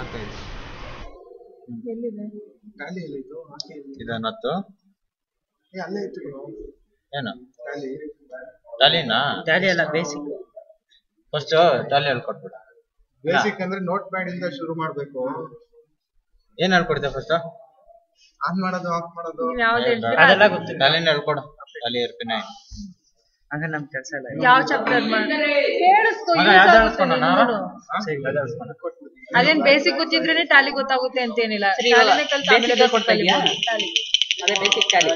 ಆಗ್ತಾಯಿದೆ. ಎಲ್ಲಿದೆ ಖಾಲಿ ಇಲ್ಲ ಇದು ಇದನ್ನತ್ತು ಅಲ್ಲೇ ಇತ್ತು ಗುರು. ಏನು ಖಾಲಿ ಟ್ಯಾಲಿನಾ? ಟ್ಯಾಲಿ ಅಲ್ಲ, ಬೇಸಿಕ್. ಫಸ್ಟ್ ಟ್ಯಾಲಿ ಹೇಳ್ಕೊಟ್ಬಿಡು. ಬೇಸಿಕ್ ಅಂದ್ರೆ ನೋಟ್ ಪ್ಯಾಡ್ ಇಂದ ಶುರು ಮಾಡ್ಬೇಕು. ಏನ್ ಹೇಳ್ಕೊಡ್ತೀಯ ಫಸ್ಟ್? ಆನ್ ಮಾಡೋದು, ಆಫ್ ಮಾಡೋದು. ನೀವ್ ಯಾವ್ದು ಹೇಳ್ತೀರಾ ಅದೆಲ್ಲ ಗೊತ್ತಿಲ್ಲ. ಟ್ಯಾಲಿನ ಹೇಳ್ಕೊಡು. ಟ್ಯಾಲಿ ಇರ್ಪಿನ ಹಂಗ ನಮ್ ಕೆಲಸ ಇಲ್ಲ. ಯಾವ ಚಾಪ್ಟರ್ ಕೇಳಿಸ್ಕೊ ಮಗ use ಯಾವ್ದು ಆಗುತ್ತೆ ಹೇಳ್ಸ್ಕೊಣ ನಿನ್ಗೂನು. ಸರಿ, ಅದೇ ಹೇಳ್ಸ್ಕೊಣ. ಅದೇನ್ ಬೇಸಿಕ್ ಗೊತ್ತಿದ್ರೇನೆ ಟ್ಯಾಲಿ ಗೊತ್ತಾಗುತ್ತೆ ಅಂತೇನಿಲ್ಲ. ಸರಿ, ಇವಾಗ ಟ್ಯಾಲಿನೇ ಕಲ್ತು basic ಆಮೇಲೆ ಹೇಳ್ಕೊಡ್ತಾ ಇದೀಯಾ? ಟ್ಯಾಲಿ. ಅದೇ ಬೇಸಿಕ್ ಟ್ಯಾಲಿ.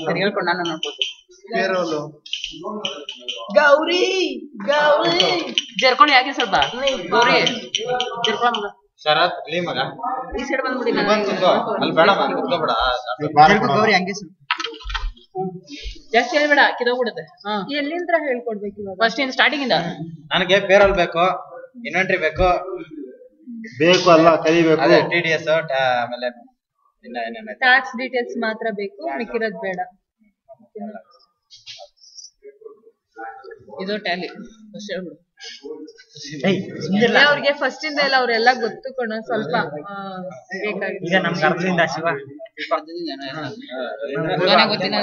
ಸರಿ, ಹೇಳ್ಕೊಂಡು ನಾನು ನೋಡ್ಕೊಳ್ತೀನಿ. ಪೇರೋಲ್ ಗೌರಿ ಗೌರಿ ಜರ್ಕೊಂಡು ಯಾಕೆ ಸ್ವಲ್ಪ ಗೌರಿ ಜರ್ಕೊಂಡು ಶರತ್ ಇಲ್ಲಿ ಮಗ ಈ ಸೈಡ್ ಬಂದ್ಬಿಡಿ. ಬಂದ್ ಕುತ್ಕೋ. ಅಲ್ಲಿ ಬೇಡ ಮಗ ಕುತ್ಕೋಬೇಡ. ಗೌರಿ ಹಂಗೆ ಸ್ವಲ್ಪ ಜಾಸ್ತಿ ಹೇಳ್ಬೇಡ, ಕಿದೋಗ್ಬಿಡುತ್ತೆ. ಎಲ್ಲಿಂದ ಹೇಳ್ಕೊಡ್ಬೇಕು ಇವಾಗ? ಫಸ್ಟ್ ಇನ್ ಸ್ಟಾರ್ಟಿಂಗ್ ಇಂದ. ನನಗೆ ಪೇರೋಲ್ ಬೇಕು, ಇನ್ವೆಂಟ್ರಿ ಬೇಕು, ಅಲ್ಲ ಕಲಿಬೇಕು. ಅದೇ TDS ಆಮೇಲೆ ಇನ್ನ ಏನೇನೈತೆ ಟ್ಯಾಕ್ಸ್ ಡೀಟೇಲ್ಸ್ ಮಾತ್ರ ಬೇಕು, ಮಿಕ್ಕಿರೋದ್ ಬೇಡ. ಇದು ಟ್ಯಾಲಿ ಫಸ್ಟ್ ಹೇಳ್ಬಿಡು. ಅವ್ರಿಗೆ ಫಸ್ಟ್ ಇಂದ ಎಲ್ಲ ಅವ್ರೆಲ್ಲ ಗೊತ್ತು ಕಣ, ಸ್ವಲ್ಪ ಬೇಕಾಗಿದೆ. ಈಗ ನಮ್ಗೆ ಅರ್ಧದಿಂದ ಶಿವ ಗೊತ್ತಿಲ್ಲ.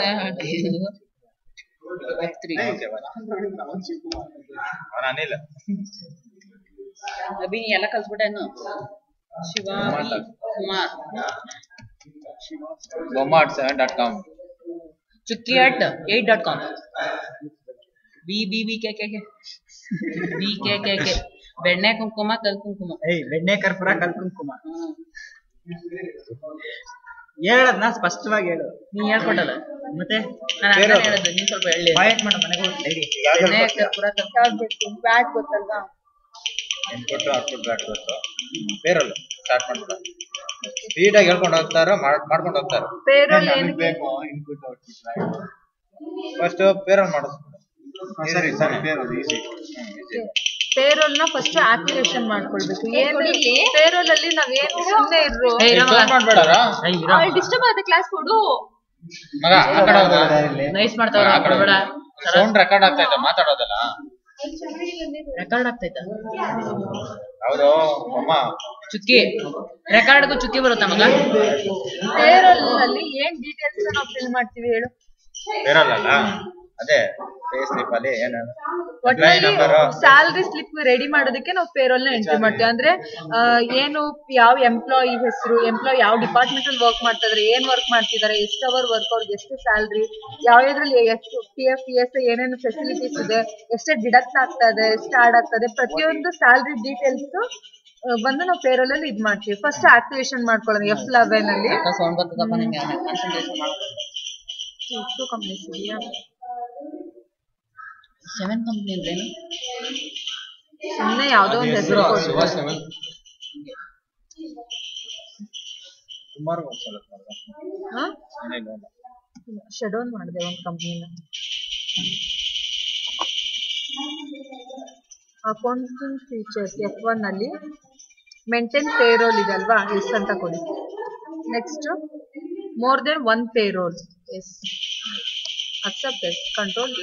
ಅನಿಲ್ ಅಭಿ ಎಲ್ಲ ಕಲ್ಸ್ಬಿಟ್ಟೇನು? Shiva Kumar bomart7.com chukki@8.com BBBKKK BKKK ಬೆಣ್ಣೆ ಕುಂಕುಮ ಕಲ್ ಕುಂಕುಮ. ಬೆಣ್ಣೆ ಕರ್ಪೂರ ಕಲ್ ಕುಂಕುಮ ಹೇಳದ್ನ ಸ್ಪಷ್ಟವಾಗಿ ಹೇಳು. ನೀ ಹೇಳ್ಕೊಟ್ಟಲ್ಲ ಮತ್ತೆ ನಾನು ಅದನ್ನ ಹೇಳದ್ದು, ನೀನ್ ಸ್ವಲ್ಪ ಹೇಳಿ. ವಾಯಟ್ ಮಾಡು ಮನೆಗೆ ಹೋಗಿ ಡೈರಿ. ಬೆಣ್ಣೆ ಕರ್ಪೂರ ಕಲ್ ಯಾವ್ದು ಬೇಕು? ಬ್ಯಾಟ್ ಗೊತ್ತಲ್ವಾ? ಇನ್ಪುಟ್ ಔಟ್ಪುಟ್ ಬ್ಯಾಟ್ ಗೊತ್ತು. ಪೇರೋಲ್ ಸ್ಟಾರ್ಟ್ ಮಾಡ್ಬಿಡ. ಸ್ಪೀಡಾಗಿ ಹೇಳ್ಕೊಂಡು ಹೋಗ್ತಾರೋ ಮಾಡ್ಕೊಂಡು ಹೋಗ್ತಾರೋ. ಪೇರೋಲ್ ಏನಕ್ಕೆ ಬೇಕು ಇನ್ಪುಟ್ ಔಟ್ಪುಟ್. ಫಸ್ಟ್ ಪೇರೋಲ್ ಮಾಡಿಸ್ಬಿಡು. ಸರಿ ಸರಿ ಪೇರೋಲ್ ಈಸಿ. ಪೇರೋಲ್ ನ ಫಸ್ಟ್ ಆಕ್ಟಿವೇಶನ್ ಮಾಡ್ಕೊಳ್ಬೇಕು. ಪೇರೋಲ್ ಅಲ್ಲಿ ನಾವೇನ್ ಸುಮ್ಮನೆ ಇರ್ರು ಮಾಡ್ಬೇಡಾರ ಡಿಸ್ಟರ್ಬ್ ಆಗುತ್ತೆ ಕ್ಲಾಸ್ ಕೊಡು ಮಗ. ಆ ಕಡೆ ಹೋಗು. ನೈಸ್ ಮಾಡ್ತಾವ್ರ ಬೇಡ. ಸೌಂಡ್ ರೆಕಾರ್ಡ್ ಆಗ್ತಾ ಇದೆ, ಮಾತಾಡೋದಲ್ಲ ರೆಕಾರ್ಡ್ ಆಗ್ತೈತಾ? ಹೌದು ಅಮ್ಮ. ಚುಕ್ಕಿ ರೆಕಾರ್ಡ್ಗೂ ಚುಕ್ಕಿ ಬರುತ್ತಾ ಮಗ? ಪೇರೋಲ್ ಅಲ್ಲಿ ಏನ್ ಡೀಟೇಲ್ಸ್ ನಾವು ಫಿಲ್ ಮಾಡ್ತೀವಿ ಹೇಳು? ಪೇರೋಲ್ ಅಲ್ಲ, ಅದೇ ಪೇ ಸ್ಲಿಪ್ ಅಲ್ಲಿ ಏನು ಒಟ್ಟಿನಲ್ಲಿ ಸ್ಯಾಲರಿ ಸ್ಲಿಪ್ ರೆಡಿ ಮಾಡೋದಕ್ಕೆ ನಾವು ಪೇರೋಲ್ ನ ಎಂಟ್ರಿ ಮಾಡ್ತೀವಿ. ಅಂದ್ರೆ ಏನು ಯಾವ ಎಂಪ್ಲಾಯಿ ಹೆಸರು, ಎಂಪ್ಲಾಯಿ ಯಾವ ಡಿಪಾರ್ಟ್ಮೆಂಟ್ ಅಲ್ಲಿ ವರ್ಕ್ ಮಾಡ್ತಾ ಇದಾರೆ, ಏನ್ ವರ್ಕ್ ಮಾಡ್ತಿದ್ದಾರೆ, ಎಷ್ಟು ಅವರ್ ವರ್ಕ್, ಅವ್ರಿಗೆ ಎಷ್ಟು ಸ್ಯಾಲರಿ, ಯಾವ್ದ್ರಲ್ಲಿ ಎಷ್ಟು PF ES ಏನೇನು ಫೆಸಿಲಿಟೀಸ್ ಇದೆ, ಎಷ್ಟು ಡಿಡಕ್ಟ್ ಆಗ್ತಾ ಇದೆ, ಎಷ್ಟು ಆಡ್ ಆಗ್ತದೆ, ಪ್ರತಿಯೊಂದು ಸ್ಯಾಲರಿ ಡೀಟೇಲ್ಸ್ ಬಂದು ನಾವು ಪೇರೋಲ್ ಅಲ್ಲಿ ಇದ್ ಮಾಡ್ತೀವಿ. ಫಸ್ಟ್ ಆಕ್ಟಿವೇಶನ್ ಮಾಡ್ಕೊಳ್ಳೋದು F11 ಅಲ್ಲಿ. ಸೌಂಡ್ ಬರ್ತದಪ್ಪ ನಿಮಗೆ, ಕಾನ್ಸಂಟ್ರೇಷನ್ ಮಾಡ್ಬೇಕು. ಎಷ್ಟು ಕಂಪ್ನೀಸ್ ಇದೆಯಾ? 7 ಕಂಪನಿ ಅಂದ್ರೇನು? ಸುಮ್ಮನೆ ಯಾವ್ದೋ ಒಂದು ಹೆಸರು ಸುಮಾರು ಶಟ್ ಡೌನ್ ಮಾಡಿದೆ ಒಂದು ಕಂಪ್ನಿನ. ಅಕೌಂಟಿಂಗ್ ಫೀಚರ್ಸ್ F1 ಅಲ್ಲಿ ಮೇಂಟೈನ್ ಪೇರೋಲ್ ಇದೆ ಅಲ್ವಾ, ಎಸ್ ಅಂತ ಕೊಡಿ. Next more then 1 payroll, yes. Accept yes, control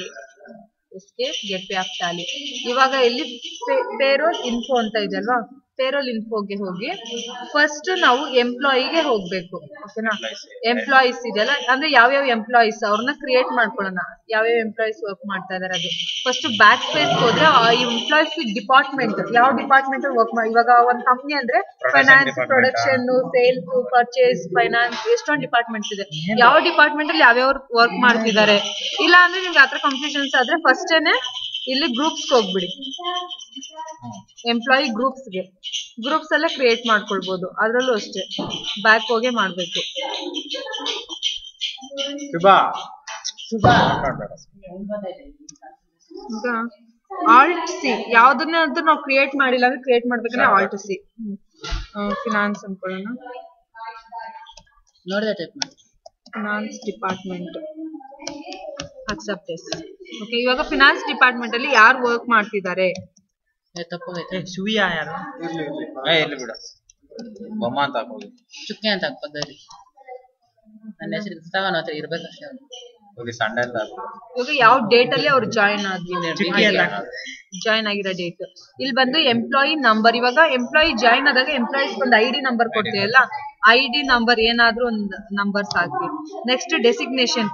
escape, gateway of Tally. ಇವಾಗ ಇಲ್ಲಿ ಪೇರೋಲ್ ಇನ್ಫೋ ಅಂತ ಇದೆ ಅಲ್ವಾ, ಪೇರೋಲ್ ಇನ್ಫೋಗೆ ಹೋಗಿ ಫಸ್ಟ್ ನಾವು ಎಂಪ್ಲಾಯಿಗೆ ಹೋಗ್ಬೇಕು. ಓಕೆನಾ? ಎಂಪ್ಲಾಯೀಸ್ ಇದೆಯಲ್ಲ, ಅಂದ್ರೆ ಯಾವ್ಯಾವ ಎಂಪ್ಲಾಯೀಸ್ ಅವ್ರನ್ನ ಕ್ರಿಯೇಟ್ ಮಾಡ್ಕೊಳ್ಳೋಣ, ಯಾವ್ಯಾವ ಎಂಪ್ಲಾಯೀಸ್ ವರ್ಕ್ ಮಾಡ್ತಾ ಇದಾರೆ ಅದು. ಫಸ್ಟ್ ಬ್ಯಾಕ್ ಸ್ಪೇಸ್ ಹೋದ್ರೆ ಆ ಎಂಪ್ಲಾಯೀಸ್ ಡಿಪಾರ್ಟ್ಮೆಂಟ್, ಯಾವ ಡಿಪಾರ್ಟ್ಮೆಂಟ್ ವರ್ಕ್ ಮಾಡಿ. ಇವಾಗ ಒಂದು ಕಂಪ್ನಿ ಅಂದ್ರೆ finance, production, sales, purchase, finance, ಎಷ್ಟೊಂದು ಡಿಪಾರ್ಟ್ಮೆಂಟ್ಸ್ ಇದೆ. ಯಾವ ಡಿಪಾರ್ಟ್ಮೆಂಟ್ ಅಲ್ಲಿ ಯಾವ್ಯಾವ ವರ್ಕ್ ಮಾಡ್ತಿದ್ದಾರೆ. ಇಲ್ಲ ಅಂದ್ರೆ ನಿಮ್ಗೆ ಆತರ ಕನ್ಫ್ಯೂಷನ್ಸ್ ಆದ್ರೆ ಫಸ್ಟೇನೆ ಇಲ್ಲಿ ಗ್ರೂಪ್ಸ್ ಹೋಗ್ಬಿಡಿ. ಎಂಪ್ಲಾಯಿ ಗ್ರೂಪ್ಸ್ ಅಲ್ಲೇ ಕ್ರಿಯೇಟ್ ಮಾಡ್ಕೊಳ್ಬಹುದು. ಅದ್ರಲ್ಲೂ ಅಷ್ಟೇ ಬ್ಯಾಕ್ ಹೋಗಿ ಮಾಡ್ಬೇಕು. ಈಗ Alt+C ಯಾವ್ದನ್ನಾದ್ರೂ ನಾವು ಕ್ರಿಯೇಟ್ ಮಾಡಿಲ್ಲ ಅಂದ್ರೆ ಕ್ರಿಯೇಟ್ ಮಾಡ್ಬೇಕಂದ್ರೆ Alt+C. ಫಿನಾನ್ಸ್ ಅನ್ಕೊಳ್ಳೋಣ, ನೋಡಿದೆ ಟೈಪ್ ಮಾಡಿ. Finance department, accept yes. Okay, ಇವಾಗ ಫಿನಾನ್ಸ್ ಡಿಪಾರ್ಟ್ಮೆಂಟ್ ಅಲ್ಲಿ ಯಾರು ವರ್ಕ್ ಮಾಡ್ತಿದ್ದಾರೆ? ತಪ್ಪಾಗೈತೆ. ಶಿವಿಯಾ ಯಾರು? ಇಲ್ಲಿ ಬಿಡು, ಬೊಮ್ಮ ಅಂತ ಹಾಕೋದು. ಚುಕ್ಕಿ ಅಂತ ಹಾಕ್ಬೋದು. ನನ್ನ ಹೆಸರು ತಗೋಣ ಹತ್ರ ಇರ್ಬೇಕಷ್ಟೇ. ಹೋಗಿ ಸಂಡೆ ಅಂತ ಇವಾಗ ಯಾವ ಡೇಟ್ ಅಲ್ಲಿ ಅವ್ರು ಜಾಯಿನ್ ಚುಕ್ಕಿ ಎಲ್ಲ ಜಾಯಿನ್ ಆಗಿರೋ ಡೇಟ್. ಇಲ್ಲಿ ಬಂದು ಎಂಪ್ಲಾಯಿ ನಂಬರ್. ಇವಾಗ ಎಂಪ್ಲಾಯಿ ಜಾಯಿನ್ ಆದಾಗ ಎಂಪ್ಲಾಯೀಸ್ ಒಂದು ID ನಂಬರ್ ಕೊಡ್ತೀವಲ್ಲ, ID ನಂಬರ್ ಏನಾದ್ರೂ ಒಂದು ನಂಬರ್ಸ್ ಹಾಕಿ. Next designation.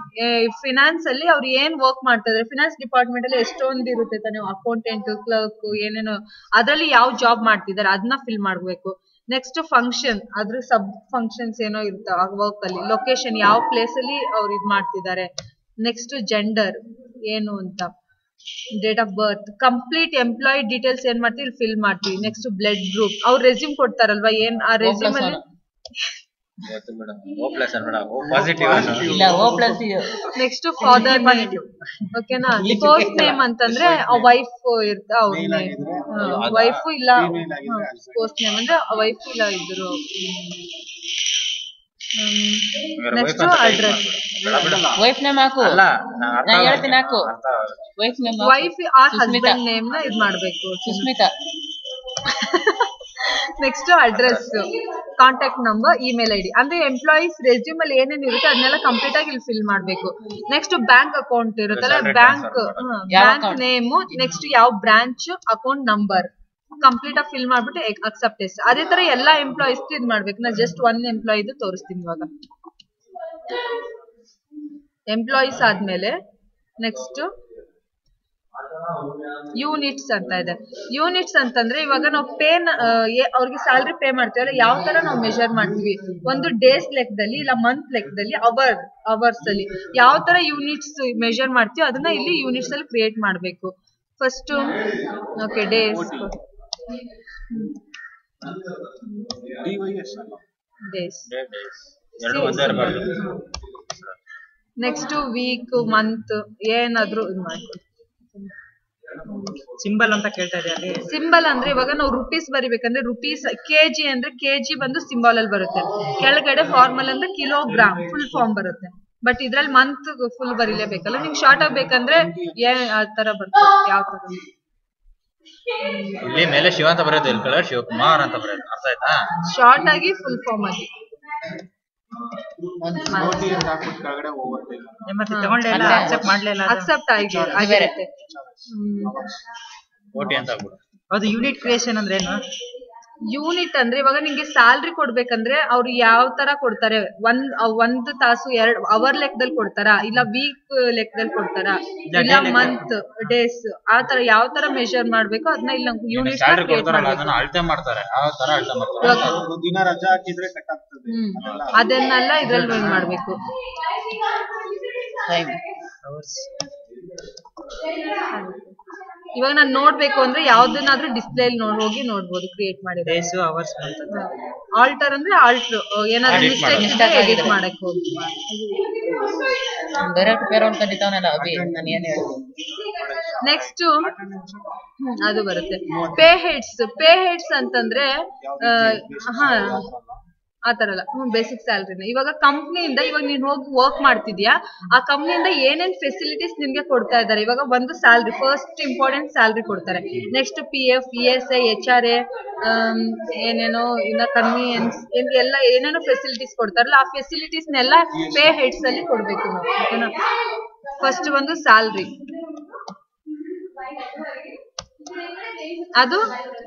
ಫಿನಾನ್ಸ್ ಅಲ್ಲಿ ಅವ್ರು ಏನ್ ವರ್ಕ್ ಮಾಡ್ತಾ ಇದಾರೆ, ಫಿನಾನ್ಸ್ ಡಿಪಾರ್ಟ್ಮೆಂಟ್ ಅಲ್ಲಿ ಎಷ್ಟೊಂದು ಇರುತ್ತೆ ತಾನೆ, ಅಕೌಂಟೆಂಟ್, ಕ್ಲರ್ಕ್, ಏನೇನೋ ಅದ್ರಲ್ಲಿ ಯಾವ ಜಾಬ್ ಮಾಡ್ತಿದ್ದಾರೆ ಅದನ್ನ ಫಿಲ್ ಮಾಡ್ಬೇಕು. ನೆಕ್ಸ್ಟ್ ಫಂಕ್ಷನ್, ಅದ್ರ ಸಬ್ ಫಂಕ್ಷನ್ಸ್ ಏನೋ ಇರ್ತಾವ ಆ ವರ್ಕ್ ಅಲ್ಲಿ. ಲೊಕೇಶನ್, ಯಾವ ಪ್ಲೇಸ್ ಅಲ್ಲಿ ಅವ್ರು ಇದ್ ಮಾಡ್ತಿದ್ದಾರೆ. ನೆಕ್ಸ್ಟ್ ಜೆಂಡರ್ ಏನು ಅಂತ, date of birth, complete employee details ಏನ್ ಮಾಡ್ತೀವಿ ಇಲ್ಲಿ ಫಿಲ್ ಮಾಡ್ತೀವಿ. ನೆಕ್ಸ್ಟ್ ಬ್ಲಡ್ ಗ್ರೂಪ್, ಅವ್ರು ರೆಸ್ಯೂಮ್ ಕೊಡ್ತಾರಲ್ವಾ, ಏನ್ ಆ ರೆಸ್ಯೂಮ್ ಅಲ್ಲಿ ನೆಕ್ಸ್ಟ್ ಫಾದರ್ ನೇಮ್, ಓಕೆನಾ. ಪೋಸ್ಟ್ ನೇಮ್ ಅಂತಂದ್ರೆ ವೈಫ್ ಇರ್ತಾ, ಅವ್ರ ನೇಮ್ ವೈಫ್ ಇಲ್ಲ, ಪೋಸ್ಟ್ ನೇಮ್ ಅಂದ್ರೆ ವೈಫ್ ಇಲ್ಲ ಇದ್ರು. ನೆಕ್ಸ್ಟ್ ಅಡ್ರೆಸ್, ವೈಫ್ ನೇಮ್ ಹಾಕು, ನಾ ಹೇಳ್ತೀನಿ ಹಾಕು. ವೈಫ್ ನೇಮ್ ವೈಫ್ ಆ ಹಸ್ಬೆಂಡ್ ನೇಮ್ ನ ಇದ್ ಮಾಡ್ಬೇಕು, Susmita. Next address, contact number, email ID. ಅಂದ್ರೆ ಎಂಪ್ಲಾಯೀಸ್ ರೆಸ್ಯೂಮ್ ಅಲ್ಲಿ ಏನೇನ್ ಇರುತ್ತೆ ಅದನ್ನೆಲ್ಲ ಕಂಪ್ಲೀಟ್ ಆಗಿ ಇಲ್ಲಿ ಫಿಲ್ ಮಾಡ್ಬೇಕು. ನೆಕ್ಸ್ಟ್ ಬ್ಯಾಂಕ್ ಅಕೌಂಟ್ ಇರುತ್ತಲ್ಲ, ಬ್ಯಾಂಕ್ ನೇಮ್, ನೆಕ್ಸ್ಟ್ ಯಾವ ಬ್ರಾಂಚ್, ಅಕೌಂಟ್ ನಂಬರ್ ಕಂಪ್ಲೀಟ್ ಆಗಿ ಫಿಲ್ ಮಾಡ್ಬಿಟ್ಟು ಅಕ್ಸೆಪ್ಟೆನ್ಸ್. ಅದೇ ತರ ಎಲ್ಲಾ ಎಂಪ್ಲಾಯೀಸ್ ಇದ್ ಮಾಡ್ಬೇಕು. ನಾ ಜಸ್ಟ್ ಒನ್ ಎಂಪ್ಲಾಯ್ ತೋರಿಸ್ತೀನಿ ಇವಾಗ. ಎಂಪ್ಲಾಯೀಸ್ ಆದ್ಮೇಲೆ ನೆಕ್ಸ್ಟ್ ಯೂನಿಟ್ಸ್ ಅಂತ ಇದೆ. ಯೂನಿಟ್ಸ್ ಅಂತಂದ್ರೆ ಇವಾಗ ನಾವು ಅವ್ರಿಗೆ ಸ್ಯಾಲ್ರಿ ಪೇ ಮಾಡ್ತೀವಲ್ಲ, ಯಾವ ತರ ನಾವು ಮೆಜರ್ ಮಾಡ್ತೀವಿ, ಒಂದು ಡೇಸ್ ಲೆಕ್ಕದಲ್ಲಿ ಇಲ್ಲ ಮಂತ್ ಲೆಕ್ಕದಲ್ಲಿ, ಅವರ್ಸ್ ಅಲ್ಲಿ ಯಾವ ತರ ಯೂನಿಟ್ಸ್ ಮೆಜರ್ ಮಾಡ್ತೀವಿ ಅದನ್ನ ಇಲ್ಲಿ ಯೂನಿಟ್ಸ್ ಅಲ್ಲಿ ಕ್ರಿಯೇಟ್ ಮಾಡ್ಬೇಕು. First okay, days, next week, month ಏನಾದ್ರು ಇದು ಮಾಡ್ಕೊಳ್ಳಿ. ಸಿಂಬಲ್ ಅಂತ ಕೇಳ್ತಾ ಇದೆ ಅಲ್ಲಿ. ಸಿಂಬಲ್ ಅಂದ್ರೆ ಇವಾಗ ನಾವು ರುಪೀಸ್ ಬರಿಬೇಕಂದ್ರೆ ರುಪೀಸ್, ಕೆಜಿ ಅಂದ್ರೆ ಕೆಜಿ ಬಂದು ಸಿಂಬಲ್ ಅಲ್ಲಿ ಬರುತ್ತೆ. ಕೆಳಗಡೆ ಫಾರ್ಮಲ್ ಅಂದ್ರೆ ಕಿಲೋಗ್ರಾಮ್ ಫುಲ್ ಫಾರ್ಮ್ ಬರುತ್ತೆ. ಬಟ್ ಇದ್ರಲ್ಲಿ ಮಂತ್ ಫುಲ್ ಬರೀಲೇಬೇಕಲ್ಲ. ನಿಮ್ಗೆ ಶಾರ್ಟ್ ಆಗ್ಬೇಕಂದ್ರೆ ಆ ತರ ಬರ್ತದೆ. ಯಾವ ತರ ಇಲ್ಲಿ ಮೇಲೆ ಶಿವ ಅಂತ ಬರೋದು, ಇಲ್ಲಿ ಕೆಳಗಡೆ ಶಿವಕುಮಾರ್ ಅಂತ ಬರೋದು. ಅರ್ಥ ಆಯ್ತಾ? ಶಾರ್ಟ್ ಆಗಿ ಫುಲ್ ಫಾರ್ಮ್ ಆಗಿ ಮತ್ತೆ ತಗೊಂಡಿಲ್ಲ, ಅಕ್ಸೆಪ್ಟ್ ಮಾಡ್ಲಿಲ್ಲ, ಅಕ್ಸೆಪ್ಟ್ ಆಗಿರುತ್ತೆ. ಓಟಿ ಅಂತ ಆಗ್ಬಿಡು. ಅದು ಯೂನಿಟ್ ಕ್ರಿಯೇಷನ್ ಅಂದ್ರೆ ಏನು? ಯೂನಿಟ್ ಅಂದ್ರೆ ಇವಾಗ ನಿಮ್ಗೆ ಸ್ಯಾಲ್ರಿ ಕೊಡ್ಬೇಕಂದ್ರೆ ಅವ್ರು ಯಾವ ತರ ಕೊಡ್ತಾರೆ, ಒಂದು ತಾಸು 2 ಅವರ್ ಲೆಕ್ಕದಲ್ಲಿ ಕೊಡ್ತಾರ, ಇಲ್ಲ ವೀಕ್ ಲೆಕ್ಕದಲ್ಲಿ ಕೊಡ್ತಾರ, ಇಲ್ಲ ಮಂತ್, ಡೇಸ್, ಆ ತರ ಯಾವ ತರ ಮೆಜರ್ ಮಾಡ್ಬೇಕು ಅದನ್ನ ಇಲ್ಲ ಯೂನಿಟ್ ಅಳತೆ ಮಾಡ್ತಾರೆ. ಆ ತರ ಅಳತೆ ಮಾಡ್ತಾರೆ. ದಿನ ರಜಾ ಹಾಕಿದ್ರೆ ಕಟ್ ಆಗ್ತದೆ, ಅದನ್ನೆಲ್ಲ ಇದ್ರಲ್ಲಿ ಏನ್ ಮಾಡ್ಬೇಕು. ಇವಾಗ ನಾನು ನೋಡ್ಬೇಕು ಅಂದ್ರೆ ಯಾವ್ದನ್ನಾದ್ರೂ ಡಿಸ್ಪ್ಲೇ ಹೋಗಿ ನೋಡ್ಬೋದು, ಕ್ರಿಯೇಟ್ ಮಾಡಿದ್ರೆ. ಆಲ್ಟರ್ ಅಂದ್ರೆ ಆಲ್ಟರ್, ಏನಾದ್ರು ಮಿಸ್ಟೇಕ್ ಎಡಿಟ್ ಮಾಡಕ್ ಹೋಗಿ. ಡೈರೆಕ್ಟ್ ಪೇರೋಲ್ ಕರೀತಾವನಲ್ಲ ಅಭಿ, ನಾನು ಏನ್ ಹೇಳುದು. ನೆಕ್ಸ್ಟ್ ಅದು ಬರುತ್ತೆ ಪೇ ಹೆಡ್ಸ್ ಅಂತಂದ್ರೆ ಆತರ ಅಲ್ಲ, ಬೇಸಿಕ್ ಸ್ಯಾಲ್ರಿನ. ಇವಾಗ ಕಂಪ್ನಿಯಿಂದ ಇವಾಗ ನೀನ್ ಹೋಗಿ ವರ್ಕ್ ಮಾಡ್ತಿದ್ಯಾ, ಆ ಕಂಪ್ನಿಯಿಂದ ಏನೇನ್ ಫೆಸಿಲಿಟೀಸ್ ನಿನ್ಗೆ ಕೊಡ್ತಾ ಇದಾರೆ. ಇವಾಗ ಒಂದು ಸ್ಯಾಲ್ರಿ, ಫಸ್ಟ್ ಇಂಪಾರ್ಟೆಂಟ್ ಸ್ಯಾಲ್ರಿ ಕೊಡ್ತಾರೆ. ನೆಕ್ಸ್ಟ್ PF, ESI, HRA, ಏನೇನೋ ಇನ್ನ ಕನ್ವೀನಿಯನ್ಸ್ ಎಲ್ಲ ಏನೇನೋ ಫೆಸಿಲಿಟೀಸ್ ಕೊಡ್ತಾರಲ್ಲ, ಆ ಫೆಸಿಲಿಟೀಸ್ನೆಲ್ಲ ಪೇ ಹೆಡ್ಸ್ ಅಲ್ಲಿ ಕೊಡ್ಬೇಕು ನಾವು, ಓಕೆನಾ. ಫಸ್ಟ್ ಒಂದು ಸ್ಯಾಲ್ರಿ, ಅದು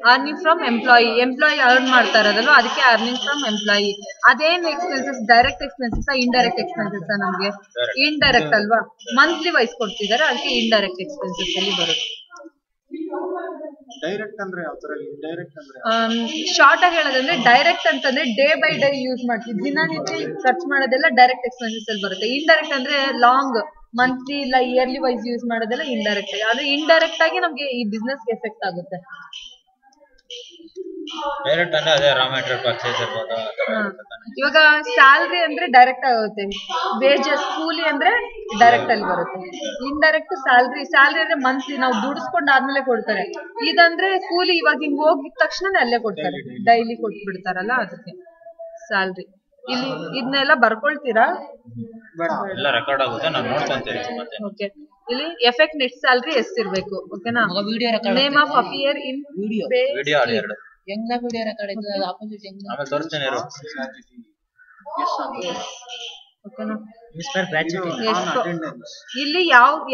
ಅರ್ನಿಂಗ್ ಫ್ರಮ್ ಎಂಪ್ಲಾಯಿ ಅರ್ನ್ ಮಾಡ್ತಾ ಇರೋದಲ್ವ, ಅದಕ್ಕೆ ಅರ್ನಿಂಗ್ ಫ್ರಮ್ ಎಂಪ್ಲಾಯಿ. ಅದೇನ್ expenses, direct expenses, indirect expenses ನಮ್ಗೆ ಇಂಡೈರೆಕ್ಟ್ ಅಲ್ವಾ, ಮಂತ್ಲಿ ವೈಸ್ ಕೊಡ್ತಿದ್ದಾರೆ, ಅದಕ್ಕೆ ಇಂಡೈರೆಕ್ಟ್ ಎಕ್ಸ್ಪೆನ್ಸಸ್ ಅಲ್ಲಿ ಬರುತ್ತೆ. ಡೈರೆಕ್ಟ್ ಅಂದ್ರೆ ಯಾವ ತರ, ಇಂಡೈರೆಕ್ಟ್ ಅಂದ್ರೆ ಶಾರ್ಟ್ ಆಗಿ ಹೇಳೋದಂದ್ರೆ ಡೈರೆಕ್ಟ್ ಅಂತಂದ್ರೆ ಡೇ ಬೈ ಡೇ ಯೂಸ್ ಮಾಡ್ತೀವಿ, ದಿನನಿತ್ಯ ಖರ್ಚು ಮಾಡೋದೆಲ್ಲ ಡೈರೆಕ್ಟ್ ಎಕ್ಸ್ಪೆನ್ಸಸ್ ಅಲ್ಲಿ ಬರುತ್ತೆ. ಇಂಡೈರೆಕ್ಟ್ ಅಂದ್ರೆ ಲಾಂಗ್, ಮಂತ್ಲಿ ಇಲ್ಲ ಇಯರ್ಲಿ ವೈಸ್ ಯೂಸ್ ಮಾಡೋದೆಲ್ಲ ಇಂಡೈರೆಕ್ಟ್ ಆಗಿ. ಆದ್ರೆ ಇಂಡೈರೆಕ್ಟ್ ಆಗಿ ನಮ್ಗೆ ಈ ಬಿಸ್ನೆಸ್ ಎಫೆಕ್ಟ್ ಆಗುತ್ತೆ. ಡೈರೆಕ್ಟ್ ಅಂದ್ರೆ ಅದೇ ರಾ ಮೆಟೀರಿಯಲ್ ಪರ್ಚೇಸ್ ಇರ್ಬೋದು. ಇವಾಗ ಸ್ಯಾಲ್ರಿ ಅಂದ್ರೆ ಡೈರೆಕ್ಟ್ ಆಗುತ್ತೆ, ವೇಜಸ್ ಕೂಲಿ ಅಂದ್ರೆ ಡೈರೆಕ್ಟ್ ಅಲ್ಲಿ ಬರುತ್ತೆ. ಇಂಡೈರೆಕ್ಟ್ ಸ್ಯಾಲ್ರಿ ಅಂದ್ರೆ ಮಂತ್ಲಿ ನಾವು ದುಡಿಸ್ಕೊಂಡು ಆದ್ಮೇಲೆ ಕೊಡ್ತಾರೆ. ಇದಂದ್ರೆ ಕೂಲಿ, ಇವಾಗ ಹಿಂಗ್ ಹೋಗಿದ ತಕ್ಷಣ ಅಲ್ಲೇ ಕೊಡ್ತಾರೆ, ಡೈಲಿ ಕೊಟ್ಬಿಡ್ತಾರಲ್ಲ, ಅದಕ್ಕೆ ಸ್ಯಾಲ್ರಿ. ಇಲ್ಲಿ ಇದನ್ನೆಲ್ಲ ಬರ್ಕೊಳ್ತೀರಾ, ಎಲ್ಲ ರೆಕಾರ್ಡ್ ಆಗುತ್ತೆ, ನಾನು ನೋಡ್ಕೊಂತೀನಿ ಮತ್ತೆ. ಓಕೆ, ಇಲ್ಲಿ ಎಫೆಕ್ಟ್ ನೆಟ್ ಸ್ಯಾಲ್ರಿ ಎಷ್ಟಿರ್ಬೇಕು, ಓಕೆನಾ. Name of appear in video ಎರಡು ಹೆಂಗ ವಿಡಿಯೋ ರೆಕಾರ್ಡ್ ಆಯ್ತು, ಅದು ಆಪೋಸಿಟ್ ಹೆಂಗ ಆಮೇಲೆ ತೋರಿಸ್ತೀನಿ ಇರು. ಓಕೆನಾ. ಮಿಸ್ ಪರ್ ಗ್ರಾಚ್ಯುಟಿ ಇಲ್ಲಿ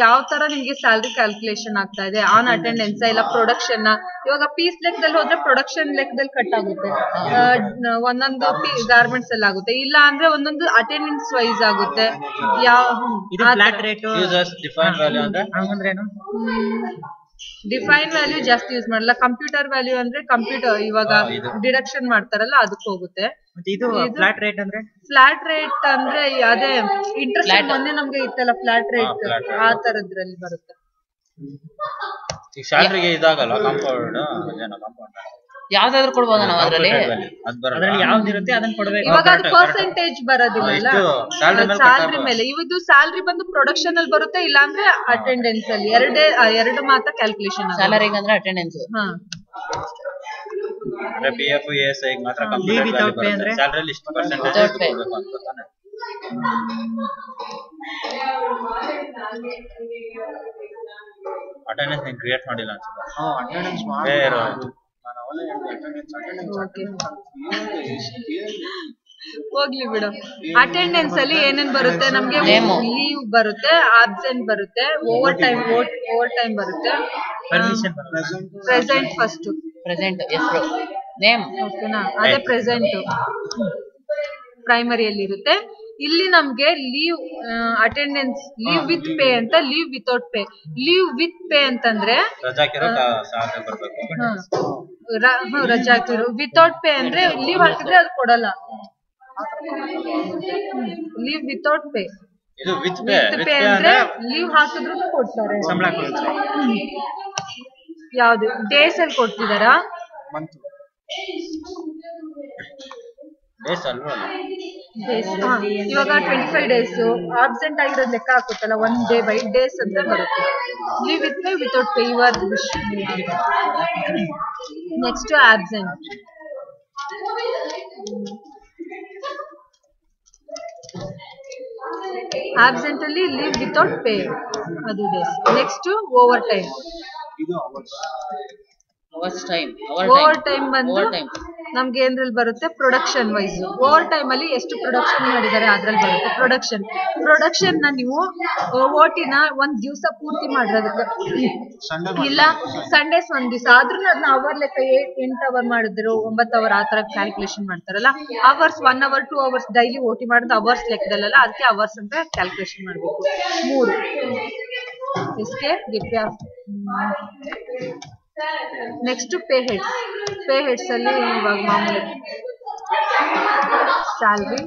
ಯಾವ ತರ ನಿಮ್ಗೆ ಸ್ಯಾಲ್ರಿ ಕ್ಯಾಲ್ಕುಲೇಷನ್ ಆಗ್ತಾ ಇದೆ ಆನ್ ಅಟೆಂಡೆನ್ಸ್ ಇಲ್ಲ ಪ್ರೊಡಕ್ಷನ್ ಇವಾಗ ಪೀಸ್ ಲೆಕ್ಕದಲ್ಲಿ ಹೋದ್ರೆ ಪ್ರೊಡಕ್ಷನ್ ಲೆಕ್ಕದಲ್ಲಿ ಕಟ್ ಆಗುತ್ತೆ ಒಂದೊಂದು ಗಾರ್ಮೆಂಟ್ಸ್ ಅಲ್ಲಿ ಆಗುತ್ತೆ ಇಲ್ಲ ಅಂದ್ರೆ ಒಂದೊಂದು ಅಟೆಂಡೆನ್ಸ್ ವೈಸ್ ಆಗುತ್ತೆ ಇದು flat rate users define value ಅಂದ್ರೆ ಹಂಗಂದ್ರೇನು ಡಿಫೈನ್ ವ್ಯಾಲ್ಯೂ ಜಾಸ್ತಿ ಯೂಸ್ ಮಾಡಲ್ಲ ಕಂಪ್ಯೂಟರ್ ವ್ಯಾಲ್ಯೂ ಅಂದ್ರೆ ಕಂಪ್ಯೂಟರ್ ಇವಾಗ ಡಿಡಕ್ಷನ್ ಮಾಡ್ತಾರಲ್ಲ ಅದಕ್ಕೆ ಹೋಗುತ್ತೆ ಮತ್ತೆ ಇದು ಫ್ಲಾಟ್ ರೇಟ್ ಅಂದ್ರೆ ಅದೇ ಇಂಟ್ರೆಸ್ಟ್ ಮೊನ್ನೆ ನಮ್ಗೆ ಇತ್ತಲ್ಲ ಫ್ಲಾಟ್ ರೇಟ್ ಆ ತರದ್ರಲ್ಲಿ ಬರುತ್ತೆ ಈಗ ಸ್ಯಾಲರಿಗೆ ಇದಾಗಲ್ಲ ಕಾಂಪೌಂಡ್ ಅದೇನೋ ಕಾಂಪೌಂಡ್ ಯಾವ್ದಾದ್ರು ಕೊಡ್ಬೋದ ನಾವು ಅದ್ರಲ್ಲಿ ಅದ್ರಲ್ಲಿ ಯಾವ್ದಿರುತ್ತೆ ಅದನ್ನ ಕೊಡ್ಬೇಕು ಇವಾಗ ಅದು ಪರ್ಸೆಂಟೇಜ್ ಬರೋದಿಲ್ಲ ಸ್ಯಾಲ್ರಿ ಮೇಲೆ ಇವಾಗ ಸ್ಯಾಲ್ರಿ ಬಂದು ಪ್ರೊಡಕ್ಷನ್ ಅಲ್ಲಿ ಬರುತ್ತೆ ಇಲ್ಲ ಅಂದ್ರೆ ಅಟೆಂಡೆನ್ಸ್ ಅಲ್ಲಿ ಎರಡು ಮಾತ್ರ ಕ್ಯಾಲ್ಕುಲೇಷನ್ ಸ್ಯಾಲರಿಗೆ ಅಂದ್ರೆ ಅಟೆಂಡೆನ್ಸ್ ಅಂದ್ರೆ PF ESI ಮಾತ್ರ ಕಂಪ್ಯೂಟರ್ ಸ್ಯಾಲರಿ ಇಷ್ಟು ಪರ್ಸೆಂಟೇಜ್ ಕೊಡಬೇಕು ಅಂತ ತಾನೆ ಅಟೆಂಡೆನ್ಸ್ ನೀವು ಕ್ರಿಯೇಟ್ ಮಾಡಿಲ್ಲ ಅನ್ಸುತ್ತೆ ಅಟೆಂಡೆನ್ಸ್ ನಾನು ಅವಲೇ ಅಟೆಂಡೆನ್ಸ್ ಹೋಗ್ಲಿ ಬಿಡು ಅಟೆಂಡೆನ್ಸ್ ಅಲ್ಲಿ ಏನೇನ್ ಬರುತ್ತೆ ನಮ್ಗೆ ಲೀವ್ ಬರುತ್ತೆ ಆಬ್ಸೆಂಟ್ ಬರುತ್ತೆ ಓವರ್ ಟೈಮ್ ಬರುತ್ತೆ ಪ್ರೆಸೆಂಟ್ ಫಸ್ಟ್ ಪ್ರೆಸೆಂಟ್ ಹೆಸರು ನೇಮ್ ಓಕೆನಾ ಅದೇ ಪ್ರೆಸೆಂಟ್ ಪ್ರೈಮರಿಯಲ್ಲಿ ಇರುತ್ತೆ ಇಲ್ಲಿ ನಮ್ಗೆ leave attendance leave with pay ಅಂತ leave without pay leave with pay ಅಂತಂದ್ರೆ ರಜಾ ಹಾಕಿರೋ ವಿತೌಟ್ ಪೇ ಅಂದ್ರೆ ಲೀವ್ ಹಾಕಿದ್ರೆ ಅದು ಕೊಡಲ್ಲ leave without pay with pay ಅಂದ್ರೆ ಲೀವ್ ಹಾಕಿದ್ರು ಕೊಡ್ತಾರೆ ಸಂಬಳ ಕೊಡ್ತಾರೆ ಯಾವ್ದು ಡೇಸ್ ಅಲ್ಲಿ ಕೊಡ್ತಿದಾರಾ ಇವಾಗ 25 ಡೇಸ್ ಆಬ್ಸೆಂಟ್ ಆಗಿರೋದು ಲೆಕ್ಕ ಹಾಕುತ್ತಲ್ಲ 1 ಡೇ ಬೈ ಡೇಸ್ ಅಂತ ಬರುತ್ತೆ leave with pay without pay your next absent absent ಅಲ್ಲಿ ಲೀವ್ ವಿತೌಟ್ ಪೇ ಅದು days next over time over time ಬಂದು ನಮ್ಗೆ ಏನ್ರಲ್ಲಿ ಬರುತ್ತೆ ಪ್ರೊಡಕ್ಷನ್ ವೈಸ್ ಓವರ್ ಟೈಮ್ ಅಲ್ಲಿ ಎಷ್ಟು ಪ್ರೊಡಕ್ಷನ್ ಮಾಡಿದ್ದಾರೆ ಅದ್ರಲ್ಲಿ ಬರುತ್ತೆ ಪ್ರೊಡಕ್ಷನ್ ನ ನೀವು ಓಟಿನ ಒಂದ್ ದಿವಸ ಪೂರ್ತಿ ಮಾಡಿರೋದಕ್ಕೆ ಇಲ್ಲ ಸಂಡೇಸ್ ಒಂದ್ ದಿವಸ ಆದ್ರೂ ಅದನ್ನ ಅವರ್ ಲೆಕ್ಕ 8 ಅವರ್ ಮಾಡಿದ್ರು 9 ಅವರ್ ಆ ತರ ಕ್ಯಾಲ್ಕುಲೇಷನ್ ಮಾಡ್ತಾರಲ್ಲ hours 1 hour 2 hours daily OT ಮಾಡೋದು ಅವರ್ಸ್ ಲೆಕ್ಕದಲ್ಲ ಅದಕ್ಕೆ ಅವರ್ಸ್ ಅಂತ ಕ್ಯಾಲ್ಕುಲೇಷನ್ ಮಾಡ್ಬೇಕು 3 ಎಸ್ಕೆ ಗಿಫ್ಟ್ ನೆಕ್ಸ್ಟ್ ಪೇ ಹೆಡ್ಸ್ ಅಲ್ಲಿ ಇವಾಗ ಮಾಮೂಲಿ salary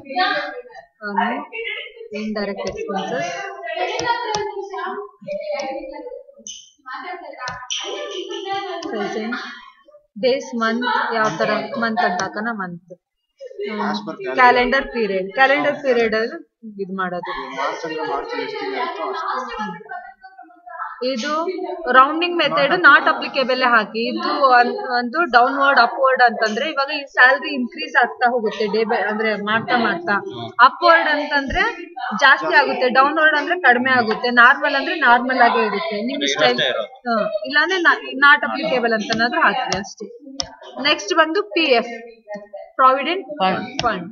indirect expenses present days month ಯಾವ ತರ ಮಂತ್ ಅಂತ ಹಾಕೋಣ ಮಂತ್ ಕ್ಯಾಲೆಂಡರ್ ಪೀರಿಯಡ್ ಅಲ್ಲಿ ಇದು ಮಾಡೋದು ಇದು ರೌಂಡಿಂಗ್ ಮೆಥಡ್ ನಾಟ್ ಅಪ್ಲಿಕೇಬಲ್ ಹಾಕಿ ಇದು ಒಂದು ಡೌನ್ವರ್ಡ್ ಅಪ್ವರ್ಡ್ ಅಂತಂದ್ರೆ ಇವಾಗ ಈ ಸ್ಯಾಲ್ರಿ ಇನ್ಕ್ರೀಸ್ ಆಗ್ತಾ ಹೋಗುತ್ತೆ ಡೇ ಬೈ ಅಂದ್ರೆ ಮಾಡ್ತಾ ಅಪ್ವರ್ಡ್ ಅಂತಂದ್ರೆ ಜಾಸ್ತಿ ಆಗುತ್ತೆ ಡೌನ್ವರ್ಡ್ ಅಂದ್ರೆ ಕಡಿಮೆ ಆಗುತ್ತೆ ನಾರ್ಮಲ್ ಅಂದ್ರೆ ನಾರ್ಮಲ್ ಆಗೇ ಇರುತ್ತೆ ನಿಮ್ ಇಷ್ಟ ಇಲ್ಲಾಂದ್ರೆ ನಾಟ್ ಅಪ್ಲಿಕೇಬಲ್ ಅಂತನಾದ್ರೂ ಹಾಕಿ ಅಷ್ಟೇ ನೆಕ್ಸ್ಟ್ ಬಂದು PF ಪ್ರಾವಿಡೆಂಟ್ ಫಂಡ್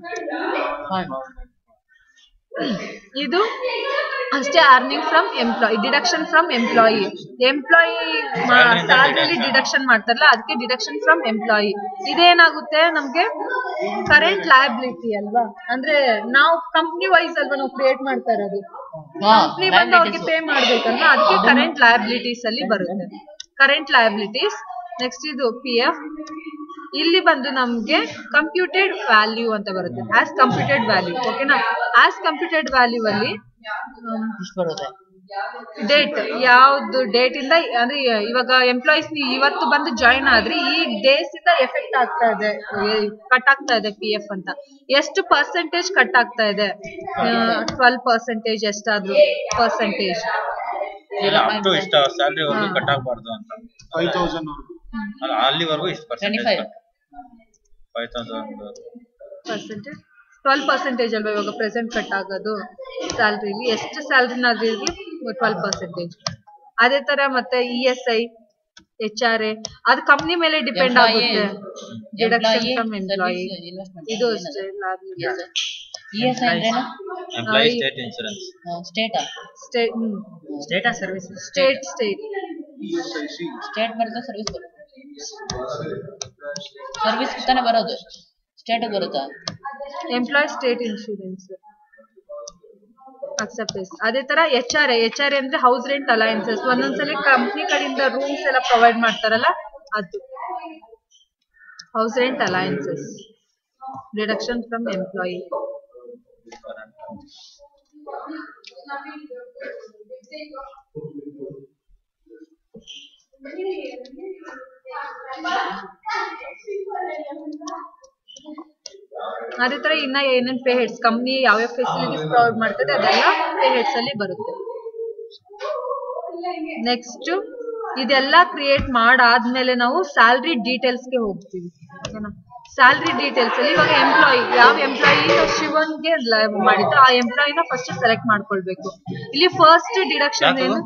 ಇದು ಅಷ್ಟೇ earning from employee deduction from employee ಸ್ಯಾಲರಿಲಿ ಡಿಡಕ್ಷನ್ ಮಾಡ್ತಾರಲ್ಲ ಅದಕ್ಕೆ ಡಿಡಕ್ಷನ್ ಫ್ರಮ್ ಎಂಪ್ಲಾಯಿ ಇದೇನಾಗುತ್ತೆ ನಮ್ಗೆ ಕರೆಂಟ್ ಲಯಬಿಲಿಟಿ ಅಲ್ವಾ ಅಂದ್ರೆ ನಾವು ಕಂಪ್ನಿ ವೈಸ್ ಅಲ್ವಾ ನಾವು ಕ್ರಿಯೇಟ್ ಮಾಡ್ತಾ ಇರೋದು ಕಂಪ್ನಿ ಬಂದು ಅವ್ರಿಗೆ ಪೇ ಮಾಡ್ಬೇಕಲ್ವಾ ಅದಕ್ಕೆ ಕರೆಂಟ್ ಲಯಬಿಲಿಟೀಸ್ ಅಲ್ಲಿ ಬರುತ್ತೆ ಕರೆಂಟ್ ಲಯಬಿಲಿಟೀಸ್ ನೆಕ್ಸ್ಟ್ ಇದು PF ಇಲ್ಲಿ ಬಂದು ನಮ್ಗೆ ಕಂಪ್ಯೂಟೆಡ್ ವ್ಯಾಲ್ಯೂ ಅಂತ ಬರುತ್ತೆ ಆಸ್ ಕಂಪ್ಯೂಟೆಡ್ ವ್ಯಾಲ್ಯೂ ಓಕೆನಾ ಆಸ್ ಕಂಪ್ಯೂಟೆಡ್ ವ್ಯಾಲ್ಯೂ ಅಲ್ಲಿ ಡೇಟ್ ಯಾವ್ದು ಡೇಟ್ ಇಂದ ಅಂದ್ರೆ ಇವಾಗ ಎಂಪ್ಲಾಯೀಸ್ ಇವತ್ತು ಬಂದು ಜಾಯಿನ್ ಆದ್ರೆ ಈ ಡೇಸ್ ಇಂದ ಎಫೆಕ್ಟ್ ಆಗ್ತಾ ಇದೆ ಕಟ್ ಆಗ್ತಾ ಇದೆ PF ಅಂತ ಎಷ್ಟು ಪರ್ಸೆಂಟೇಜ್ ಕಟ್ ಆಗ್ತಾ ಇದೆ 12% ಎಷ್ಟಾದ್ರೂ ಪರ್ಸೆಂಟೇಜ್ ಕಟ್ ಆಗಬಾರ್ದು ಅಂತ 5000 ಅಲ್ಲಿವರೆಗೂ ಇಷ್ಟು ಪರ್ಸೆಂಟೇಜ್ 12% ಅಲ್ವಾ ಇವಾಗ ಪ್ರೆಸೆಂಟ್ ಕಟ್ ಆಗೋದು ಸ್ಯಾಲ್ರಿಲಿ ಎಷ್ಟು ಸ್ಯಾಲ್ರಿನಾದ್ರೂ ಇರಲಿ 12%. ಅದೇ ತರ ಮತ್ತೆ ESI HRA ಅದು ಕಂಪ್ನಿ ಮೇಲೆ ಡಿಪೆಂಡ್ ಆಗುತ್ತೆ. ಡಿಡಕ್ಷನ್ ಫ್ರಮ್ ಎಂಪ್ಲಾಯಿ ಇದು ಅಷ್ಟೇ. ESI ಅಂದ್ರೇನು? Employee state insurance. State service state state ಬರುತ್ತೆ, ಸರ್ವಿಸ್ ಬರುತ್ತೆ. ಸರ್ವಿಸ್ ತಾನೇ ಬರೋದು, ಸ್ಟೇಟ್ ಬರುತ್ತಾ? Employee state insurance acceptance. ಅದೇ ತರ HRA ಅಂದ್ರೆ ಹೌಸ್ ರೆಂಟ್ ಅಲೈನ್ಸಸ್. ಒಂದೊಂದ್ಸಲಿ ಕಂಪ್ನಿ ಕಡೆಯಿಂದ ರೂಮ್ಸ್ ಎಲ್ಲ ಪ್ರೊವೈಡ್ ಮಾಡ್ತಾರಲ್ಲ ಅದು house rent allowances. Deduction from employee. ಅದೇ ತರ ಇನ್ನ ಏನೇನ್ ಪೇ ಹೆಡ್ಸ್ ಕಂಪ್ನಿ ಯಾವ್ಯಾವ ಫೆಸಿಲಿಟೀಸ್ ಪ್ರೊವೈಡ್ ಮಾಡ್ತದೆ ಅದೆಲ್ಲ ಪೇ ಹೆಡ್ಸ್ ಅಲ್ಲಿ ಬರುತ್ತೆ. ನೆಕ್ಸ್ಟ್ ಇದೆಲ್ಲ ಕ್ರಿಯೇಟ್ ಮಾಡಾದ್ಮೇಲೆ ನಾವು ಸ್ಯಾಲ್ರಿ ಡೀಟೇಲ್ಸ್ಗೆ ಹೋಗ್ತೀವಿ. ಸ್ಯಾಲ್ರಿ ಡೀಟೇಲ್ಸ್ ಅಲ್ಲಿ ಇವಾಗ ಯಾವ ಎಂಪ್ಲಾಯಿ ಶಿವನ್ಗೆ ಮಾಡಿದ್ರೆ ಆ ಎಂಪ್ಲಾಯಿನ ಫಸ್ಟ್ ಸೆಲೆಕ್ಟ್ ಮಾಡ್ಕೊಳ್ಬೇಕು. ಇಲ್ಲಿ ಫಸ್ಟ್ ಡಿಡಕ್ಷನ್ ಏನು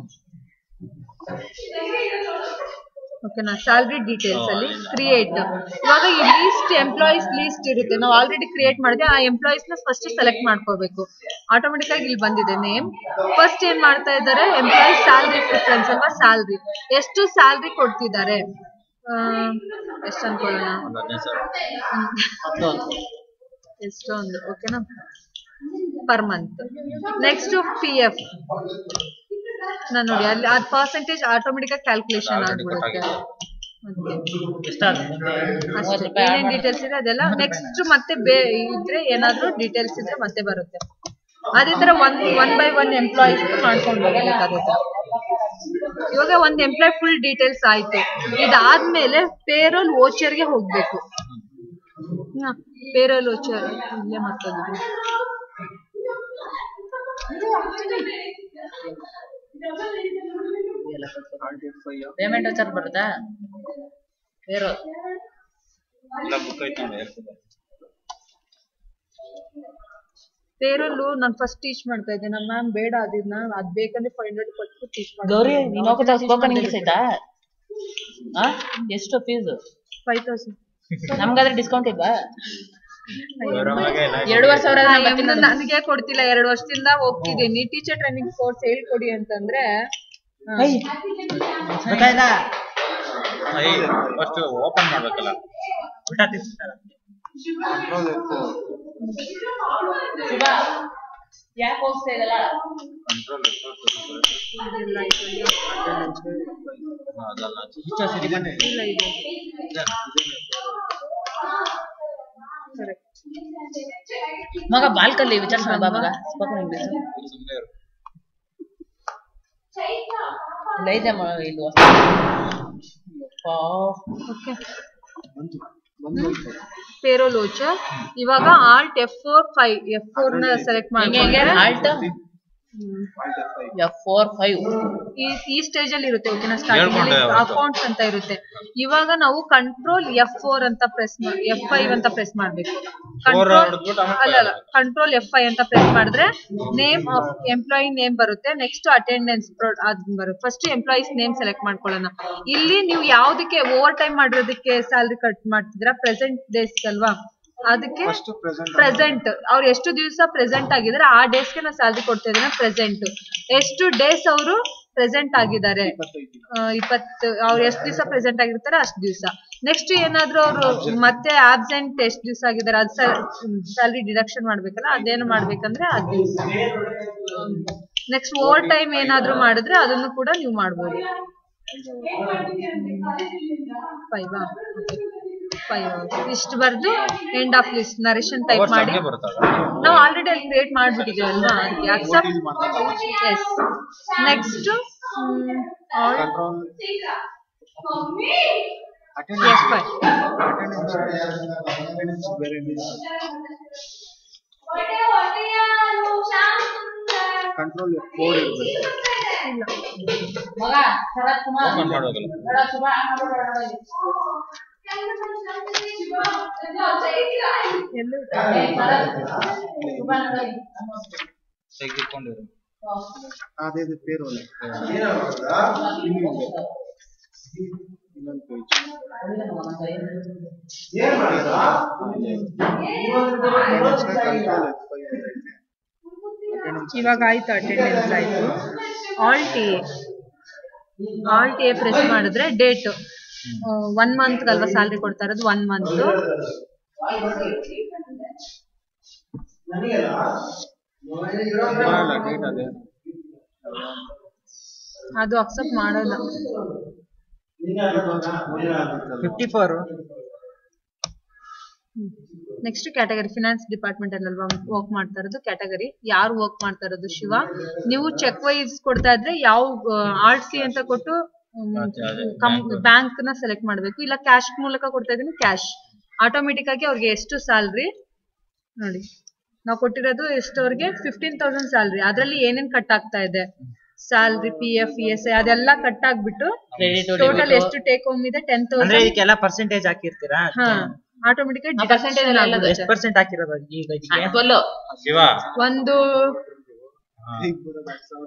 ಓಕೆನಾ? ಸ್ಯಾಲ್ರಿ ಡೀಟೇಲ್ಸ್ ಅಲ್ಲಿ ಕ್ರಿಯೇಟ್ ಇವಾಗ ಈ ಲೀಸ್ಟ್ ಎಂಪ್ಲಾಯೀಸ್ ಲೀಸ್ಟ್ ಇರುತ್ತೆ, ನಾವು ಆಲ್ರೆಡಿ ಕ್ರಿಯೇಟ್ ಮಾಡಿದ್ರೆ ಆ ಎಂಪ್ಲಾಯೀಸ್ ನ ಫಸ್ಟ್ ಸೆಲೆಕ್ಟ್ ಮಾಡ್ಕೋಬೇಕು. ಆಟೋಮೆಟಿಕ್ ಆಗಿ ಇಲ್ಲಿ ಬಂದಿದೆ ನೇಮ್. ಫಸ್ಟ್ ಏನ್ ಮಾಡ್ತಾ ಇದ್ದಾರೆ, ಎಂಪ್ಲಾಯಿ ಸ್ಯಾಲ್ರಿ ಪ್ರಿಫರೆನ್ಸ್ ಅಲ್ವಾ, ಸ್ಯಾಲ್ರಿ ಎಷ್ಟು ಸ್ಯಾಲ್ರಿ ಕೊಡ್ತಿದ್ದಾರೆ ಎಷ್ಟು ಅನ್ಕೊಳ್ಳೋಣ, ಎಷ್ಟೊಂದು ಓಕೆನಾ ಪರ್ ಮಂತ್. ನೆಕ್ಸ್ಟ್ PF ನಾನು ನೋಡಿ ಅಲ್ಲಿ ಆ ಪರ್ಸೆಂಟೇಜ್ ಆಟೋಮೆಟಿಕ್ ಆಗಿ ಕ್ಯಾಲ್ಕುಲೇಷನ್ ಆಗ್ಬಿಡುತ್ತೆ. ಏನೇನ್ ಡೀಟೇಲ್ಸ್ ಇದೆ ಅದೆಲ್ಲ ನೆಕ್ಸ್ಟ್ ಮತ್ತೆ ಇದ್ರೆ ಏನಾದ್ರು ಡೀಟೇಲ್ಸ್ ಇದ್ರೆ ಮತ್ತೆ ಬರುತ್ತೆ. ಅದೇ ತರ ಒನ್ ಬೈ ಒನ್ ಎಂಪ್ಲಾಯೀಸ್ ಮಾಡ್ಕೊಂಡು ಹೋಗ್ಬೇಕಾಗುತ್ತೆ. ಇವಾಗ ಒಂದ್ ಎಂಪ್ಲಾಯ್ ಫುಲ್ ಡೀಟೇಲ್ಸ್ ಆಯ್ತು. ಇದಾದ್ಮೇಲೆ ಪೇರೋಲ್ ವೋಚರ್ಗೆ ಹೋಗ್ಬೇಕು. ಪೇರೋಲ್ ವೋಚರ್ ಇಲ್ಲೇ ಮತ್ತೊಂದು ಪೇಮೆಂಟ್ ವೋಚರ್ ಬರುತ್ತಾ? ಪೇರೋಲ್ ಪೇರೋಲ್ ನಾನು ಫಸ್ಟ್ ಟೀಚ್ ಮಾಡ್ತಾ ಇದ್ದೆ. ನಮ್ಮ ಮ್ಯಾಮ್ ಬೇಡ ಅದನ್ನ ಅದ್ ಬೇಕಂದ್ರೆ 500 ಕೊಟ್ಟು ಟೀಚ್ ಮಾಡಿ. ಗೌರಿ ನೀನು ಸ್ಪೋಕನ್ ಇಂಗ್ಲಿಷ್ ಆಯ್ತಾ? ಎಷ್ಟು ಫೀಸ್? 5000. ನಮ್ಗಾದ್ರೆ ಡಿಸ್ಕೌಂಟ್ ಇಲ್ವಾ? 2 ವರ್ಷ ನನಗೆ ಕೊಡ್ತಿಲ್ಲ. 2 ವರ್ಷದಿಂದ ಹೋಗ್ತಿದ್ದೀನಿ ಟೀಚರ್ ಟ್ರೈನಿಂಗ್ ಕೋರ್ಸ್ ಹೇಳ್ಕೊಡಿ ಅಂತಂದ್ರೆ ಫಸ್ಟ್ ಓಪನ್ ಮಾಡ್ಬೇಕಲ್ಲ. ಯಾಕೆ ಹೋಗ್ತಾ ಇದಲ್ಲ? ಮಗ ಬಾಲ್ಕಲ್ಲಿ ವಿಚಾರಿಸೋಣ ಬಾ ಮಗ ಸ್ಪೋಕನ್ ಇಂಗ್ಲಿಷ್ ಲೈದೆ ಇದು ಪೇರೋಲ್ ವೋಚರ್. ಇವಾಗ ಆಲ್ಟ್ F4 ನ ಸೆಲೆಕ್ಟ್ ಮಾಡಿ ಆಲ್ಟ್ F4 ಈ ಸ್ಟೇಜ್ ಅಲ್ಲಿ ಇರುತ್ತೆ ಓಕೆನಾ. ಸ್ಟಾರ್ಟಿಂಗ್ ಅಕೌಂಟ್ಸ್ ಅಂತ ಇರುತ್ತೆ. ಇವಾಗ ನಾವು ಕಂಟ್ರೋಲ್ F4 ಅಂತ F5 ಅಂತ ಪ್ರೆಸ್ ಮಾಡ್ಬೇಕು. ಕಂಟ್ರೋಲ್ F5 ಅಂತ ಪ್ರೆಸ್ ಮಾಡಿದ್ರೆ ನೇಮ್ ಆಫ್ ಎಂಪ್ಲಾಯಿ ನೇಮ್ ಬರುತ್ತೆ. ನೆಕ್ಸ್ಟ್ ಅಟೆಂಡೆನ್ಸ್ ಅದ್ ಬರುತ್ತೆ. ಫಸ್ಟ್ ಎಂಪ್ಲಾಯೀಸ್ ನೇಮ್ ಸೆಲೆಕ್ಟ್ ಮಾಡ್ಕೊಳ್ಳೋಣ. ಇಲ್ಲಿ ನೀವು ಯಾವ್ದಕ್ಕೆ ಓವರ್ ಟೈಮ್ ಮಾಡಿರೋದಕ್ಕೆ ಸ್ಯಾಲ್ರಿ ಕಟ್ ಮಾಡ್ತಿದ್ರ, ಪ್ರೆಸೆಂಟ್ ಡೇಸ್ ಅಲ್ವಾ, ಅದಕ್ಕೆ ಪ್ರೆಸೆಂಟ್ ಅವ್ರು ಎಷ್ಟು ದಿವಸ ಪ್ರೆಸೆಂಟ್ ಆಗಿದ್ದಾರೆ ಆ ಡೇಸ್ಗೆ ನಾವು ಸ್ಯಾಲ್ರಿ ಕೊಡ್ತಾ ಇದ್ದೇನೆ. ಪ್ರೆಸೆಂಟ್ ಎಷ್ಟು ಡೇಸ್ ಅವರು ಪ್ರೆಸೆಂಟ್ ಆಗಿದ್ದಾರೆ, 20 ಅವ್ರು ಎಷ್ಟು ದಿವಸ ಪ್ರೆಸೆಂಟ್ ಆಗಿರ್ತಾರೆ ಅಷ್ಟು ದಿವಸ. ನೆಕ್ಸ್ಟ್ ಏನಾದ್ರು ಅವರು ಮತ್ತೆ ಆಬ್ಸೆಂಟ್ ಎಷ್ಟು ದಿವಸ ಆಗಿದ್ದಾರೆ ಅದು ಸ್ಯಾಲ್ರಿ ಡಿಡಕ್ಷನ್ ಮಾಡ್ಬೇಕಲ್ಲ, ಅದೇನು ಮಾಡ್ಬೇಕಂದ್ರೆ ಅದು ದಿವಸ. ನೆಕ್ಸ್ಟ್ ಓವರ್ ಟೈಮ್ ಏನಾದ್ರು ಮಾಡಿದ್ರೆ ಅದನ್ನು ಕೂಡ ನೀವು ಮಾಡ್ಬೋದು. 5 ಇಷ್ಟು ಬರ್ದು end of list narration type ಮಾಡಿ ನಾವು ಆಲ್ರೆಡಿ ಅಲ್ಲಿ ಕ್ರಿಯೇಟ್ ಮಾಡ್ಬಿಟ್ಟಿದ್ದೇವೆ ಅಲ್ವಾ, ಅದಕ್ಕೆ accept yes. Next control code ಇರಬೇಕು. ಮಗ ಶರತ್ ಕುಮಾರ್ ಓಪನ್ ಮಾಡಬೇಕಲ್ಲ. ಬೇಡ ಸುಬಾ ತೆಗೆದುಕೊಂಡಿರು ಅದೇ ಪೇರೋಲ್ ಇನ್ನೊಂದು ಪೇಜ್ ಇವಾಗ ಆಯ್ತು, ಅಟೆಂಡೆನ್ಸ್ ಆಯ್ತು. ಆಲ್ಟ್ ಎ ಪ್ರೆಸ್ ಮಾಡಿದ್ರೆ ಡೇಟ್ 1 ಮಂತ್ ಅಲ್ವಾ ಸ್ಯಾಲ್ರಿ ಕೊಡ್ತಾ ಇರೋದು, 1 ಮಂತ್. ಡೇಟ್ ಅದೇ ಅದು ಅಕ್ಸೆಪ್ಟ್ ಮಾಡಲ್ಲ. 54. ನೆಕ್ಸ್ಟ್ ಕ್ಯಾಟಗರಿ, ಫಿನಾನ್ಸ್ ಡಿಪಾರ್ಟ್ಮೆಂಟ್ ಅಲ್ವಾ ವರ್ಕ್ ಮಾಡ್ತಾ ಇರೋದು. ಕ್ಯಾಟಗರಿ ಯಾರು ವರ್ಕ್ ಮಾಡ್ತಾ ಇರೋದು? ಶಿವ. ನೀವು ಚೆಕ್ ವೈಸ್ ಕೊಡ್ತಾ ಇದ್ರೆ ಯಾವ ಆಲ್ಟ್ ಸಿ ಅಂತ ಕೊಟ್ಟು ಬ್ಯಾಂಕ್ ನ ಸೆಲೆಕ್ಟ್ ಮಾಡಬೇಕು, ಇಲ್ಲ ಕ್ಯಾಶ್ ಮೂಲಕ ಕೊಡ್ತಾ ಇದೀನಿ ಕ್ಯಾಶ್. ಆಟೋಮೆಟಿಕ್ ಆಗಿ ಅವ್ರಿಗೆ ಎಷ್ಟು ಸ್ಯಾಲ್ರಿ ನೋಡಿ, ನಾವು ಕೊಟ್ಟಿರೋದು ಎಷ್ಟು ಅವ್ರಿಗೆ 15,000 ಸ್ಯಾಲ್ರಿ. ಅದ್ರಲ್ಲಿ ಏನೇನ್ ಕಟ್ ಆಗ್ತಾ ಇದೆ, ಸ್ಯಾಲ್ರಿ, PF, ESI ಅದೆಲ್ಲ ಕಟ್ ಆಗ್ಬಿಟ್ಟು ಟೋಟಲ್ ಎಷ್ಟು ಟೇಕ್ ಹೋಮ್ ಇದೆ 10,000. ಇದಕ್ಕೆಲ್ಲ ಪರ್ಸೆಂಟೇಜ್ ಹಾಕಿರ್ತೀರಾ? ಆಟೋಮೆಟಿಕ್ ಎಷ್ಟು ಪರ್ಸೆಂಟ್ ಹಾಕಿರೋದು ಈಗ ಇದಕ್ಕೆ? ಶಿವ ಒಂದು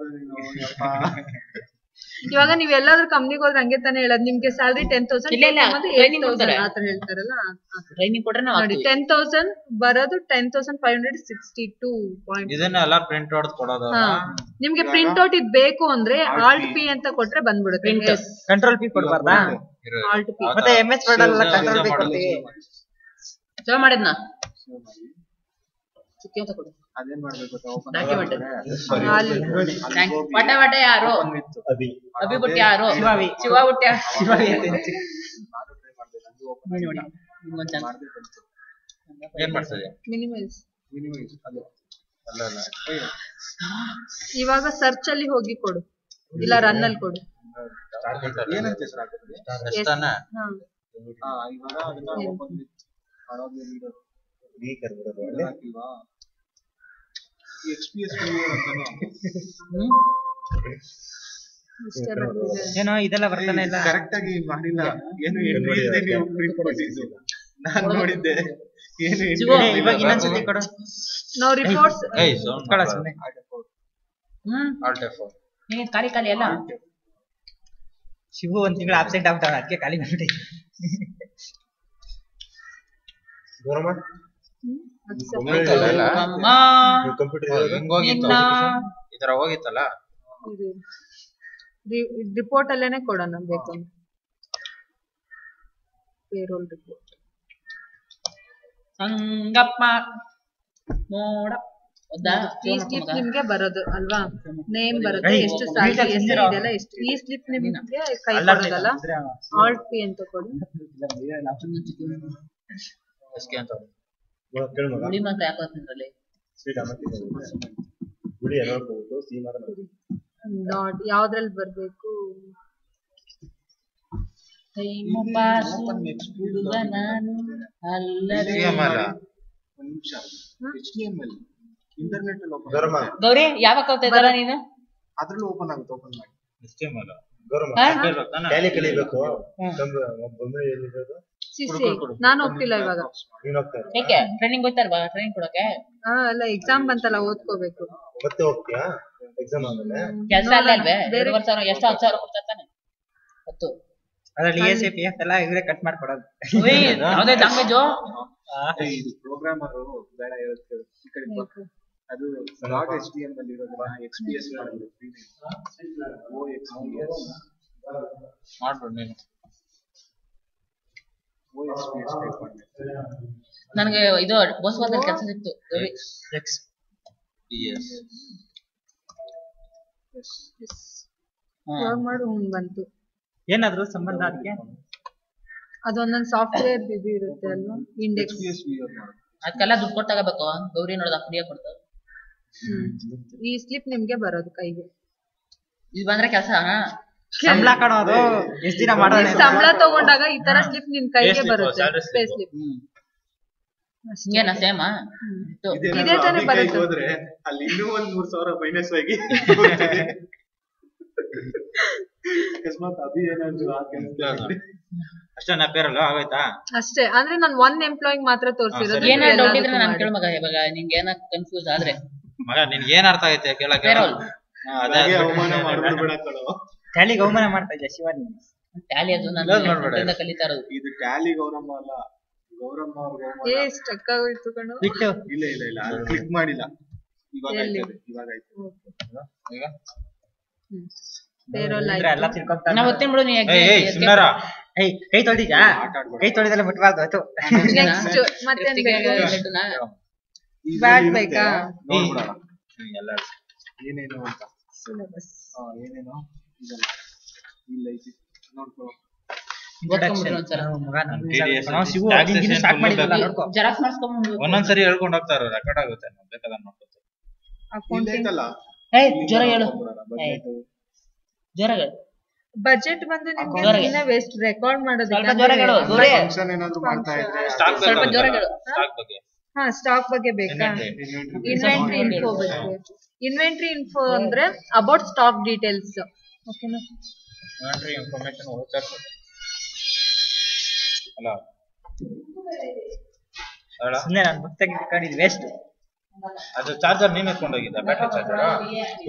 ಇವಾಗ ನೀವ್ ಎಲ್ಲಾದ್ರೂ ಕಂಪ್ನಿಗೆ ಹೋದ್ರೆ ಹಂಗೆ ತಾನೇ ಹೇಳೋದು, ನಿಮ್ಗೆ ಸ್ಯಾಲ್ರಿ 10,000 ಆತರ ಹೇಳ್ತಾರಲ್ಲ. ಟ್ರೈನಿಂಗ್ ಕೊಟ್ರೆ ನೋಡಿ 10,000 ಬರೋದು 10,562. ಇದನ್ನೆಲ್ಲ ಪ್ರಿಂಟ್ ಔಟ್ ಕೊಡೋದು. ನಿಮ್ಗೆ ಪ್ರಿಂಟ್ ಔಟ್ ಇದ್ ಬೇಕು ಅಂದ್ರೆ ಆಲ್ಟ್ ಪಿ ಅಂತ ಕೊಟ್ರೆ ಬಂದ್ಬಿಡುತ್ತೆ. ಕಂಟ್ರೋಲ್ ಪಿ ಕೊಡ್ಬಾರ್ದಾ? ಆಲ್ಟ್ ಪಿ ಮತ್ತೆ MS ವರ್ಡ್ ಅಲ್ಲ ಕಂಟ್ರೋಲ್ ಪಿ ಕೊಡ್ತೀವಿ. ಚಲೋ ಮಾಡಿದ್ನಾ ಚಿಕ್ಕಿ ಅಂತ ಕೊಡು. ಅದೇನ್ ಮಾಡ್ಬೇಕು ಡಾಕ್ಯುಮೆಂಟ್ ವಟ ಯಾರು? ಅಭಿ ಬಿಟ್ಟು ಯಾರು? ಶಿವ ಬಿಟ್ಟು ಏನ್ ಮಾಡ್ತದೆ? ಮಿನಿಮೈಸ್. ಅದೇ ಅಲ್ಲ ಅಲ್ಲ ಇವಾಗ ಸರ್ಚ್ ಅಲ್ಲಿ ಹೋಗಿ ಕೊಡು, ಇಲ್ಲ ರನ್ ಅಲ್ಲಿ ಕೊಡು. ಏನಂತೆ ಸರ್ ಹಾಕಿದ್ರೆ ಎಷ್ಟಾನ? ಇವಾಗ ಅದನ್ನ ಓಪನ್ ಮಾಡೋದು ಹಾಕಿಲ್ವಾ? XPS ಏನೋ ಇದೆಲ್ಲ ಬರ್ತಾನೆ ಇಲ್ಲ, ಕರೆಕ್ಟ್ ಆಗಿ ಮಾಡಿಲ್ಲ. ಏನು ನೀವು ಪ್ರಿಂಟ್ ಕೊಟ್ಟಿದ್ದು ನಾನು ನೋಡಿದ್ದೆ. ಏನು ಇವಾಗ ಇನ್ನೊಂದ್ಸತಿ ಕೊಡು. ನಾವು ರಿಪೋರ್ಟ್ಸ್ ಏಯ್ ಸೌಂಡ್ ಕೊಡ ಸುಮ್ಮನೆ. Halt F4. ನೀನ್ ಖಾಲಿ ಎಲ್ಲ ಶಿವು 1 ತಿಂಗಳು ಆಬ್ಸೆಂಟ್ ಆಗ್ತಾವ, ಅದಕ್ಕೆ ಖಾಲಿ ಮಾಡ್ಬಿಟ್ಟೆ. ಇದರ ಹೋಗಿತ್ತಲ್ಲ, ರಿಪೋರ್ಟ್ ಅಲ್ಲೇನೆ ಕೊಡೋಣ ಬೇಕು. ಪೇರೋಲ್ ರಿಪೋರ್ಟ್ ಸಂಗಪ್ಪ ನೋಡ ಈ ಸ್ಲಿಪ್ ನಿಮ್ಗೆ ಬರೋದು ಅಲ್ವಾ, ನೇಮ್ ಬರುತ್ತೆ, ಎಷ್ಟು ಸ್ಯಾಲರಿ ಹೆಸರು ಇದೆಲ್ಲ ಎಷ್ಟು. ಈ ಸ್ಲಿಪ್ ನಿಮ್ಗೆ ಕೈ ಕೊಡೋದಲ್ಲ, ಆಲ್ಟ್ ಪಿ ಅಂತ ಕೊಡಿ. ಅಂತ ಯಾಕೋತಿದ್ರಲ್ಲಿ ಡಾಟ್ ಯಾವ್ದ್ರಲ್ಲಿ ಬರ್ಬೇಕು? ಇಂಟರ್ನೆಟ್ ಅಲ್ಲಿ ಓಪನ್ ಗೌರಿ ಯಾವಾಗ ಕಲ್ತಾ ಇದ್ದಾರ ನೀನು? ಅದ್ರಲ್ಲೂ ಓಪನ್ ಆಗುತ್ತೆ. ಓಪನ್ ಮಾಡಿ ಟ್ಯಾಲಿ ಕಲಿಬೇಕು. ನಾನು ಹೋಗ್ತಿಲ್ಲ ಇವಾಗ. ಯಾಕೆ ಟ್ರೈನಿಂಗ್ ಗೊತ್ತಲ್ವಾ? ಟ್ರೈನಿಂಗ್ ಕೊಡಕ್ಕೆ ಅಲ್ಲ, ಎಕ್ಸಾಮ್ ಬಂತಲ್ಲ, ಓದ್ಕೋಬೇಕು. ಮತ್ತೆ ಹೋಗ್ತೀಯಾ ಎಕ್ಸಾಮ್ ಆದ್ಮೇಲೆ? ಕೆಲಸ ಅಲ್ಲ ಅಲ್ವೇ? 2 ವರ್ಷ ಎಷ್ಟು 10,000 ಕೊಡ್ತಾನೆ ಹೊತ್ತು. ಅದ್ರಲ್ಲಿ ESI PF ಎಲ್ಲ ಇವರೇ ಕಟ್ ಮಾಡ್ಕೊಡೋದು. ಯಾವ್ದೇ ಲ್ಯಾಂಗ್ವೇಜ್ ಇದು ಪ್ರೋಗ್ರಾಮರ್ ಬೇಡ ಹೇಳುತ್ತೆ ಈ ಕಡೆ ಬಾ. ಅದು ಡಾಟ್ HTML ಇರೋದಿಲ್ಲ, XPS ಮಾಡೋದು. OXPS ಮಾಡ್ಬಿಡು ನೀನು. OXPS ಟೈಪ್ ಮಾಡಿ. ನನಗೆ ಇದು ಬೋಸ್ವಾದಲ್ಲಿ ಕೆಲಸ ಸಿಕ್ತು. XPS ಮಾಡು, ಬಂತು. ಏನಾದ್ರು ಸಂಬಂಧ ಅದಕ್ಕೆ? ಅದೊಂದೊಂದು ಸಾಫ್ಟ್ವೇರ್ ಇದು ಇರುತ್ತೆ ಅಲ್ವಾ, ಇಂಡೆಕ್ಸ್. ಅದಕ್ಕೆಲ್ಲ ದುಡ್ಡು ಕೊಟ್ಟು ತಗೋಬೇಕು. ಗೌರಿ ನೋಡೋದ ಫ್ರೀಯಾಗಿ ಕೊಡ್ತಾರೆ. ಈ ಸ್ಲಿಪ್ ನಿಮ್ಗೆ ಬರೋದು ಕೈಗೆ. ಇದು ಬಂದ್ರೆ ಕೆಲಸ ಸಂಬಳ ಕಾಣೋದು ಎಷ್ಟು ದಿನ ಮಾಡೋಣ. ಸಂಬಳ ತಗೊಂಡಾಗ ಈ ತರ ಸ್ಲಿಪ್ ನಿಮ್ ಕೈಗೆ ಬರುತ್ತೆ, ಪೇ ಸ್ಲಿಪ್. ಹಿಂಗೇನಾ ಸೇಮ್? ಇದೇ ತಾನೇ ಬರುತ್ತೆ. ಹೋದ್ರೆ ಅಲ್ಲಿ ಇನ್ನೂ 3,000 ಮೈನಸ್ ಆಗಿ ಅಕಸ್ಮಾತ್ ಅದು ಏನಾದ್ರು ಅಷ್ಟೇ ಪೇರಲ್ಲ ಆಗೋಯ್ತಾ? ಅಷ್ಟೇ. ಅಂದ್ರೆ ನಾನು 1 ಎಂಪ್ಲಾಯ್ ಮಾತ್ರ ತೋರಿಸಿರೋದು. ಏನಾದ್ರು ಡೌಟ್ ಇದ್ರೆ ನಾನು ಕೇಳು ಮಗ. ಇವಾಗ ನಿಂಗೆ ಏನ ಕನ್ಫ್ಯೂಸ್ ಆದ್ರೆ ಮಗ ನಿನ್ಗೆ ಏನ್ ಅರ್ಥ ಆಗೈತೆ ಕೇಳಕ್ಕೆ? ಅವಮಾನ ಮಾಡೋದು ಬೇಡ ಕಣೋ. ಟ್ಯಾಲಿಗೆ ಅವಮಾನ ಮಾಡ್ತಾ ಇದ್ದೆ ಶಿವಾನಿ. ಟ್ಯಾಲಿ ಅದು ನಾನು Close ಮಾಡ್ಬೇಡ. ನೆಟ್ಟಿಂದ ಕಲಿತಾ ಇರೋದು. ಇದು ಟ್ಯಾಲಿ ಗೌರಮ್ಮ ಅಲ್ಲ, ಗೌರಮ್ಮ ಅವ್ರ ಏ ಸ್ಟಕ್ ಆಗೋಯ್ತು ಕಣೋ. ಬಿಟ್ಟು ಇಲ್ಲ ಇಲ್ಲ ಇಲ್ಲ ಕ್ಲಿಕ್ ಮಾಡಿಲ್ಲ. ಇವಾಗ ಎಲ್ಲಿ? ಆಯ್ತದೆ, ಇವಾಗ ಆಯ್ತು. ಈಗ ಪೇರೋಲ್ ಅಂದ್ರೆ ಎಲ್ಲ ಆಯ್ತು. ತಿಳ್ಕೊಂತಾನೆ. ನಾ ಒತ್ತೇನ್ ಬಿಡು ನೀ ಏಯ್ ಸುಂದರ ಏಯ್ ಕೈ ತೊಳಿದೀಯಾ? ಆಟ ಆಡ್ಬೇಡ. ಕೈ ತೊಳಿದೆಲ್ಲ ಮುಟ್ಬಾರ್ದು ಆಯ್ತು. ನೆಕ್ಸ್ಟ್ ಮತ್ತೆ ಲಡ್ಡುನ ಇದ್ರಲ್ಲಿ ಬ್ಯಾಟ್ ಇರುತ್ತೆ, ಬೇಕಾ? ನೋಡ್ಬಿಡೋಣ ಎಲ್ಲ ಏನೇನು ಅಂತ. ಸಿಲೆಬಸ್. ಏನೇನು ಇದಲ್ಲ ಇಲ್ಲ ಐತಿ ನೋಡ್ಕೊ. ಓದ್ಕೊಂಡ್ಬಿಡ್ರಿ ಒಂದ್ಸಲ. TDS ನಾವು ಶಿವು taxation ಆಗಿನ ಸ್ಟಾರ್ಟ್ full ಮಾಡಿದ್ವಲ್ಲ ಬೇಕು. ನೋಡ್ಕೊ. ಜೆರಾಕ್ಸ್ ಮಾಡಿಸ್ಕೊಂಡ್ಬಿಡು. ಒಂದೊಂದ್ಸರಿ ಹೇಳ್ಕೊಂಡು ಹೋಗ್ತಾರ ರೆಕಾರ್ಡ್ ಆಗುತ್ತೆ ನಾವು ಬೇಕಾದ್ರೆ ನೋಡ್ಕೊತೀವಿ. ಇಲ್ಲ ಅಕೌಂಟಿಂಗ್ ಐತಲ್ಲ ಏಯ್ ಜೋರ ಹೇಳು. ಬಜೆಟ್ ಜೋರ ಹೇಳು. ಬಜೆಟ್ ಬಂದು ನಿಮ್ಗೆ ಜೋರಾಗಿ. ದಿನ ವೇಸ್ಟ್ ರೆಕಾರ್ಡ್ ಸ್ವಲ್ಪ ಜೋರ ಹೇಳು. ಮಾಡೋದಕ್ಕೆ ಗೌರಿ. ಫಂಕ್ಷನ್ ಏನಾದ್ರು ಮಾಡ್ತಾ ಇದ್ರೆ ಸ್ಟಾಕ್ ಸ್ವಲ್ಪ ಜೋರಾಗಿ ಹೇಳು. ಸ್ಟಾಕ್ ಬಗ್ಗೆ ಹಾ ಸ್ಟಾಕ್ ಬಗ್ಗೆ ಬೇಕಾ? ಇನ್ವೆಂಟ್ರಿ ಇನ್ಫೋ ಬೇಕು. ಇನ್ವೆಂಟ್ರಿ ಇನ್ಫೋ ಅಂದ್ರೆ ಅಬೌಟ್ ಸ್ಟಾಕ್ ಡೀಟೇಲ್ಸ್. ಓಕೆನಾ? ಇನ್ವೆಂಟರಿ ಇನ್ಫಾರ್ಮೇಶನ್ ವೋಚರ್ಸ್ ಅಲ್ಲ ಹೇಳ ಸುಮ್ಮನೆ ನಾನು ಮುಕ್ತಾಗಿ ಇಟ್ಕೊಂಡಿದ್ದು ವೇಸ್ಟ್. ಅದು ಚಾರ್ಜರ್ ನೀನ್ ಎತ್ಕೊಂಡು ಹೋಗಿದ್ದ ಬ್ಯಾಟ್ರಿ ಚಾರ್ಜರ್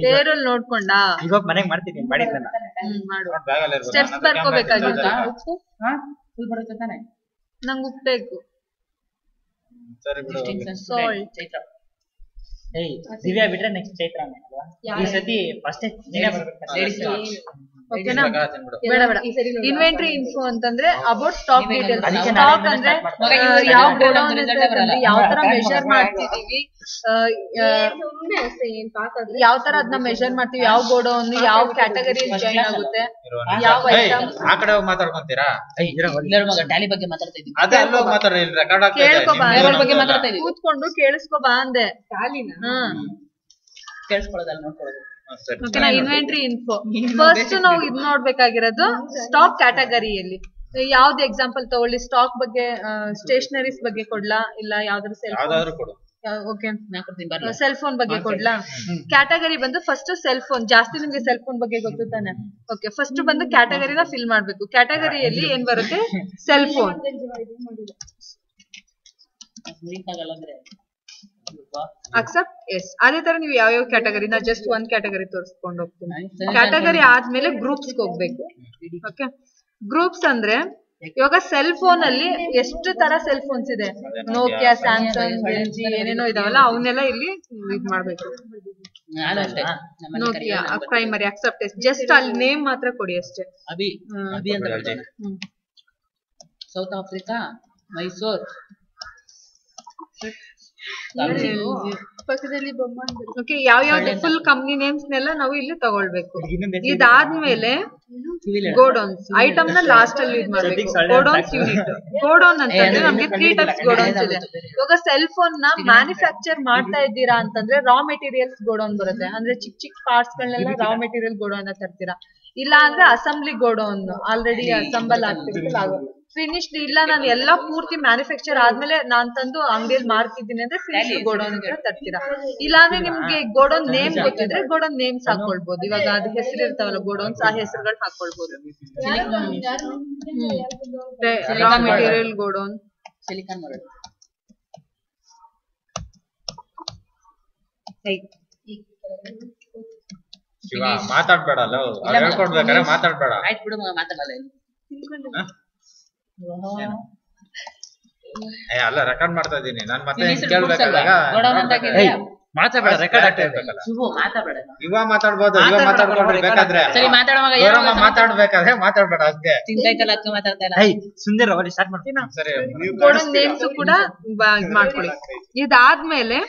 ಪೇರೋಲ್ ನೋಡ್ಕೊಂಡಾ? ಈಗ ಹೋಗಿ ಮನೆಗೆ ಮಾಡ್ತೀನಿ ಮಾಡಿದ್ನಲ್ಲ. ಮಾಡು. ಬ್ಯಾಗ್ ಅಲ್ಲಿ ಇರ್ಬೋದು. ಸ್ಟೆಪ್ಸ್ ಬರ್ಕೋಬೇಕಾಗಿತ್ತಾ? ಉಪ್ಪು ಹಾ ಫುಲ್ ಬರುತ್ತೆ ತಾನೆ. ನಂಗೆ ಉಪ್ಪು ಬೇಕು. ಸರಿ ಬಿಡು Salt. ಚೈತ್ರ ಏಯ್ ದಿವ್ಯಾ ಬಿಟ್ರೆ ನೆಕ್ಸ್ಟ್ ಚೈತ್ರಾನೆ ಅಲ್ವಾ? ಈ ಸತಿ ಫಸ್ಟ್ ನೀನೇ ಬರ್ಬೇಕು. ಲೇಡೀಸ್ ಓಕೆನಾ? ತಿನ್ಬಿಡು. ಬೇಡ ಬೇಡ. ಇನ್ವೆಂಟ್ರಿ ಇನ್ಫೋ ಅಂತಂದ್ರೆ ಅಬೌಟ್ ಸ್ಟಾಕ್ ನೀವೇ ಡೀಟೇಲ್ಸ್. ಅದಕ್ಕೆ ಸ್ಟಾಕ್ ನಾಳೆ ಅಂದ್ರೆ start ಮಾಡ್ತೀನಿ. ಯಾವ ಮಗ ಗೋಡೌನ್ result ಇದೆ, ಬರಲ್ಲ. ಯಾವ ತರ ಬ್ಯಾಗ್ ಮೆಷರ್ ಮಗ ಮಾಡ್ತಿದೀವಿ, ಯಾವ ತರ ಅದನ್ನ ಮೆಷರ್ ಮಾಡ್ತೀವಿ, ಯಾವ ಗೋಡೌನ್ ಯಾವ ಕ್ಯಾಟಗರಿ ಜಾಯಿನ್ ಆಗುತ್ತೆ, ಯಾವ ಏಯ್, ಐಟಮ್. ಆ ಕಡೆ ಹೋಗಿ ಮಾತಾಡ್ಕೊಂತೀರಾ? ಇಲ್ಲರ ಮಗ ಟ್ಯಾಲಿ ಬಗ್ಗೆ ಮಾತಾಡ್ತಾ ಇದ್ದೀವಿ. ಅದೇ ಅಲ್ಲೋಗಿ ಮಾತಾಡ್ರಿ, ಇಲ್ಲಿ ರೆಕಾರ್ಡ್ ಆಗ್ತಾ ಇದೆ. ಕೇಳ್ಕೊ ಬಾ. ನಿಮ್ಗೆ ಪೇರೋಲ್ ಬಗ್ಗೆ ಗೊತ್ತಿಲ್ಲ. ಮಾತಾಡ್ತಾ ಇದ್ದೀವಿ. ಕೂತ್ಕೊಂಡು ಕೇಳಿಸ್ಕೊ ಬಾ ಅಂದೆ. ಕೇಳಿಸ್ಕೊಳ್ಳೋದಲ್ಲ ನೋಡ್ಕೊಳ್ಳೋದು. ಹಾ, ಸರಿ. ಓಕೆನಾ? ಇನ್ವೆಂಟ್ರಿ ಇನ್ಫೋ ಫಸ್ಟ್ ನಾವು ಇದ್ ನೋಡ್ಬೇಕಾಗಿರೋದು ಸ್ಟಾಕ್ ಕ್ಯಾಟಗರಿಯಲ್ಲಿ. ಯಾವ್ದು ಎಕ್ಸಾಂಪಲ್ ತಗೊಳ್ಳಿ? ಸ್ಟಾಕ್ ಬಗ್ಗೆ ಸ್ಟೇಷನರೀಸ್ ಬಗ್ಗೆ ಕೊಡ್ಲಾ, ಇಲ್ಲ ಯಾವ್ದಾದ್ರು ಸೆಲ್ ಯಾವ್ದಾದ್ರು ಕೊಡು. ಓಕೆ ನಾ ಕೊಡ್ತೀನಿ ಬರ್ಲಿ. ಸೆಲ್ ಫೋನ್ ಬಗ್ಗೆ ಕೊಡ್ಲಾ? ಕ್ಯಾಟಗರಿ ಬಂದು ಫಸ್ಟ್ ಸೆಲ್ ಫೋನ್. ಜಾಸ್ತಿ ನಿಮ್ಗೆ ಸೆಲ್ ಫೋನ್ ಬಗ್ಗೆ ಗೊತ್ತು ತಾನೆ? ಓಕೆ, ಫಸ್ಟ್ ಬಂದು ಕ್ಯಾಟಗರಿನ ಫಿಲ್ ಮಾಡ್ಬೇಕು. ಕ್ಯಾಟಗರಿಯಲ್ಲಿ ಏನ್ ಬರುತ್ತೆ? Cell phone. ಲಿಂಕ್ ಆಗಲ್ಲ ಅಂದ್ರೆ ಅಕ್ಸೆಪ್ಟ್ ಎಸ್. ಅದೇ ತರ ನೀವು ಯಾವ ಕ್ಯಾಟಗರಿ, ನಾ ಜಸ್ಟ್ ಒಂದ್ ಕ್ಯಾಟಗರಿ ತೋರಿಸ್ಕೊಂಡು ಹೋಗ್ತೀನಿ. ಕ್ಯಾಟಗರಿ ಆದ್ಮೇಲೆ ಗ್ರೂಪ್ಸ್ ಹೋಗ್ಬೇಕು. ಓಕೆ, ಗ್ರೂಪ್ಸ್ ಅಂದ್ರೆ ಇವಾಗ ಸೆಲ್ ಫೋನ್ ಅಲ್ಲಿ ಎಷ್ಟು ತರ ಸೆಲ್ ಫೋನ್ಸ್ ಇದೆ, ನೋಕಿಯಾ, ಸ್ಯಾಮ್ಸಂಗ್, LG ಏನೇನೋ ಇದಾವಲ್ಲ, ಅವನ್ನೆಲ್ಲ ಇಲ್ಲಿ ಇದ್ ಮಾಡ್ಬೇಕು. ನಾನು ಅಷ್ಟೇ ನಮ್ಮನೆ Nokia primary accept yes. Just ಅಲ್ಲಿ ನೇಮ್ ಮಾತ್ರ ಕೊಡಿ ಅಷ್ಟೇ. ಅಭಿ ಅಭಿ ಅಂತ ಬರ್ತಾನೆ. ಸೌತ್ ಆಫ್ರಿಕಾ, ಮೈಸೂರ್, ಪಕ್ಕದಲ್ಲಿ ಓಕೆ, ಯಾವ ಫುಲ್ ಕಂಪ್ನಿ ನೇಮ್ಸ್ ನೆಲ್ಲ ನಾವು ಇಲ್ಲಿ ತಗೊಳ್ಬೇಕು. ಇದಾದ್ಮೇಲೆ ಗೋಡೌನ್ಸ್ ಐಟಮ್ ನ ಲಾಸ್ಟ್ ಅಲ್ಲಿ ಇದ್ ಮಾಡ್ಬೇಕು. Godowns unit. ಗೋಡೌನ್ ಅಂತಂದ್ರೆ ನಮ್ಗೆ 3 ಟೈಪ್ಸ್ ಗೋಡೌನ್ಸ್ ಇದೆ. ಇವಾಗ ಸೆಲ್ ಫೋನ್ ನ ಮ್ಯಾನುಫ್ಯಾಕ್ಚರ್ ಮಾಡ್ತಾ ಇದ್ದೀರಾ ಅಂತಂದ್ರೆ ರಾ ಮೆಟೀರಿಯಲ್ಸ್ ಗೋಡೌನ್ ಬರುತ್ತೆ. ಅಂದ್ರೆ ಚಿಕ್ಕ ಚಿಕ್ಕ ಪಾರ್ಟ್ಸ್ ಗಳನ್ನೆಲ್ಲ ರಾ ಮೆಟೀರಿಯಲ್ ಗೋಡೌನ್ ತರ್ತೀರಾ. ಇಲ್ಲ ಅಂದ್ರೆ ಅಸೆಂಬ್ಲಿ ಗೋಡೌನ್, ಆಲ್ರೆಡಿ ಅಸೆಂಬಲ್ ಆಗ್ತಿರ್ತಲ್ಲ. ಫಿನಿಶ್ಡ್ ಇಲ್ಲ, ನಾನು ಎಲ್ಲಾ ಪೂರ್ತಿ ಮ್ಯಾನುಫ್ಯಾಕ್ಚರ್ ಆದ್ಮೇಲೆ ನಾನ್ ತಂದು ಅಂಗಡಿಯಲ್ಲಿ ಮಾರ್ತಿದ್ದೀನಿ ಅಂದ್ರೆ ಫಿನಿಶ್ಡ್ ಗೋಡೌನ್ ತರ್ತೀರಾ. ಇಲ್ಲ ಅಂದ್ರೆ ನಿಮ್ಗೆ ಗೋಡೌನ್ ನೇಮ್ ಗೊತ್ತಿದ್ರೆ ಗೋಡೌನ್ ನೇಮ್ಸ್ ಹಾಕೊಳ್ಬಹುದು. ಇವಾಗ ಅದ್ ಹೆಸರು ಇರ್ತಾವಲ್ಲ ಗೋಡೌನ್ಸ್, ಆ ಹೆಸರುಗಳು ಹಾಕೊಳ್ಬಹುದು. ರಾ ಮೆಟೀರಿಯಲ್ ಗೋಡೌನ್, ಸಿಲಿಕಾನ್ ಮರಳು. ಶಿವ ಮಾತಾಡ್ಬೇಡಲ್ಲ, ಹೇಳ್ಕೊಡ್ಬೇಕಾದ್ರೆ ಮಾತಾಡ್ಬೇಡ. ಆಯ್ತು ಬಿಡು ಮಗ, ಮಾತಾಡಲ್ಲ ಏನು. ಅಲ್ಲ ರೆಕಾರ್ಡ್ ಮಾಡ್ತಾ ಇದ್ದೀನಿ ನಾನು. ಮತ್ತೆ Finish ಕೇಳ್ಬೇಕಾದಾಗ ಗೋಡೌನ್ ಅಂತ ಕೇಳಿದ್ಯಾ? ಮಾತಾಡ್ಬೇಡ, ರೆಕಾರ್ಡ್ ಆಗ್ತಾ ಇದೆ. ಶಿವು ಮಾತಾಡಬೇಡ. ಇವ ಮಾತಾಡ್ಬೋದು, ಇವ ಮಾತಾಡ್ಕೊಂಡ್ರೆ ಬೇಕಾದ್ರೆ. ಸರಿ ಮಾತಾಡೋ ಮಗ. ಗೌರಮ್ಮ ಮಾತಾಡ್ಬೇಕಾದ್ರೆ ಮಾತಾಡ್ಬೇಡ ಅಷ್ಟೇ. ತಿಂದಾಯ್ತಲ್ಲ ಅದಕ್ಕೆ ಮಾತಾಡ್ತಾ ಇಲ್ಲ. ಏಯ್ ಸುಂದರ್ ಅವಳಿ ಸ್ಟಾರ್ಟ್ ಮಾಡ್ತೀನಿ. ಸರಿ. ಗೋಡೌನ್ ನೇಮ್ಸ್ ಕೂಡ ಇದ್ ಮಾಡ್ಕೊಳ್ಳಿ. ಇದಾದ್ಮೇಲೆ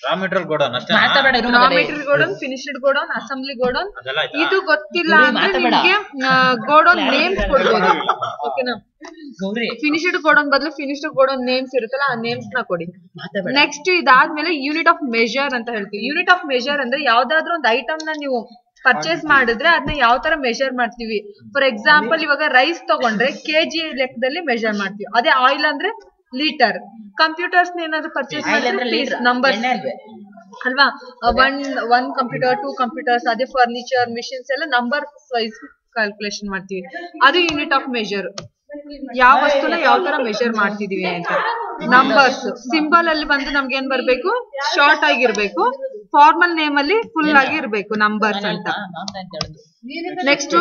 ರಾ ಮೆಟೀರಿಯಲ್ ಗೋಡೌನ್ ಅಷ್ಟೇ. ಮಾತಾಡಬೇಡ ಇರು ರಾ ಮಗ. Material godown, finished godown, assembly godown. ಅದೆಲ್ಲ ಆಯ್ತಾ? ಇದು ಗೊತ್ತಿಲ್ಲ ಗುರು, ಅಂದ್ರೆ ಮಾತಾಡ್ಬೇಡ. ನಿಮ್ಗೆ ಗೋಡೌನ್ ನೇಮ್ಸ್ ಕೊಡ್ಬೋದು. ಓಕೆನಾ? ಗೌರಿ ಫಿನಿಶ್ಡ್ ಗೋಡೌನ್ ಬದಲು ಫಿನಿಶ್ಡ್ ಗೋಡೌನ್ ನೇಮ್ಸ್ ಇರುತ್ತಲ್ಲ, ಆ ನೇಮ್ಸ್ ನ ಕೊಡಿ. ಮಾತಾಡಬೇಡ. ನೆಕ್ಸ್ಟ್ ಇದಾದ್ಮೇಲೆ ಯೂನಿಟ್ ಆಫ್ ಮೆಜರ್ ಅಂತ ಹೇಳ್ತೀವಿ. ಯೂನಿಟ್ ಆಫ್ ಮೆಜರ್ ಅಂದ್ರೆ ಯಾವ್ದಾದ್ರು ಒಂದು ಐಟಮ್ ನ ನೀವು ಪರ್ಚೇಸ್ ಮಾಡಿದ್ರೆ ಅದನ್ನ ಯಾವ ತರ ಮೆಜರ್ ಮಾಡ್ತೀವಿ. ಫಾರ್ ಎಕ್ಸಾಂಪಲ್ ಇವಾಗ ರೈಸ್ ತಗೊಂಡ್ರೆ ಕೆಜಿ ಲೆಕ್ಕದಲ್ಲಿ ಮೆಜರ್ ಮಾಡ್ತೀವಿ. ಅದೇ ಆಯಿಲ್ ಅಂದ್ರೆ ಲೀಟರ್. ಕಂಪ್ಯೂಟರ್ಸ್ ಏನಾದ್ರು ಪರ್ಚೇಸ್ ಮಾಡಿದ್ರೆ ನಂಬರ್ ಅಲ್ವಾ? ಒನ್ ಕಂಪ್ಯೂಟರ್, 2 ಕಂಪ್ಯೂಟರ್ಸ್, ಅದೇ ಫರ್ನಿಚರ್, ಮಿಷಿನ್ಸ್ ಎಲ್ಲ ನಂಬರ್ ವೈಸ್ ಕ್ಯಾಲ್ಕುಲೇಷನ್ ಮಾಡ್ತೀವಿ. ಅದು ಯೂನಿಟ್ ಆಫ್ ಮೆಜರ್. ಯಾವ ವಸ್ತುನ ಯಾವ ತರ ಮೆಜರ್ ಮಾಡ್ತಿದೀವಿ ಅಂತ. ನಂಬರ್ಸ್ ಸಿಂಬಲ್ ಅಲ್ಲಿ ಬಂದು ನಮ್ಗೆ ಏನ್ ಬರ್ಬೇಕು ಶಾರ್ಟ್ ಆಗಿರ್ಬೇಕು ಫಾರ್ಮಲ್ ನೇಮ್ ಅಲ್ಲಿ ಫುಲ್ ಆಗಿ ಇರ್ಬೇಕು ನಂಬರ್ಸ್ ಅಂತ ನೆಕ್ಸ್ಟ್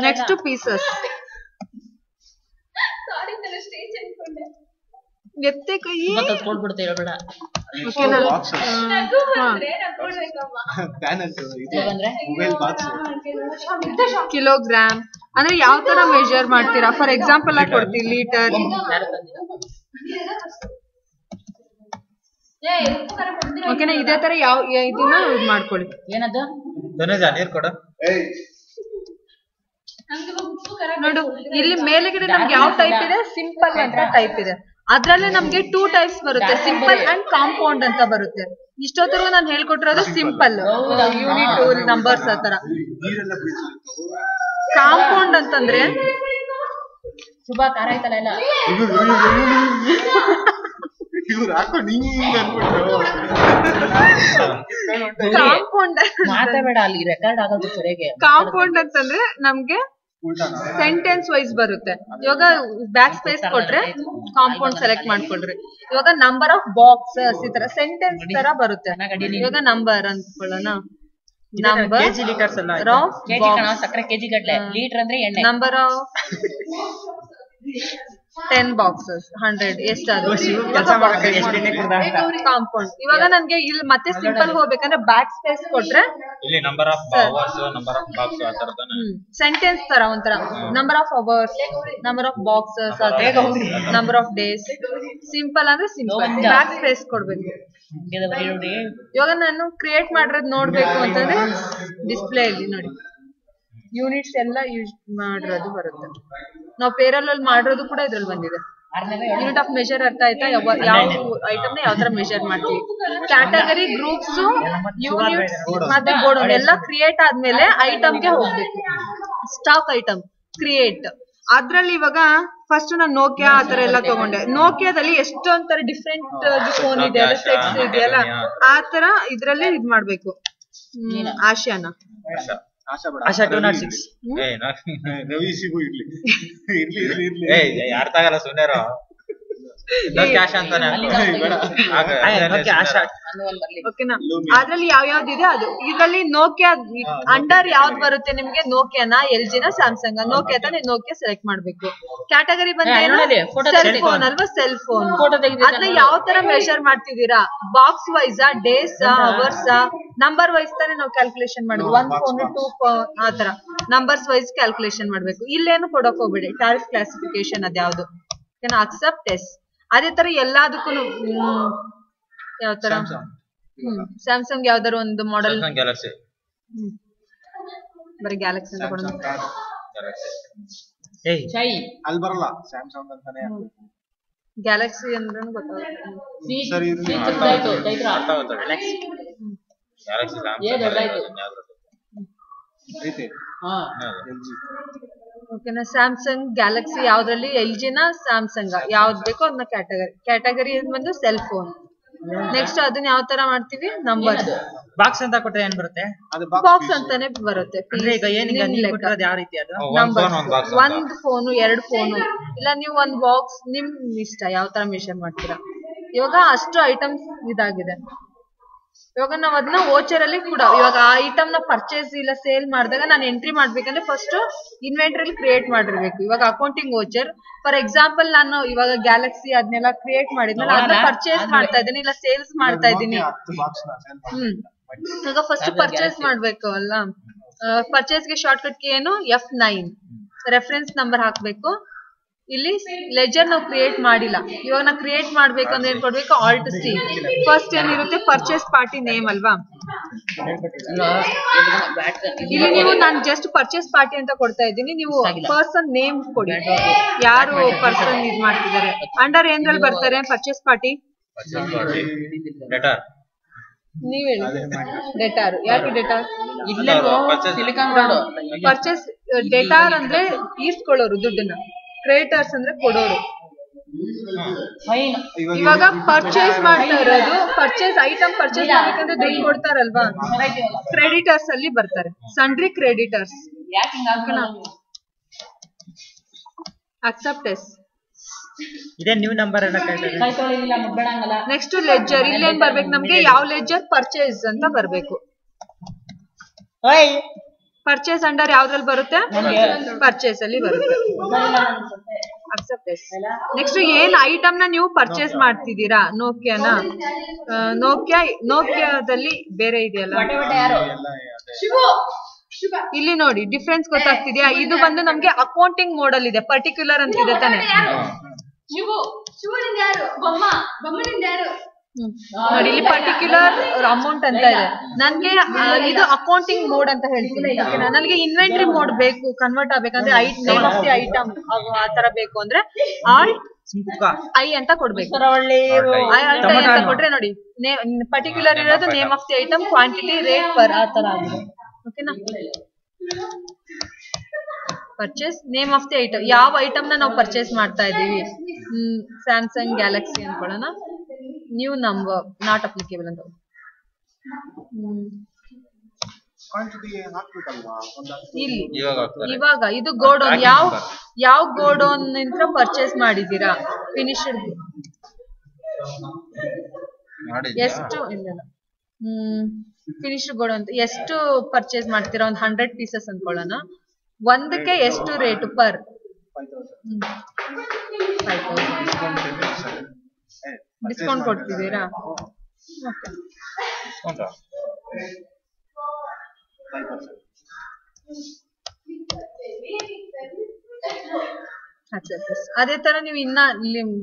ನೆಕ್ಸ್ಟ್ ಪೀಸಸ್ ಎತ್ತೆ ಕೈ ಕಿಲೋಗ್ರಾಮ್ ಅಂದ್ರೆ ಯಾವ ತರ ಮೆಜರ್ ಮಾಡ್ತೀರಾ ಫಾರ್ ಎಕ್ಸಾಂಪಲ್ ಆಗಿ ಕೊಡ್ತೀವಿ ಲೀಟರ್ ಓಕೆನಾ ಇದೇ ತರ ಯಾವ ಇದನ್ನ ಮಾಡ್ಕೊಳ್ಳಿ ಏನದು ನೀರ್ ಕೊಡ ನೋಡು ಇಲ್ಲಿ ಮೇಲೆಗಡೆ ನಮ್ಗೆ ಯಾವ ಟೈಪ್ ಇದೆ ಸಿಂಪಲ್ ಅಂತ ಟೈಪ್ ಇದೆ ಅದ್ರಲ್ಲೇ ನಮ್ಗೆ 2 ಟೈಪ್ಸ್ ಬರುತ್ತೆ ಸಿಂಪಲ್ ಅಂಡ್ ಕಾಂಪೌಂಡ್ ಅಂತ ಬರುತ್ತೆ ಇಷ್ಟೊತ್ತರೆಗೂ ನಾನು ಹೇಳ್ಕೊಟ್ಟಿರೋದು ಸಿಂಪಲ್ ಯೂನಿಟ್ ನಂಬರ್ಸ್ ಆತರ ಕಾಂಪೌಂಡ್ ಅಂತಂದ್ರೆ ಶುಭಾ ಖಾರ ಆಯ್ತಲ್ಲ ಎಲ್ಲ ಕಾಂಪೌಂಡ್ ಮಾತಾಡಬೇಡ ಅಲ್ಲಿ ರೆಕಾರ್ಡ್ ಆಗೋದು ಸರಿಯಾಗಿ ಕಾಂಪೌಂಡ್ ಅಂತಂದ್ರೆ ನಮ್ಗೆ ಸೆಂಟೆನ್ಸ್ ವೈಸ್ ಬರುತ್ತೆ ಇವಾಗ ಬ್ಯಾಕ್ ಸ್ಪೇಸ್ ಕೊಟ್ರೆ ಕಾಂಪೌಂಡ್ ಸೆಲೆಕ್ಟ್ ಮಾಡ್ಕೊಳ್ರಿ ಇವಾಗ ನಂಬರ್ ಆಫ್ ಬಾಕ್ಸಸ್ ಈ ತರ ಸೆಂಟೆನ್ಸ್ ತರ ಬರುತ್ತೆ ಇವಾಗ ನಂಬರ್ ಅಂದ್ಕೊಳ್ಳೋಣ ನಂಬರ್ ಆಫ್ ಸಕ್ಕರೆ ಕೆಜಿ ಗಟ್ಲೆ ಲೀಟರ್ ಅಂದ್ರೆ ಎಣ್ಣೆ ನಂಬರ್ ಆಫ್ 10 ಬಾಕ್ಸಸ್ 100 ಎಷ್ಟಾದ್ರು ಕಾಂಪೌಂಡ್ ಇವಾಗ ನನ್ಗೆ ಇಲ್ಲಿ ಮತ್ತೆ ಸಿಂಪಲ್ ಹೋಗ್ಬೇಕಂದ್ರೆ ಬ್ಯಾಕ್ ಸ್ಪೇಸ್ ಕೊಟ್ರೆ ಇಲ್ಲಿ number of hours number of box ಆ ತರದನ ಸೆಂಟೆನ್ಸ್ ತರ ಒಂಥರ number of hours number of boxes number of days simple ಅಂದ್ರೆ ಸಿಂಪಲ್ ಬ್ಯಾಕ್ ಸ್ಪೇಸ್ ಕೊಡ್ಬೇಕು ಇವಾಗ ನಾನು ಕ್ರಿಯೇಟ್ ಮಾಡಿರೋದು ನೋಡ್ಬೇಕು ಅಂತಂದ್ರೆ ಡಿಸ್ಪ್ಲೇ ಅಲ್ಲಿ ನೋಡಿ ಯೂನಿಟ್ಸ್ ಎಲ್ಲ ಯೂಸ್ ಮಾಡಿರೋದು ಬರುತ್ತೆ ನಾವು ಪೇರಲ್ ಅಲ್ಲಿ ಮಾಡಿರೋದು ಕೂಡ ಇದ್ರಲ್ಲಿ ಬಂದಿದೆ ಯೂನಿಟ್ ಆಫ್ ಮೆಜರ್ ಅರ್ಥ ಆಯ್ತಾ ಯಾವ ಐಟಮ್ ನ ಯಾವ ತರ ಮೆಜರ್ ಮಾಡ್ತೀವಿ ಕ್ಯಾಟಗರಿ ಗ್ರೂಪ್ಸ್ ಯೂನಿಟ್ಸ್ ಮತ್ತೆ ಗೋಡೌನ್ ಎಲ್ಲ ಕ್ರಿಯೇಟ್ ಆದ್ಮೇಲೆ ಐಟಮ್ಗೆ ಹೋಗ್ಬೇಕು ಸ್ಟಾಕ್ ಐಟಮ್ ಕ್ರಿಯೇಟ್ ಅದ್ರಲ್ಲಿ ಇವಾಗ ಫಸ್ಟ್ ನಾನು ನೋಕಿಯಾ ಆತರ ಎಲ್ಲ ತಗೊಂಡೆ ನೋಕಿಯಾದಲ್ಲಿ ಎಷ್ಟೊಂದ್ ಡಿಫ್ರೆಂಟ್ ಫೋನ್ ಇದೆ ಸೆಟ್ಸ್ ಇದೆಯಲ್ಲ ಆತರ ಇದ್ರಲ್ಲಿ ಇದ್ ಮಾಡ್ಬೇಕು ಆಶಾನ ಆಶಾ 206 ಯಾರ ತಗಲ್ಲ ಸುನೇರೋ ಕ್ಯಾಶ್ ಅಂತಾನೆ ಓಕೆನಾ ಅದ್ರಲ್ಲಿ ಯಾವ ಯಾವ್ದಿದೆ ಅದು ಇದ್ರಲ್ಲಿ ನೋಕಿಯಾ ಅಂಡರ್ ಯಾವ್ದು ಬರುತ್ತೆ ನಿಮ್ಗೆ ನೋಕಿಯಾನ ಎಲ್ ಜಿನ ಸ್ಯಾಮ್ಸಂಗ್ ನೋಕಿಯಾ ತಾನೆ ನೋಕಿಯಾ ಸೆಲೆಕ್ಟ್ ಮಾಡ್ಬೇಕು ಕ್ಯಾಟಗರಿ ಬಂದ್ರೆ ಸೆಲ್ ಫೋನ್ ಅಲ್ವಾ ಸೆಲ್ ಫೋನ್ ಅದನ್ನ ಯಾವ ತರ ಮೆಷರ್ ಮಾಡ್ತಿದ್ದೀರಾ box wise days hours number wise ತಾನೆ ನಾವು ಕ್ಯಾಲ್ಕುಲೇಷನ್ ಮಾಡ್ಬೇಕು 1 ಫೋನ್ 2 ಫೋನ್ ಆತರ ನಂಬರ್ಸ್ ವೈಸ್ ಕ್ಯಾಲ್ಕುಲೇಷನ್ ಮಾಡ್ಬೇಕು ಇಲ್ಲೇನು ಕೊಡಕ್ ಹೋಗ್ಬೇಡಿ ಟಾರಿಫ್ ಕ್ಲಾಸಿಫಿಕೇಶನ್ ಅದ್ಯಾವ್ದು ಓಕೆನಾ ಅಕ್ಸೆಪ್ಟ್ ಎಸ್ ಅದೇ ತರ ಎಲ್ಲದಕ್ಕೂ ಯಾವ ತರ ಸ್ಯಾಮ್ಸಂಗ್ ಯಾವ್ದಾರು ಒಂದು ಮಾಡೆಲ್ ಗ್ಯಾಲಕ್ಸಿ ಬರೀ ಗ್ಯಾಲಕ್ಸಿ ಅಂತ ಕೊಡೋಣ ಅಲ್ಲಿ ಬರಲ್ಲ ಸ್ಯಾಮ್ಸಂಗ್ ಅಂತಾನೆ ಗ್ಯಾಲಕ್ಸಿ ಅಂದ್ರೂ ಗೊತ್ತಾಗುತ್ತೆ ಓಕೆನಾ ಸ್ಯಾಮ್ಸಂಗ್ ಗ್ಯಾಲಕ್ಸಿ ಯಾವ್ದ್ರಲ್ಲಿ ಎಲ್ ಜಿನ ಸ್ಯಾಮ್ಸಂಗ್ ಯಾವ್ದು ಬೇಕೋ ಅದನ್ನ ಕ್ಯಾಟಗರಿ ಬಂದು ಸೆಲ್ ಫೋನ್ ನೆಕ್ಸ್ಟ್ ಅದನ್ನ ಯಾವ ತರ ಮಾಡ್ತೀವಿ ನಂಬರ್ ಬಾಕ್ಸ್ ಅಂತ ಕೊಟ್ರೆ ಏನ್ ಬರುತ್ತೆ ಬಾಕ್ಸ್ ಅಂತಾನೆ ಬರುತ್ತೆ ಯಾವ ರೀತಿ ಅದು ನಂಬರ್ ಒಂದ್ ಫೋನು 2 ಫೋನು ಇಲ್ಲ ನೀವು ಒಂದ್ ಬಾಕ್ಸ್ ನಿಮ್ ಇಷ್ಟ ಯಾವ ತರ ಮೆಷರ್ ಮಾಡ್ತೀರಾ ಇವಾಗ ಅಷ್ಟು ಐಟಮ್ಸ್ ಇದಾಗಿದೆ ಇವಾಗ ನಾವ್ ಅದನ್ನ ವೋಚರ್ ಅಲ್ಲಿ ಕೂಡ ಇವಾಗ ಆ ಐಟಮ್ ನ ಪರ್ಚೇಸ್ ಇಲ್ಲ ಸೇಲ್ ಮಾಡಿದಾಗ ನಾನು ಎಂಟ್ರಿ ಮಾಡ್ಬೇಕಂದ್ರೆ ಫಸ್ಟ್ ಇನ್ವೆಂಟರಿ ಕ್ರಿಯೇಟ್ ಮಾಡಿರ್ಬೇಕು ಇವಾಗ ಅಕೌಂಟಿಂಗ್ ವೋಚರ್ ಫಾರ್ ಎಕ್ಸಾಂಪಲ್ ನಾನು ಇವಾಗ ಗ್ಯಾಲಕ್ಸಿ ಅದನ್ನೆಲ್ಲ ಕ್ರಿಯೇಟ್ ಮಾಡಿದ್ಮೇಲೆ ಅದನ್ನ ಪರ್ಚೇಸ್ ಮಾಡ್ತಾ ಇದ್ದೀನಿ ಇಲ್ಲ ಸೇಲ್ಸ್ ಮಾಡ್ತಾ ಇದ್ದೀನಿ ಇವಾಗ ಫಸ್ಟ್ ಪರ್ಚೇಸ್ ಮಾಡ್ಬೇಕು ಅಲ್ಲ ಪರ್ಚೇಸ್ಗೆ ಶಾರ್ಟ್ ಕಟ್ ಏನು F9 ರೆಫರೆನ್ಸ್ ನಂಬರ್ ಹಾಕ್ಬೇಕು ಇಲ್ಲಿ ಲೆಜರ್ ನಾವು ಕ್ರಿಯೇಟ್ ಮಾಡಿಲ್ಲ ಇವಾಗ ನಾವು ಕ್ರಿಯೇಟ್ ಮಾಡ್ಬೇಕಂದ್ರೆ ಏನ್ ಕೊಡ್ಬೇಕು Alt C ಫಸ್ಟ್ ಏನಿರುತ್ತೆ ಪರ್ಚೇಸ್ ಪಾರ್ಟಿ ನೇಮ್ ಅಲ್ವಾ ಇಲ್ಲಿ ನೀವು ನಾನು ಜಸ್ಟ್ ಪರ್ಚೇಸ್ ಪಾರ್ಟಿ ಅಂತ ಕೊಡ್ತಾ ಇದ್ದೀನಿ ನೀವು ಪರ್ಸನ್ ನೇಮ್ ಕೊಡಿ ಯಾರು ಪರ್ಸನ್ ಇದ್ ಮಾಡ್ತಿದ್ದಾರೆ ಅಂಡರ್ ಏನ್ರಲ್ಲಿ ಬರ್ತಾರೆ ಪರ್ಚೇಸ್ ಪಾರ್ಟಿ ನೀವ್ ಹೇಳಿ ಡೇಟಾರ್ ಯಾಕೆ ಡೇಟಾರ್ ಪರ್ಚೇಸ್ ಡೇಟಾರ್ ಅಂದ್ರೆ ಈಸ್ಕೊಳ್ಳೋರು ದುಡ್ಡನ್ನ ಕ್ರೆಡಿಟರ್ಸ್ ಅಂದ್ರೆ ಕೊಡೋರು ಇವಾಗ ಪರ್ಚೇಸ್ ಮಾಡ್ತಾ ಇರೋದು ಪರ್ಚೇಸ್ ಐಟಮ್ ಪರ್ಚೇಸ್ ಮಾಡ್ಬೇಕಂದ್ರೆ ದುಡ್ಡು ಕೊಡ್ತಾರಲ್ವಾ ಕ್ರೆಡಿಟರ್ಸ್ ಅಲ್ಲಿ ಬರ್ತಾರೆ ಸಂಡ್ರಿ ಕ್ರೆಡಿಟರ್ಸ್ ಅಕ್ಸೆಪ್ಟ್ ಎಸ್. ಇದೇ ನ್ಯೂ ನಂಬರ್ ಎಲ್ಲ ಕೈ ತೊಳಿಲಿಲ್ಲ ಮುಟ್ಬೇಡಂಗಲ್ಲ. Next ledger. ಇಲ್ಲೇನ್ ಬರ್ಬೇಕು ನಮ್ಗೆ? ಯಾವ ಲೆಡ್ಜರ್? ಪರ್ಚೇಸ್ ಅಂತ ಬರ್ಬೇಕು. ಓಯ್ ಪರ್ಚೇಸ್ ಅಂಡರ್ ಯಾವ್ದ್ರಲ್ಲಿ ಬರುತ್ತೆ? ಪರ್ಚೇಸ್ ಅಲ್ಲಿ ಬರುತ್ತೆ. Accept yes. ನೆಕ್ಸ್ಟ್ ಏನ್ ಐಟಮ್ ನ ನೀವು ಪರ್ಚೇಸ್ ಮಾಡ್ತಿದ್ದೀರಾ? ನೋಕಿಯಾನ? ನೋಕಿಯಾದಲ್ಲಿ ಬೇರೆ ಇದೆಯಲ್ಲ, ಇಲ್ಲಿ ನೋಡಿ ಡಿಫ್ರೆನ್ಸ್ ಗೊತ್ತಾಗ್ತಿದ್ಯಾ? ಇದು ಬಂದು ನಮ್ಗೆ ಅಕೌಂಟಿಂಗ್ ಮೋಡ್ ಅಲ್ಲಿ ಇದೆ. ಪರ್ಟಿಕ್ಯುಲರ್ ಅಂತ ಇದೆ ತಾನೆ? ನೋಡಿ ಇಲ್ಲಿ ಪರ್ಟಿಕ್ಯುಲರ್ ಅಮೌಂಟ್ ಅಂತ ಇದೆ. ನನ್ಗೆ ಇದು ಅಕೌಂಟಿಂಗ್ ಮೋಡ್ ಅಂತ ಹೇಳ್ತೀನಿ. ನನಗೆ ಇನ್ವೆಂಟ್ರಿ ಮೋಡ್ ಬೇಕು, ಕನ್ವರ್ಟ್ ಆಗ್ಬೇಕಂದ್ರೆ ನೇಮ್ ಆಫ್ ದಿ ಐಟಮ್ ಆತರ ಬೇಕು ಅಂದ್ರೆ ಐ ಅಂತ ಕೊಡ್ಬೇಕು. ಐ ಅಂತ ಕೊಟ್ರೆ ನೋಡಿ ಪರ್ಟಿಕ್ಯುಲರ್ ಇರೋದು name of the item, quantity, rate, per ಆ ತರ ಆಗಿದೆ. ಓಕೆನಾ? Purchase name of the item, ಯಾವ ಐಟಮ್ ನ ನಾವು ಪರ್ಚೇಸ್ ಮಾಡ್ತಾ ಇದೀವಿ. ಸ್ಯಾಮ್ಸಂಗ್ ಗ್ಯಾಲಕ್ಸಿ ಅನ್ಕೊಳ್ಳೋಣ. ನ್ಯೂ ನಂಬರ್ ನಾಟ್ ಅಪ್ಲಿಕೇಬಲ್ ಅಂತ. ಇಲ್ಲಿ ಇವಾಗ ಇದು ಗೋಡೌನ್. ಯಾವ ಗೋಡೌನ್ ನಿಂದ ಪರ್ಚೇಸ್ ಮಾಡಿದೀರಾ? ಫಿನಿಶ್ಡ್ ಎಷ್ಟು ಇಲ್ಲ ಫಿನಿಶ್ಡ್ ಗೋಡೌನ್ ಎಷ್ಟು ಪರ್ಚೇಸ್ ಮಾಡ್ತೀರಾ? ಒಂದು 100 ಪೀಸಸ್ ಅನ್ಕೊಳ್ಳೋಣ. ಒಂದಕ್ಕೆ ಎಷ್ಟು ರೇಟ್? Per 5000 discount ಕೊಡ್ತಿದ್ದೀರಾ? ಅದೇ ತರ ನೀವು ಇನ್ನ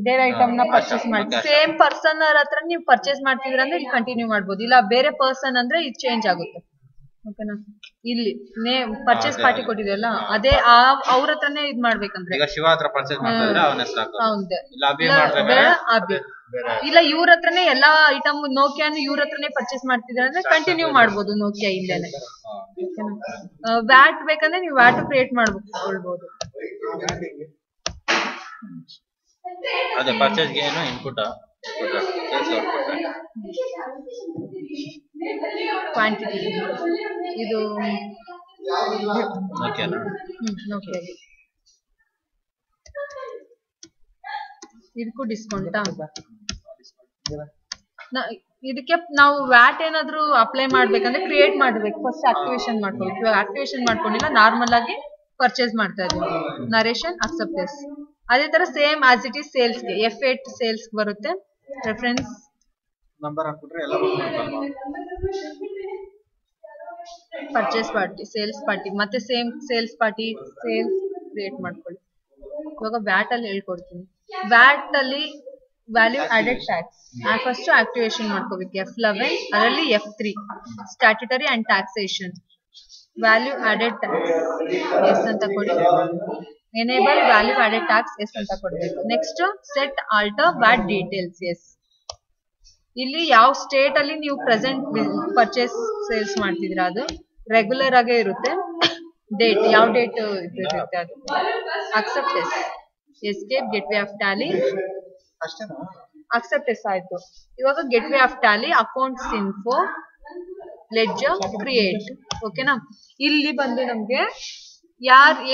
ಬೇರೆ ಐಟಮ್ ನ ಪರ್ಚೇಸ್ ಮಾಡಿ ಸೇಮ್ ಪರ್ಸನ್ ಹತ್ರ ನೀವು ಪರ್ಚೇಸ್ ಮಾಡ್ತಿದ್ರ ಅಂದ್ರೆ ಇಲ್ಲಿ ಕಂಟಿನ್ಯೂ ಮಾಡ್ಬೋದು. ಇಲ್ಲ ಬೇರೆ ಪರ್ಸನ್ ಅಂದ್ರೆ ಇದು ಚೇಂಜ್ ಆಗುತ್ತೆ. ಓಕೆನಾ? ಇಲ್ಲಿ ಪರ್ಚೇಸ್ ಪಾರ್ಟಿ ಕೊಟ್ಟಿದೆಯಲ್ಲ ಅದೇ ಅವ್ರ ಹತ್ರನೇ ಇದ್ ಮಾಡ್ಬೇಕಂದ್ರೆ ಶಿವ ಹತ್ರ ಪರ್ಚೇಸ್ ಮಾಡ್ತಿದ್ರೆ ಅವನ ಹೆಸರು ಹಾಕೋದು. ಹೌದು. ಇಲ್ಲ ಇವ್ರ ಹತ್ರನೇ ಎಲ್ಲಾ ಐಟಮ್ ನೋಕಿಯಾನು ಇವ್ರ ಹತ್ರನೇ ಪರ್ಚೇಸ್ ಮಾಡ್ತಿದ್ರೆ ಅಂದ್ರೆ ಕಂಟಿನ್ಯೂ ಮಾಡ್ಬೋದು ನೋಕಿಯಾ ಇಲ್ಲೇನೆ. ವ್ಯಾಟ್ ಬೇಕಂದ್ರೆ ನೀವು ವ್ಯಾಟ್ ಕ್ರಿಯೇಟ್ ಮಾಡ್ಕೊಳ್ಬಹುದು. ಅದೇ ಪರ್ಚೇಸ್ ಗೆ ಏನು ಇನ್ಪುಟ್ ಕ್ವಾಂಟಿಟಿ ಇದು ಓಕೆನಾ? ಓಕೆ. ಇದಕ್ಕೂ ಡಿಸ್ಕೌಂಟಾ? ಇದಕ್ಕೆ ನಾವು ವ್ಯಾಟ್ ಏನಾದ್ರು ಅಪ್ಲೈ ಮಾಡ್ಬೇಕಂದ್ರೆ ಕ್ರಿಯೇಟ್ ಮಾಡ್ಬೇಕು. ಫಸ್ಟ್ ಆಕ್ಟಿವೇಶನ್ ಮಾಡ್ಕೊಬೇಕು. ಇವಾಗ ಆಕ್ಟಿವೇಶನ್ ಮಾಡ್ಕೊಂಡಿಲ್ಲ, ನಾರ್ಮಲ್ ಆಗಿ ಪರ್ಚೇಸ್ ಮಾಡ್ತಾ ಇದೀವಿ. Narration acceptance. ಅದೇ ತರ same as it is sales ಗೆ F8 ಸೇಲ್ಸ್ ಬರುತ್ತೆ. ರೆಫರೆನ್ಸ್ ನಂಬರ್ ಹಾಕ್ಬಿಟ್ರೆ ಎಲ್ಲ ಪರ್ಚೇಸ್ ಪಾರ್ಟಿ, ಸೇಲ್ಸ್ ಪಾರ್ಟಿ, ಮತ್ತೆ same sales party, sales create ಮಾಡ್ಕೊಳ್ಳಿ. ಇವಾಗ ವ್ಯಾಟ್ ಅಲ್ಲಿ ಹೇಳ್ಕೊಡ್ತೀನಿ. ವ್ಯಾಟ್ ಅಲ್ಲಿ value added tax first activation ಮಾಡ್ಕೋಬೇಕು. F11 ಅದರಲ್ಲಿ F3 statutory and taxation. Value added tax yes ಅಂತ ಕೊಡಿ. Enable value added tax yes ಅಂತ ಕೊಡ್ಬೇಕು. Next set alter VAT details yes. ಇಲ್ಲಿ ಯಾವ ಸ್ಟೇಟ್ ಅಲ್ಲಿ ನೀವು ಪ್ರೆಸೆಂಟ್ ಪರ್ಚೇಸ್ ಸೇಲ್ಸ್ ಮಾಡ್ತಿದ್ರ ಅದು ರೆಗ್ಯುಲರ್ ಆಗೇ ಇರುತ್ತೆ. ಡೇಟ್ ಯಾವ ಡೇಟ್ ಇರುತ್ತೆ ಅದು. Accept yes. Escape gateway of Tally. Accept yes ಆಯ್ತು. ಇವಾಗ gateway of Tally, accounts info, ledger, create. ಓಕೆನಾ? ಇಲ್ಲಿ ಬಂದು ನಮ್ಗೆ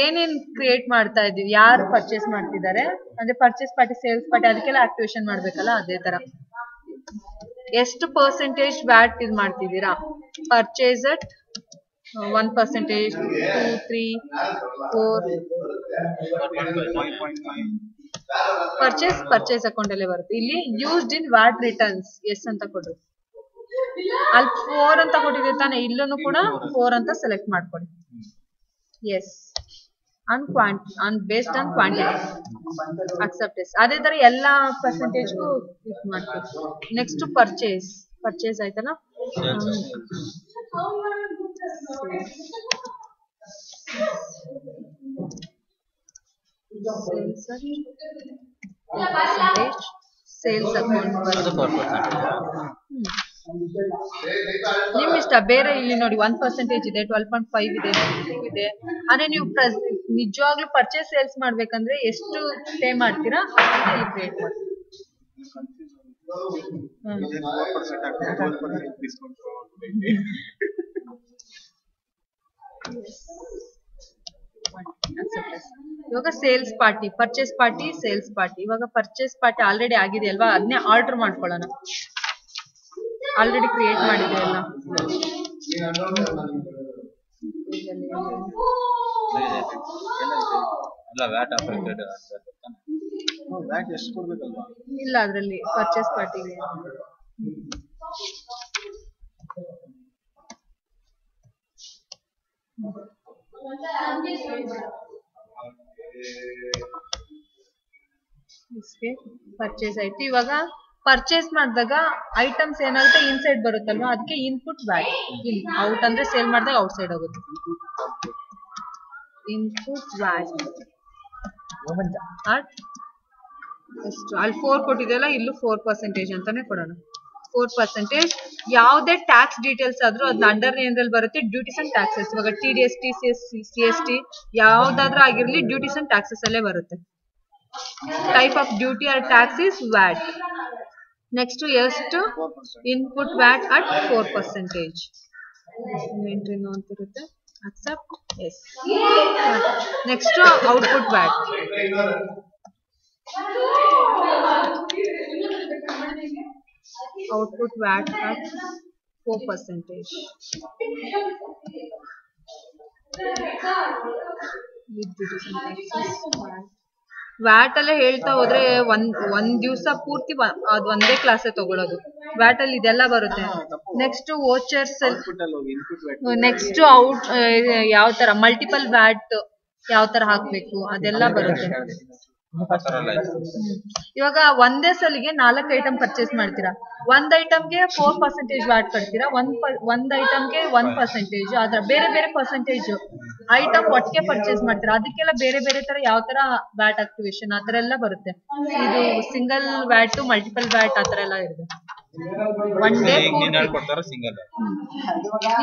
ಏನೇನ್ ಕ್ರಿಯೇಟ್ ಮಾಡ್ತಾ ಇದೀವಿ, ಯಾರು ಪರ್ಚೇಸ್ ಮಾಡ್ತಿದ್ದಾರೆ ಅಂದ್ರೆ ಪರ್ಚೇಸ್ ಪಾರ್ಟಿ, ಸೇಲ್ಸ್ ಪಾರ್ಟಿ, ಅದಕ್ಕೆಲ್ಲ ಆಕ್ಟಿವೇಶನ್ ಮಾಡ್ಬೇಕಲ್ಲ. ಅದೇ ತರ ಎಷ್ಟು ಪರ್ಸೆಂಟೇಜ್ ವ್ಯಾಟ್ ಇದು ಮಾಡ್ತಿದ್ದೀರಾ? ಪರ್ಚೇಸ್ ಅಟ್ 1%, 2, 3, 4 ಪರ್ಚೇಸ್ ಅಕೌಂಟ್ ಅಲ್ಲೇ ಬರುತ್ತೆ. ಇಲ್ಲಿ used in VAT returns yes ಅಂತ ಕೊಡ್ರಿ. ಅಲ್ಲಿ 4 ಅಂತ ಕೊಟ್ಟಿದೆ ತಾನೆ, ಇಲ್ಲೂ ಕೂಡ 4 ಅಂತ ಸೆಲೆಕ್ಟ್ ಮಾಡ್ಕೊಳ್ಳಿ. Yes based on quantity. Accept yes. ಅದೇ ತರ ಎಲ್ಲಾ ಪರ್ಸೆಂಟೇಜ್ಗೂ ಯೂಸ್ ಮಾಡ್ತೀವಿ. ನೆಕ್ಸ್ಟ್ ಪರ್ಚೇಸ್ ಆಯ್ತಲ್ಲ. ಸೇಲ್ಸ್ ಅಕೌಂಟ್ ನಿಮ್ ಇಷ್ಟ. ಬೇರೆ ಇಲ್ಲಿ ನೋಡಿ 1% ಇದೆ, 12.5 ಇದೆ, 2 ಇದೆ. ಆದ್ರೆ ನೀವು ನಿಜವಾಗ್ಲೂ ಪರ್ಚೇಸ್ ಸೇಲ್ಸ್ ಮಾಡ್ಬೇಕಂದ್ರೆ ಎಷ್ಟು ಪೇ ಮಾಡ್ತೀರಾ ಇಲ್ಲಿ ಕ್ರಿಯೇಟ್ ಮಾಡಿ. ಇವಾಗ sales party, purchase party, sales party. ಇವಾಗ ಪರ್ಚೇಸ್ ಪಾರ್ಟಿ ಆಲ್ರೆಡಿ ಆಗಿದೆ ಅಲ್ವಾ, ಅದನ್ನೇ ಆರ್ಡರ್ ಮಾಡ್ಕೊಳ್ಳೋಣ. ಆಲ್ರೆಡಿ ಕ್ರಿಯೇಟ್ ಮಾಡಿದೆ ಅಲ್ಲ. ಎಷ್ಟು ಕೊಡ್ಬೇಕಲ್ವಾ? ಇಲ್ಲ, ಅದ್ರಲ್ಲಿ ಪರ್ಚೇಸ್ ಪಾರ್ಟಿಗೆ ಪರ್ಚೇಸ್ ಆಯ್ತು. ಇವಾಗ ಪರ್ಚೇಸ್ ಮಾಡಿದಾಗ ಐಟಮ್ಸ್ ಏನಾಗುತ್ತೆ ಇನ್ಸೈಡ್ ಬರುತ್ತಲ್ವಾ, ಅದಕ್ಕೆ ಇನ್ಪುಟ್ ವ್ಯಾಟ್. ಇನ್ ಔಟ್ ಅಂದ್ರೆ ಸೇಲ್ ಮಾಡಿದಾಗ ಔಟ್ ಸೈಡ್ ಹೋಗುತ್ತೆ. ಇನ್ಪುಟ್ ವ್ಯಾಟ್ ಎಷ್ಟು ಅಲ್ಲಿ 4 ಕೊಟ್ಟಿದೆಯಲ್ಲ, ಇಲ್ಲೂ 4% ಅಂತಾನೆ ಕೊಡೋಣ. 4%. ಯಾವುದೇ ಟ್ಯಾಕ್ಸ್ ಡೀಟೇಲ್ಸ್ ಆದ್ರೂ ಅದನ್ನ ಅಂಡರ್ ಏನ್ರಲ್ಲಿ ಬರುತ್ತೆ, ಡ್ಯೂಟೀಸ್ ಅಂಡ್ ಟ್ಯಾಕ್ಸಸ್. ಇವಾಗ TDST, CST ಯಾವ್ದಾದ್ರೂ ಆಗಿರ್ಲಿ ಡ್ಯೂಟೀಸ್ ಅಂಡ್ ಟ್ಯಾಕ್ಸಸ್ ಅಲ್ಲೇ ಬರುತ್ತೆ. Type of duty or tax is VAT. Next ಎಷ್ಟು ಇನ್ಪುಟ್ ವ್ಯಾಟ್ ಅಟ್ 4%. ಇನ್ವೆಂಟರಿ ಅಂತ ಇರುತ್ತೆ. Accept, yes. Next output VAT. Output VAT at 4%. VAT ಅಲ್ಲೇ ಹೇಳ್ತಾ ಹೋದ್ರೆ ಒಂದ್ ದಿವಸ ಪೂರ್ತಿ ಅದು ಒಂದೇ ಕ್ಲಾಸೇ ತಗೊಳ್ಳೋದು. ವ್ಯಾಟ್ ಅಲ್ಲಿ ಇದೆಲ್ಲ ಬರುತ್ತೆ. ನೆಕ್ಸ್ಟ್ ವೋಚರ್ಸ್, ನೆಕ್ಸ್ಟ್ ಔಟ್ ಯಾವ ತರ ಮಲ್ಟಿಪಲ್ ವ್ಯಾಟ್ ಯಾವ ತರ ಹಾಕ್ಬೇಕು ಅದೆಲ್ಲ ಬರುತ್ತೆ. ಇವಾಗ ಒಂದೇ ಸಲಿಗೆ 4 ಐಟಮ್ ಪರ್ಚೇಸ್ ಮಾಡ್ತೀರಾ. ಒಂದ್ ಐಟಮ್ಗೆ 4% ವ್ಯಾಟ್ ಕಟ್ತೀರಾ, ಒಂದ್ ಐಟಮ್ಗೆ 1%. ಅದ್ರ ಬೇರೆ ಬೇರೆ ಪರ್ಸೆಂಟೇಜ್ ಐಟಮ್ ಒಟ್ಟಿಗೆ ಪರ್ಚೇಸ್ ಮಾಡ್ತೀರಾ, ಅದಕ್ಕೆಲ್ಲ ಬೇರೆ ಬೇರೆ ತರ ಯಾವ ತರ ವ್ಯಾಟ್ ಆಕ್ಟಿವೇಶನ್ ಆತರ ಎಲ್ಲ ಬರುತ್ತೆ. ಇದು ಸಿಂಗಲ್ ವ್ಯಾಟ್, ಮಲ್ಟಿಪಲ್ ವ್ಯಾಟ್ ಆತರ ಎಲ್ಲ ಇರುತ್ತೆ. ಒನ್ ಡೇ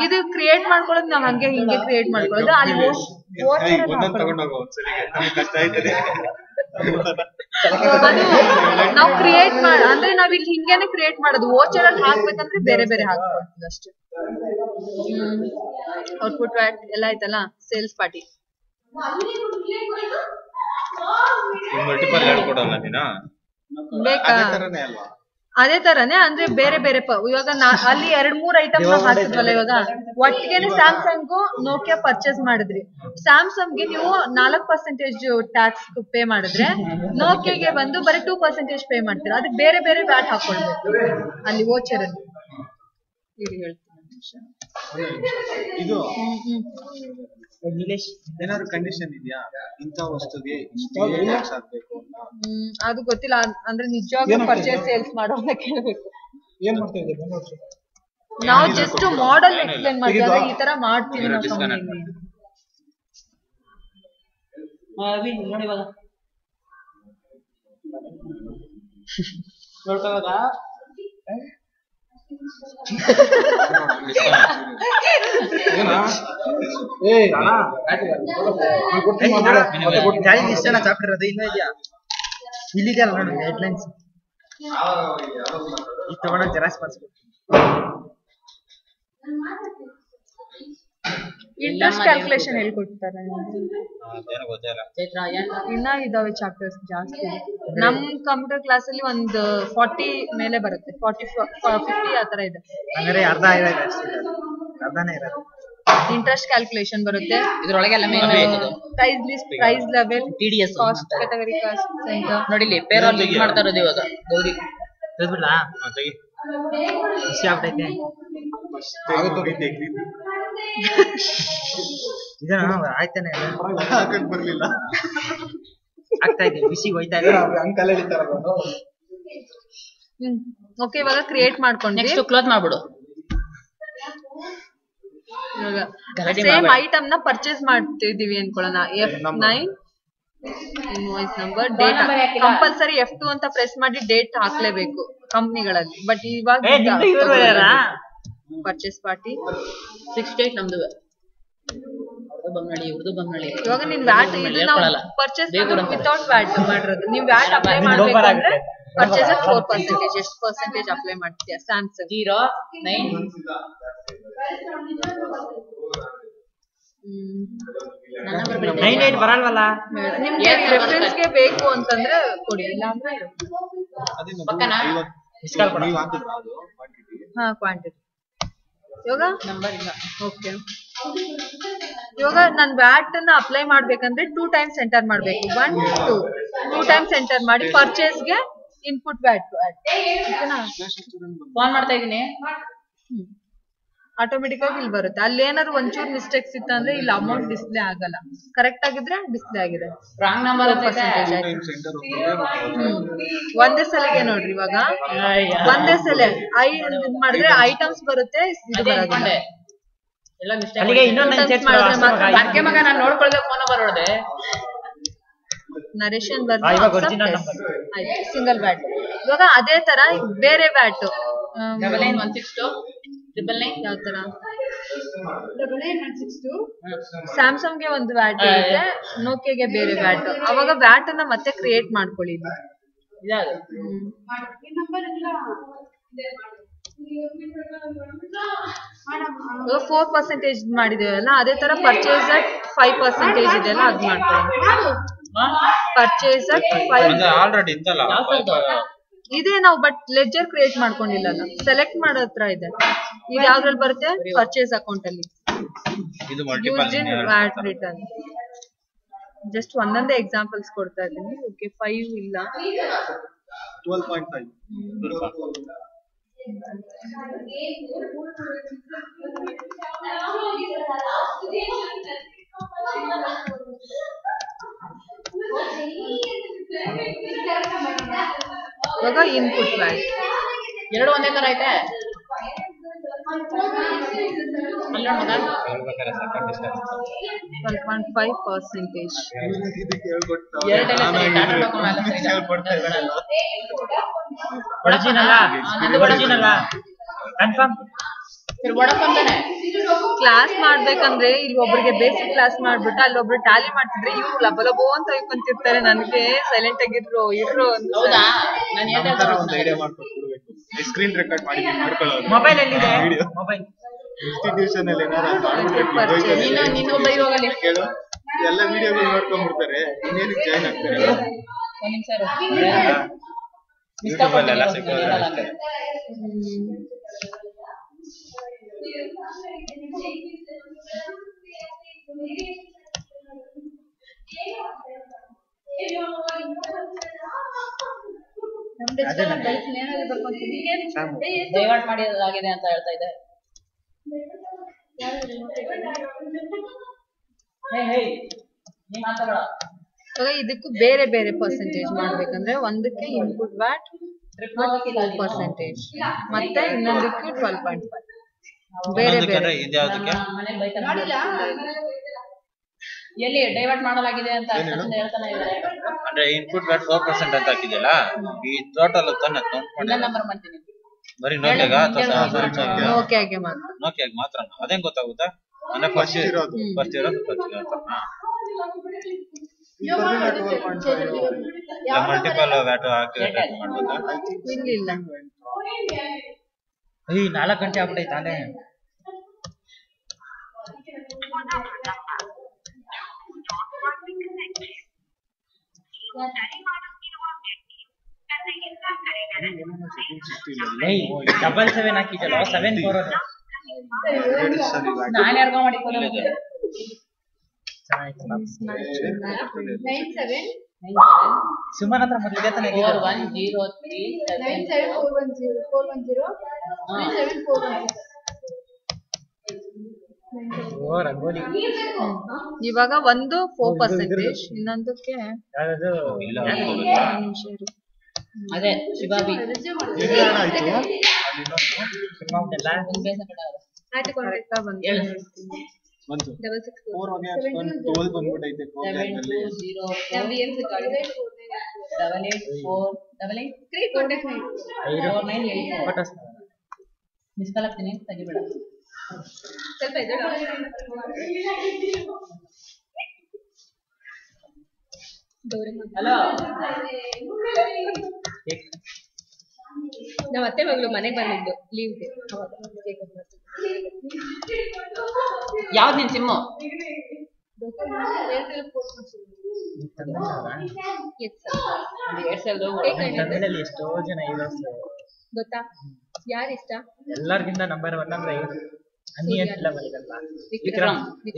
ಇದು ಕ್ರಿಯೇಟ್ ಮಾಡ್ಕೊಳ್ಳೋದು ನಾವ್ ಹಂಗೆ ಹಿಂಗೆ ಕ್ರಿಯೇಟ್ ಮಾಡ್ಕೊಳ್ಳೋದು. ಅಲ್ಲಿ ನಾವು ಕ್ರಿಯೇಟ್ ಅಂದ್ರೆ ನಾವ್ ಇಲ್ಲಿ ಹಿಂಗೇನೆ ಕ್ರಿಯೇಟ್ ಮಾಡೋದು. ವೋಚರ್ ಅಲ್ಲಿ ಹಾಕ್ಬೇಕಂದ್ರೆ ಬೇರೆ ಬೇರೆ ಹಾಕ್ಕೊಡ್ತೀವಿ ಅಷ್ಟೇ. ಔಟ್ಪುಟ್ ವ್ಯಾಟ್ ಎಲ್ಲ ಆಯ್ತಲ್ಲ. ಸೇಲ್ಸ್ ಪಾರ್ಟಿ ಬೇಕಾ? ಅದೇ ತರನೇ ಅಂದ್ರೆ ಬೇರೆ ಬೇರೆ ಇವಾಗ ಅಲ್ಲಿ 2-3 ಐಟಮ್ ಹಾಕಿದ್ವಲ್ಲ. ಇವಾಗ ಒಟ್ಟಿಗೆನೆ ಸ್ಯಾಮ್ಸಂಗ್ ನೋಕಿಯಾ ಪರ್ಚೇಸ್ ಮಾಡಿದ್ರಿ. ಸ್ಯಾಮ್ಸಂಗ್ಗೆ ನೀವು 4% ಟ್ಯಾಕ್ಸ್ ಪೇ ಮಾಡಿದ್ರೆ ನೋಕಿಯಾಗೆ ಬಂದು ಬರೀ 2% ಪೇ ಮಾಡ್ತೀರಾ. ಅದಕ್ಕೆ ಬೇರೆ ಬೇರೆ ವ್ಯಾಟ್ ಹಾಕೊಳ್ಬೇಕು ಅಲ್ಲಿ ವೋಚರ್ ಅಲ್ಲಿ. ಇದು ಏನಾದ್ರು ಕಂಡೀಷನ್ ಇದೆಯಾ ಇಂಥ ವಸ್ತುಗೆ ಟ್ಯಾಕ್ಸ್ ಹಾಕ್ಬೇಕು ಅಂತ? ಅದು ಗೊತ್ತಿಲ್ಲ. ಅಂದ್ರೆ ನಿಜವಾಗ್ಲೂ ಪರ್ಚೇಸ್ ಸೇಲ್ಸ್ ಮಾಡೋನ್ನ ಕೇಳಬೇಕು. ಏನ್ ಮಾಡ್ತಾ ಇದ್ದೀವಿ ನಾವು ಜಸ್ಟ್ ಮಾಡೆಲ್ ಎಕ್ಸ್ಪ್ಲೇನ್ ಮಾಡ್ತೀವಿ. ಈ ತರ ಮಾಡ್ತೀವಿ ನಾವು ಕಂಪನಿಯಲ್ಲಿ. ನೋಡಿ ಇವಾಗ ನೋಡ್ಕೋವಾಗ ಚಾಪ್ಟರ್ ಅದು ಇನ್ನೂ ಇದೆಯಾ? ಇಲ್ಲಿದೆಯಲ್ಲ ನೋಡಿ ಹೆಡ್ಲೈನ್ಸ್. ಈಗ ತಗೊಂಡೋಗಿ ಜೆರಾಕ್ಸ್ ಮಾಡಿಸ್ಬೇಕು. ಇಂಟ್ರೆಸ್ಟ್ ಕ್ಯಾಲ್ಕುಲೇಷನ್ ಹೇಳ್ಕೊಡ್ತಾರೆ. ಇನ್ನ ಇದಾವೆ ಚಾಪ್ಟರ್ಸ್ ಜಾಸ್ತಿ. ನಮ್ ಕಂಪ್ಯೂಟರ್ ಕ್ಲಾಸ್ ಅಲ್ಲಿ ಒಂದು 40 ಮೇಲೆ ಬರುತ್ತೆ. 40-50 ಆತರ ಇದೆ. ಅಂದ್ರೆ ಅರ್ಧನೇ ಇರೋದು. ಇಂಟ್ರೆಸ್ಟ್ ಕ್ಯಾಲ್ಕುಲೇಷನ್ ಬರುತ್ತೆ. ಇದ್ರೊಳಗೆ ಎಲ್ಲ price list, price level, TDS, cost category, cost centre. ನೋಡಿ ಇಲ್ಲಿ ಪೇರೋಲ್ ಯೂಸ್ ಮಾಡ್ತಾ ಇರೋದು ಇವಾಗ. ಗೌರಿ ತಿಳಿದ್ಬಿಡ್ಲಾ? ಖುಷಿ ಆಗ್ತೈತೆ. ಇದನ್ನ ಆಯ್ತಾನೆ ಬರ್ಲಿಲ್ಲ ಆಗ್ತಾ ಇದೆ. ಬಿಸಿ ಹೋಯ್ತಾ ಇದೆ. ಅಂಕಲ್ ಹೇಳ್ತಾರ. ಓಕೆ, ಇವಾಗ ಕ್ರಿಯೇಟ್ ಮಾಡ್ಕೊಂಡು ನೆಕ್ಸ್ಟ್ ಕ್ಲೋಸ್ ಮಾಡ್ಬಿಡು. ಸೇಮ್ ಐಟಮ್ ನ ಪರ್ಚೇಸ್ ಮಾಡ್ತಿದೀವಿ ಅನ್ಕೊಳ್ಳೋಣ. F9 invoice number, date compulsory F2 ಅಂತ ಪ್ರೆಸ್ ಮಾಡಿ ಡೇಟ್ ಹಾಕ್ಲೇಬೇಕು ಕಂಪ್ನಿಗಳಲ್ಲಿ. ಬಟ್ ಇವಾಗ ಪರ್ಚೇಸ್ ಪಾರ್ಟಿ 68 ನಮ್ದು ಬಮ್ಮನಳ್ಳಿ, ಇವ್ರದ್ದು ಬಮ್ಮನಳ್ಳಿ. ಇವಾಗ ನೀನ್ ವ್ಯಾಟ್ ಇದು ನಾವು ಪರ್ಚೇಸ್ ವಿತೌಟ್ ವ್ಯಾಟ್ ಮಾಡಿರೋದು. ನೀವು ವ್ಯಾಟ್ ಅಪ್ಲೈ ಮಾಡ್ಬೇಕಂದ್ರೆ ಪರ್ಚೇಸ್ 4%. ಎಷ್ಟು ಪರ್ಸೆಂಟೇಜ್ ಅಪ್ಲೈ ಮಾಡ್ತೀಯಾ? ಸ್ಯಾಮ್ಸಂಗ್ 09 ನನ್ನ ನಂಬರ್ 98 ಬರಲ್ವಲ್ಲ. ನಿಮ್ಗೆ ರೆಫರೆನ್ಸ್ ಗೆ ಬೇಕು ಅಂತಂದ್ರೆ ಕೊಡಿ, ಇಲ್ಲ ಅಂದ್ರೆ ಪಕ್ಕನಾ? ನೀವು ಹಾಕಿದ್ರಾ ಅದು quantity? ಹಾ ಕ್ವಾಂಟಿಟಿ. ಇವಾಗ ನಂಬರ್ ಇಲ್ಲ. ಓಕೆ, ಇವಾಗ ನಾನು ವ್ಯಾಟ್ ಅನ್ನ ಅಪ್ಲೈ ಮಾಡ್ಬೇಕಂದ್ರೆ 2 ಟೈಮ್ಸ್ ಎಂಟರ್ ಮಾಡ್ಬೇಕು. 1 2 ಟೈಮ್ಸ್ ಎಂಟರ್ ಮಾಡಿ ಪರ್ಚೇಸ್ಗೆ ಇನ್ಪುಟ್ ವ್ಯಾಟ್ ಫೋನ್ ಮಾಡ್ತಾ ಇದೀನಿ. ಆಟೋಮೆಟಿಕ್ ಆಗಿ ಇಲ್ಲಿ ಬರುತ್ತೆ. ಅಲ್ಲಿ ಏನಾದ್ರು ಒಂಚೂರು ಮಿಸ್ಟೇಕ್ಸ್ ಇತ್ತು ಅಂದ್ರೆ ಇಲ್ಲಿ ಅಮೌಂಟ್ ಡಿಸ್ಪ್ಲೇ ಆಗಲ್ಲ. ಕರೆಕ್ಟ್ ಆಗಿದ್ರೆ ಡಿಸ್ಪ್ಲೇ ಆಗಿದೆ. ರಾಂಗ್ ನಂಬರ್ ಅಂತ ಪರ್ಸೆಂಟೇಜ್ Two ಆಯ್ತು. times enter ಹೋಗ್ತದೆ. ಒಂದೇ ಸಲಿಗೆ ನೋಡ್ರಿ, ಇವಾಗ ಒಂದೇ ಸಲ ಇದ್ ಮಾಡಿದ್ರೆ ಐಟಮ್ಸ್ ಬರುತ್ತೆ, ಇದು ಅದೇ ಬರೋದಿಲ್ಲ. ಅನ್ಕೊಂಡೆ. ಎಲ್ಲ ಮಿಸ್ಟೇಕ್ ಅಲ್ಲಿಗೆ ಇನ್ನೊಂದು Two times ಸೇರ್ಸ್ಕೊಳ್ಳೋ ಮಾಡಿದ್ರೆ ಅಷ್ಟೇ ಮಾತ್ರ ಮಗ. ಅದಕ್ಕೆ ಮಗ ನಾನು ನೋಡ್ಕೊಳ್ದೆ ಫೋನ್ ನಂಬರ್ ಹೊಡೆದೆ. ನರೇಶನ್ ಇವಾಗ original number. ಆಯ್ತು, ಸಿಂಗಲ್ ವ್ಯಾಟ್. ಇವಾಗ ಅದೇ ತರ ಬೇರೆ ವ್ಯಾಟ್ 9916 999 ಯಾವ ತರ ಸ್ಯಾಮ್ಸಂಗ್ ಗೆ ಒಂದು ವ್ಯಾಟ್ ಇರುತ್ತೆ, ನೋಕಿಯಾಗೆ ಬೇರೆ ವ್ಯಾಟ್. ಅವಾಗ ವ್ಯಾಟ್ ಅನ್ನ ಮತ್ತೆ ಕ್ರಿಯೇಟ್ ಮಾಡ್ಕೊಳ್ಳಿ. ಇದಾದು. ಇವಾಗ 4% ಮಾಡಿದೇವಲ್ಲ, ಅದೇ ತರ ಪರ್ಚೇಸ್ ಅಟ್ 5% ಇದೆಯಲ್ಲ ಅದ್ ಮಾಡ್ಕೊಳ್ಳಿ. ಪರ್ಚೇಸ್ ಅಟ್ 5 ಆಲ್ರೆಡಿ ಇತ್ತಲ್ಲ ಯಾವ ತರದ್ದು? ಇದೆ, ನಾವು ಬಟ್ ಲೆಡ್ಜರ್ ಕ್ರಿಯೇಟ್ ಮಾಡ್ಕೊಂಡಿಲ್ಲ. ಸೆಲೆಕ್ಟ್ ಮಾಡೋ ಹತ್ರ ಇದೆ. ಇದು ಯಾವ್ದ್ರಲ್ಲಿ ಬರುತ್ತೆ? ಪರ್ಚೇಸ್ ಅಕೌಂಟ್ ಅಲ್ಲಿ ಇದು multiple used in watt return. Just ಒಂದೊಂದೇ ಎಕ್ಸಾಂಪಲ್ಸ್ ಕೊಡ್ತಾ ಇದ್ದೀನಿ. ಓಕೆ, 5 ಇಲ್ಲ. 12.5. ಇವಾಗ ಇನ್ಪುಟ್ ವ್ಯಾಟ್ ಎರಡು ಒಂದೇ ತರ ಐತೆ. ಅಲ್ಲಿ ನೋಡ್ ಮಗ. 12.5%. ಇದಕ್ಕೆ ಹೇಳ್ಕೊಟ್ಟು ಎರಡೆಲ್ಲ ಸರಿ, ಟಾಟಾ ಡೊಕೊಮೊ ಎಲ್ಲ ಸರಿ. ಹೇಳ್ಕೊಡ್ತಾ ಇದ್ದಾರಲ್ಲ. Original original confirm. ಸರಿ ವಡಾಫೋನ್ ತಾನೆ? ಕ್ಲಾಸ್ ಮಾಡ್ಬೇಕಂದ್ರೆ ಇಲ್ಲಿ ಒಬ್ರಿಗೆ ಬೇಸಿಕ್ ಕ್ಲಾಸ್ ಮಾಡ್ಬಿಟ್ಟು ಅಲ್ಲಿ ಒಬ್ರು ಟ್ಯಾಲಿ ಮಾಡ್ತಿದ್ರೆ ಇವ್ರು ಲಬಲಬೋ ಅಂತ ಇಟ್ಕೊಂತಿರ್ತಾರೆ. ನನಗೆ ಸೈಲೆಂಟ್ ಆಗಿರೋ ಇರೋ ಹೌದಾ? ನಾನು ನಮ್ಮ ಹೇಳ್ದೆ ತರ ಒಂದು ಐಡಿಯಾ ಮಾಡ್ಕೊಟ್ಬಿಡ್ಬೇಕು. ಸ್ಕ್ರೀನ್ ರೆಕಾರ್ಡ್ ಮಾಡಿ ಮಾಡ್ಕೊಳ್ಳೋದು. ಮೊಬೈಲ್ ಎಲ್ಲಿದೆ? ವಿಡಿಯೋ ಮೊಬೈಲ್ ಇನ್ಸ್ಟಿಟ್ಯೂಷನ್ ಅಲ್ಲಿ ಏನಾದ್ರು ಮಾಡ್ಬಿಡ್ಬೇಕು. ನೀನು ಬೈ ಹೋಗಲಿ. ಕೇಳು, ಎಲ್ಲ ವಿಡಿಯೋಗಳು ನೋಡ್ಕೊಂಡ್ಬಿಡ್ತಾರೆ. ಇನ್ನೇನಕ್ಕೆ ಜಾಯ್ನ್ ಆಗ್ತಾರೆ? ಒಂದ್ ನಿಮಿಷ ಇರು. ಯೂಟ್ಯೂಬ್ ಅಲ್ಲೆಲ್ಲ ಸಿಕ್ಕೋದ್ರೆ ಅಷ್ಟೇ. ಡೈವರ್ಟ್ ಮಾಡಿದಾಗಿದೆ ಅಂತ ಹೇಳ್ತಾ ಇದೆ. ನೀ ಮಾತಾಡ. ಇವಾಗ ಇದಕ್ಕೂ ಬೇರೆ ಬೇರೆ ಪರ್ಸೆಂಟೇಜ್ ಮಾಡ್ಬೇಕಂದ್ರೆ ಒಂದಕ್ಕೆ ಇನ್ಪುಟ್ ವ್ಯಾಟ್ 4%, ಮತ್ತೆ ಇನ್ನೊಂದಕ್ಕೆ 12.5. ಬೇರೆ ಬೇರೆ ಇದ್ಯಾವುದಕ್ಕೆ ಮನೆಗೆ ಬೈತಾರೆ. ಎಲ್ಲಿ ಡೈವರ್ಟ್ ಮಾಡಲಾಗಿದೆ ಅಂತ ಅಷ್ಟೊಂದು ಹೇಳ್ತಾನೆ ಇದ್ದಾರೆ. ಅಂದ್ರೆ ಇನ್ಪುಟ್ ವ್ಯಾಟ್ 4% ಅಂತ ಹಾಕಿದೆಯಲ್ಲ, ಈ ಟೋಟಲ್ ತಾನೆ ಕೌಂಟ್ ಮಾಡಿ ಇನ್ನೊಂದು ನಂಬರ್ ಮಾಡ್ತೀನಿ. ಬರೀ ನೋಕಿಯಾಗ ನೋಕಿಯಾಗೆ ಮಾತ್ರ. ನೋಕಿಯಾಗ ಮಾತ್ರ ಅದೇನ್ ಗೊತ್ತಾಗುತ್ತಾ? ಅಂದ್ರೆ ಫಸ್ಟ್ ಇರೋದು ಮಲ್ಟಿಪಲ್ ವ್ಯಾಟ್ ಹಾಕಿ ಮಾಡ್ಬೇಕಾ? ಇಲ್ಲ 4 ಗಂಟೆ ಆಗ್ಬಿಟ್ಟೈತೆ ಅಲ್ಲೇ. ಡಬಲ್ 7 ಹಾಕಿದ್ದಲ್ಲ 74. ನಾನು ಯಾರಿಗೋ ಮಾಡಿಕೊಳ್ಳಿ. ಸುಮನ್ ಹತ್ರ ಮೊದಲಿದೆ ತಾನೆ? 4103 ರಂಗೋಲಿ. ಇವಾಗ ಒಂದು 4%, ಇನ್ನೊಂದಕ್ಕೆ ಇಲ್ಲ ಅದೇ ಶಿಬಾಬಿ ಕರೆಕ್ಟಾ ಬಂತು. ಬಂತು 4 12 ಬಂದ್ಬಿಟ್ಟೈತೆ. 7804848 ಮಿಸ್ ಕಾಲ್ ಆಗ್ತೀನಿ, ತೆಗಿಬೇಡ. ಸ್ವಲ್ಪ ಇದೆ ಹಲೋ. ನಮ್ಮ ಅತ್ತೆ ಮಗಳು ಮನೆಗೆ ಬಂದಿದ್ದು ಲೀವ್ಗೆ. ಯಾವ್ದು ನಿನ್ ಸಿಮ್ಮು? ತಮಿಳಲ್ಲಿ ಎಷ್ಟೋ ಜನ ಹೀರೋಸ್ ಗೊತ್ತಾ? ಯಾರು ಇಷ್ಟ? ಎಲ್ಲರಿಗಿಂತ ನಂಬರ್ 1 ಅಂದ್ರೆ ಇವ್ರು ಅನ್ನಿ ಅಂತ ಬಂದಿದ್ದಲ್ಲ,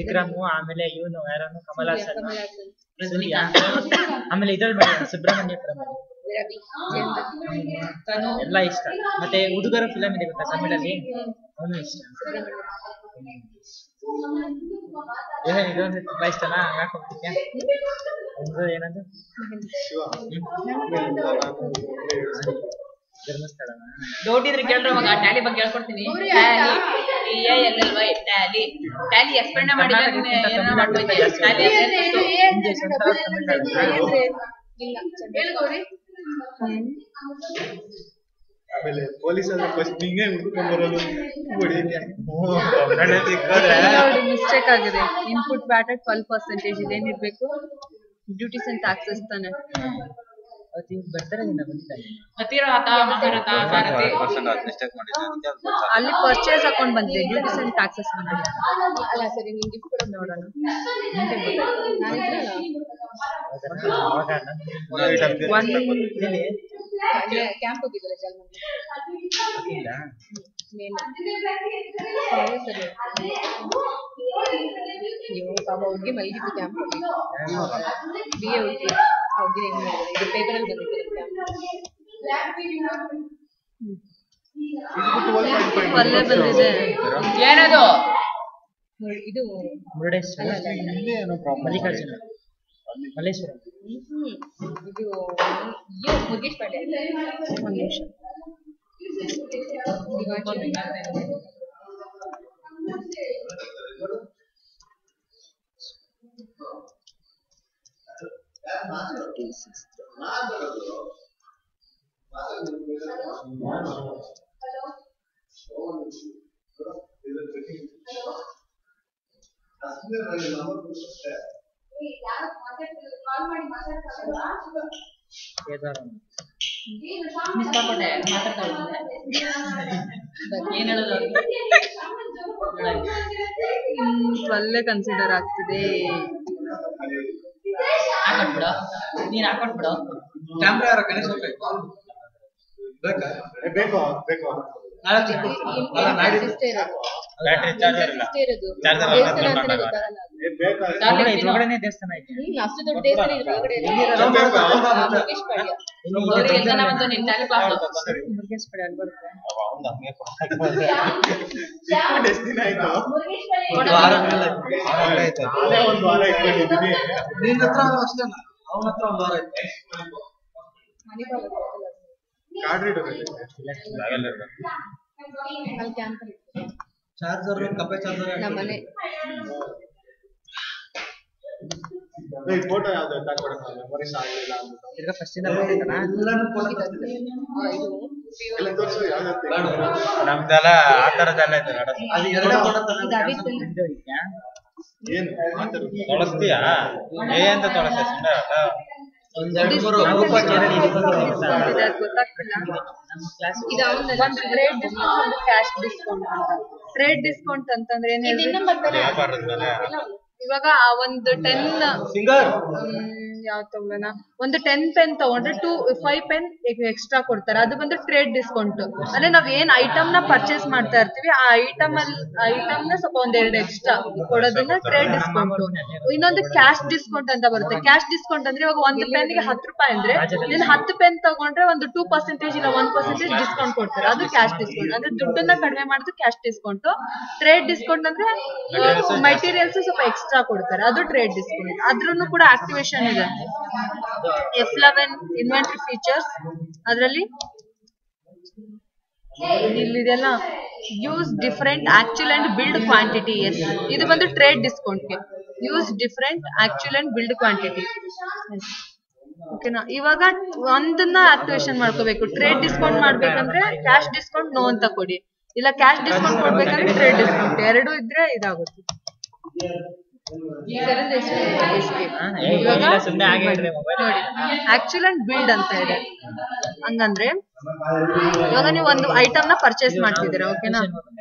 ವಿಕ್ರಮ್. ಆಮೇಲೆ ಇವನು ಯಾರನ್ನು ಕಮಲ್ ಹಾಸನ್, ಸೂರ್ಯ. ಆಮೇಲೆ ಇದ್ರಲ್ಲಿ ಮಾಡಿದ ಸುಬ್ರಹ್ಮಣ್ಯಪುರಂ ಎಲ್ಲ ಇಷ್ಟ. ಮತ್ತೆ ಹುಡುಗರ ಫಿಲಮ್ ಇದೆ ಗೊತ್ತಾ ತಮಿಳಲ್ಲಿ, ಅವನು ಇಷ್ಟ. ಇದೊಂದು ತುಂಬಾ ಇಷ್ಟನಾ ಹಾಕೋಗ್ತಿದ್ಯಾ ಏನದು ಧರ್ಮಸ್ಥಳ. ಡೌಟ್ ಇದ್ರೆ ಕೇಳ್ರ ಮಗ, ಟ್ಯಾಲಿ ಬಗ್ಗೆ ಹೇಳ್ಕೊಡ್ತೀನಿ. Tally TALLY Tally. Tally explain ಮಾಡಿ ಏನಾರ ಮಾಡ್ಬೋದು. ಟ್ಯಾಲಿ ಆಮೇಲೆ ಪೊಲೀಸ್ ಅಂದ್ರೆ ಫಸ್ಟ್ ಹಿಂಗೆ ಹುಡ್ಕೊಂಡ್ ಬರೋದು. ಮಿಸ್ಟೇಕ್ ಆಗಿದೆ. ಇನ್ಪುಟ್ ಬ್ಯಾಟ್ 12% ಇದೇನಿರ್ಬೇಕು? ಡ್ಯೂಟೀಸ್ ಅಂಡ್ ಟ್ಯಾಕ್ಸಸ್ ತಾನೆ. ಬರ್ತಾರೆ ಹತ್ತಿರತ ಮಹಾರಥ ಸಾರಥಿ ಅಲ್ಲಿ ಪರ್ಚೇಸ್ ಅಕೌಂಟ್ ಬಂದಿದೆ, ಡ್ಯೂಟೀಸ್ ಅಂಡ್ ಟ್ಯಾಕ್ಸಸ್ ಬಂದಿದೆ. ಅಲ್ಲ ಸರಿ, ನಿನ್ ಗಿಫ್ಟ್ ಕೊಡೋದು ನೋಡೋಣ. ಕ್ಯಾಂಪ್ ಹೋಗಿದ್ದಲ್ಲ ನೀವು ಪಾಪ ಹುಡುಗಿ ಮಲಗಿದ್ದು ಕ್ಯಾಂಪ್ BA ಹುಡುಗಿ ಹುಡುಗಿ ಹೆಂಗ್ ಮಾಡಿದ್ದಾರೆ ಇದು ಪೇಪರಲ್ಲಿ ಬಂದಿತ್ತು ಪಲ್ಲೆ ಬಂದಿದೆ. ಏನದು? ಇದು ಮುರುಡೇಶ್ವರ, ಮಲ್ಲಿಕಾರ್ಜುನ, ಮಲ್ಲೇಶ್ವರ. ಇದು ಮುರುಗೇಶ್ ಪಾಳ್ಯ. ಒಂದು ನಿಮಿಷ. ಮಿಸ್ಕಾಪಟ್ಟೆ ಮಾತಾಡ್ತಾ ಏನ್ ಹೇಳೋದು? ಒಳ್ಳೆ ಕನ್ಸಿಡರ್ ಆಗ್ತಿದೆ. ಹಾಕೊಟ್ಬಿಡ, ನೀನ್ ಹಾಕೊಟ್ಬಿಡ. ಕ್ಯಾಮ್ರಾ ಯಾರ ಗಣೇಶ್ ಬೇಕು ಬೇಕು ಇಷ್ಟೇ ಇರೋದು ದೇವಸ್ಥಾನ ಅಂತಾನೆ ಗೊತ್ತಾಗಲ್ಲ. ಇದ್ರೊಳಗಡೆ ದೇವಸ್ಥಾನ ಐತೆ. ಅಷ್ಟು ದೊಡ್ಡ ದೇವಸ್ಥಾನ ಇದ್ರೊಳಗಡೆ ಮುರುಗೇಶ್ ಪಾಳ್ಯ. ಎಲ್ಲ ಬಂದು ನಿನ್ ಟ್ಯಾಲಿ ಕ್ಲಾಸ್ ಮುರುಗೇಶ್ ಪಾಳ್ಯ ಅಲ್ಲಿ ಬರುತ್ತೆ. ಎಷ್ಟು ದಿನ ಆಯ್ತು? ಒಂದು ವಾರ ಇಟ್ಕೊಂಡಿದ್ದೀನಿ. ನಿನ್ನ ಹತ್ರ ಅಷ್ಟೇ, ಅವನ ಹತ್ರ ಒಂದು ವಾರ ಐತೆ. ಕಾರ್ಡ್ ರೀಡರ್ ಅಲ್ಲಿ ಕ್ಯಾಂಪ್ ಚಾರ್ಜರ್, ಕಪ್ಪೆ ಚಾರ್ಜರ್. ನಮ್ಮನೆ ಫೋಟೋ ಯಾವ್ದು ತಗೊಳಕ ಮೆಮೊರೀಸ್ ಆಗಲಿಲ್ಲ ಅಂದ್ಬಿಟ್ಟು ತಿರ್ಗಾ ಫಸ್ಟ್ ಇಂದ ಬಂದಿದ್ದಾನ. ಎಲ್ಲ ತೋರಿಸು ಯಾವ್ದು ನಮ್ದೆಲ್ಲ ಆ ತರದೆಲ್ಲ ಇದೆ. ಅದು ಎರಡೇ ಏನು ಮಾತಾಡು ತೊಳಸ್ತೀಯಾ? ಅಂತ ತೊಳಸ್ತೀಯ ಸುಮ್ಮನೆ ಒಂದೆರಡು ಮೂರು ಟ್ರೇಡ್ ಡಿಸ್ಕೌಂಟ್ ಅಂತಂದ್ರೆ ಏನ್ ವ್ಯಾಪಾರದ ಮೇಲೆ ಇವಾಗ ಒಂದು 10 ಸಿಂಗರ್ ಯಾವ ತಗೊಳ್ಳೋಣ, ಒಂದು 10 ಪೆನ್ ತಗೊಂಡ್ರೆ 5 ಪೆನ್ ಎಕ್ಸ್ಟ್ರಾ ಕೊಡ್ತಾರೆ. ಅದು ಬಂದು ಟ್ರೇಡ್ ಡಿಸ್ಕೌಂಟ್. ಅಂದ್ರೆ ನಾವ್ ಏನ್ ಐಟಮ್ ನ ಪರ್ಚೇಸ್ ಮಾಡ್ತಾ ಇರ್ತೀವಿ ಆ ಐಟಮ್ ನ ಸ್ವಲ್ಪ ಒಂದೆರಡು ಎಕ್ಸ್ಟ್ರಾ ಕೊಡೋದನ್ನ ಟ್ರೇಡ್ ಡಿಸ್ಕೌಂಟ್. ಇನ್ನೊಂದು ಕ್ಯಾಶ್ ಡಿಸ್ಕೌಂಟ್ ಅಂತ ಬರುತ್ತೆ. ಕ್ಯಾಶ್ ಡಿಸ್ಕೌಂಟ್ ಅಂದ್ರೆ ಇವಾಗ ಒಂದು ಪೆನ್ ಗೆ 10 ರೂಪಾಯಿ ಅಂದ್ರೆ ನೀನ್ 10 ಪೆನ್ ತಗೊಂಡ್ರೆ ಒಂದು 2% ಇಲ್ಲ 1% ಡಿಸ್ಕೌಂಟ್ ಕೊಡ್ತಾರೆ. ಅದು ಕ್ಯಾಶ್ ಡಿಸ್ಕೌಂಟ್. ಅಂದ್ರೆ ದುಡ್ಡನ್ನ ಕಡಿಮೆ ಮಾಡೋದು ಕ್ಯಾಶ್ ಡಿಸ್ಕೌಂಟ್. ಟ್ರೇಡ್ ಡಿಸ್ಕೌಂಟ್ ಅಂದ್ರೆ ಮೆಟೀರಿಯಲ್ಸ್ ಸ್ವಲ್ಪ ಎಕ್ಸ್ಟ್ರಾ ಕೊಡ್ತಾರೆ, ಅದು ಟ್ರೇಡ್ ಡಿಸ್ಕೌಂಟ್. ಅದ್ರನ್ನು ಕೂಡ ಆಕ್ಟಿವೇಶನ್ ಇದೆ. F11 ಇನ್ವೆಂಟರಿ ಫೀಚರ್ಸ್ ಅದರಲ್ಲಿ ಇಲ್ಲಿದೆಲ್ಲ use different actual and billed quantity. Yes, ಇದು ಬಂದು ಟ್ರೇಡ್ ಡಿಸ್ಕೌಂಟ್ಗೆ. Use different actual and billed quantity. ಓಕೆನಾ? ಇವಾಗ ಒಂದನ್ನ ಆಕ್ಟಿವೇಶನ್ ಮಾಡ್ಕೋಬೇಕು. ಟ್ರೇಡ್ ಡಿಸ್ಕೌಂಟ್ ಮಾಡ್ಬೇಕಂದ್ರೆ ಕ್ಯಾಶ್ ಡಿಸ್ಕೌಂಟ್ ನೋ ಅಂತ ಕೊಡಿ, ಇಲ್ಲ ಕ್ಯಾಶ್ ಡಿಸ್ಕೌಂಟ್ ಕೊಡ್ಬೇಕಂದ್ರೆ ಟ್ರೇಡ್ ಡಿಸ್ಕೌಂಟ್. ಎರಡು ಇದ್ರೆ ಇದಾಗುತ್ತೆ. ನೋಡಿ, ಆಕ್ಚುಯಲ್ ಅಂಡ್ ಬಿಲ್ಡ್ ಅಂತ ಇದೆ. ಹಂಗಂದ್ರೆ ಇವಾಗ ನೀವು ಒಂದು ಐಟಮ್ ನ ಪರ್ಚೇಸ್ ಮಾಡ್ತಿದ್ದೀರಾ, ಓಕೆನಾ?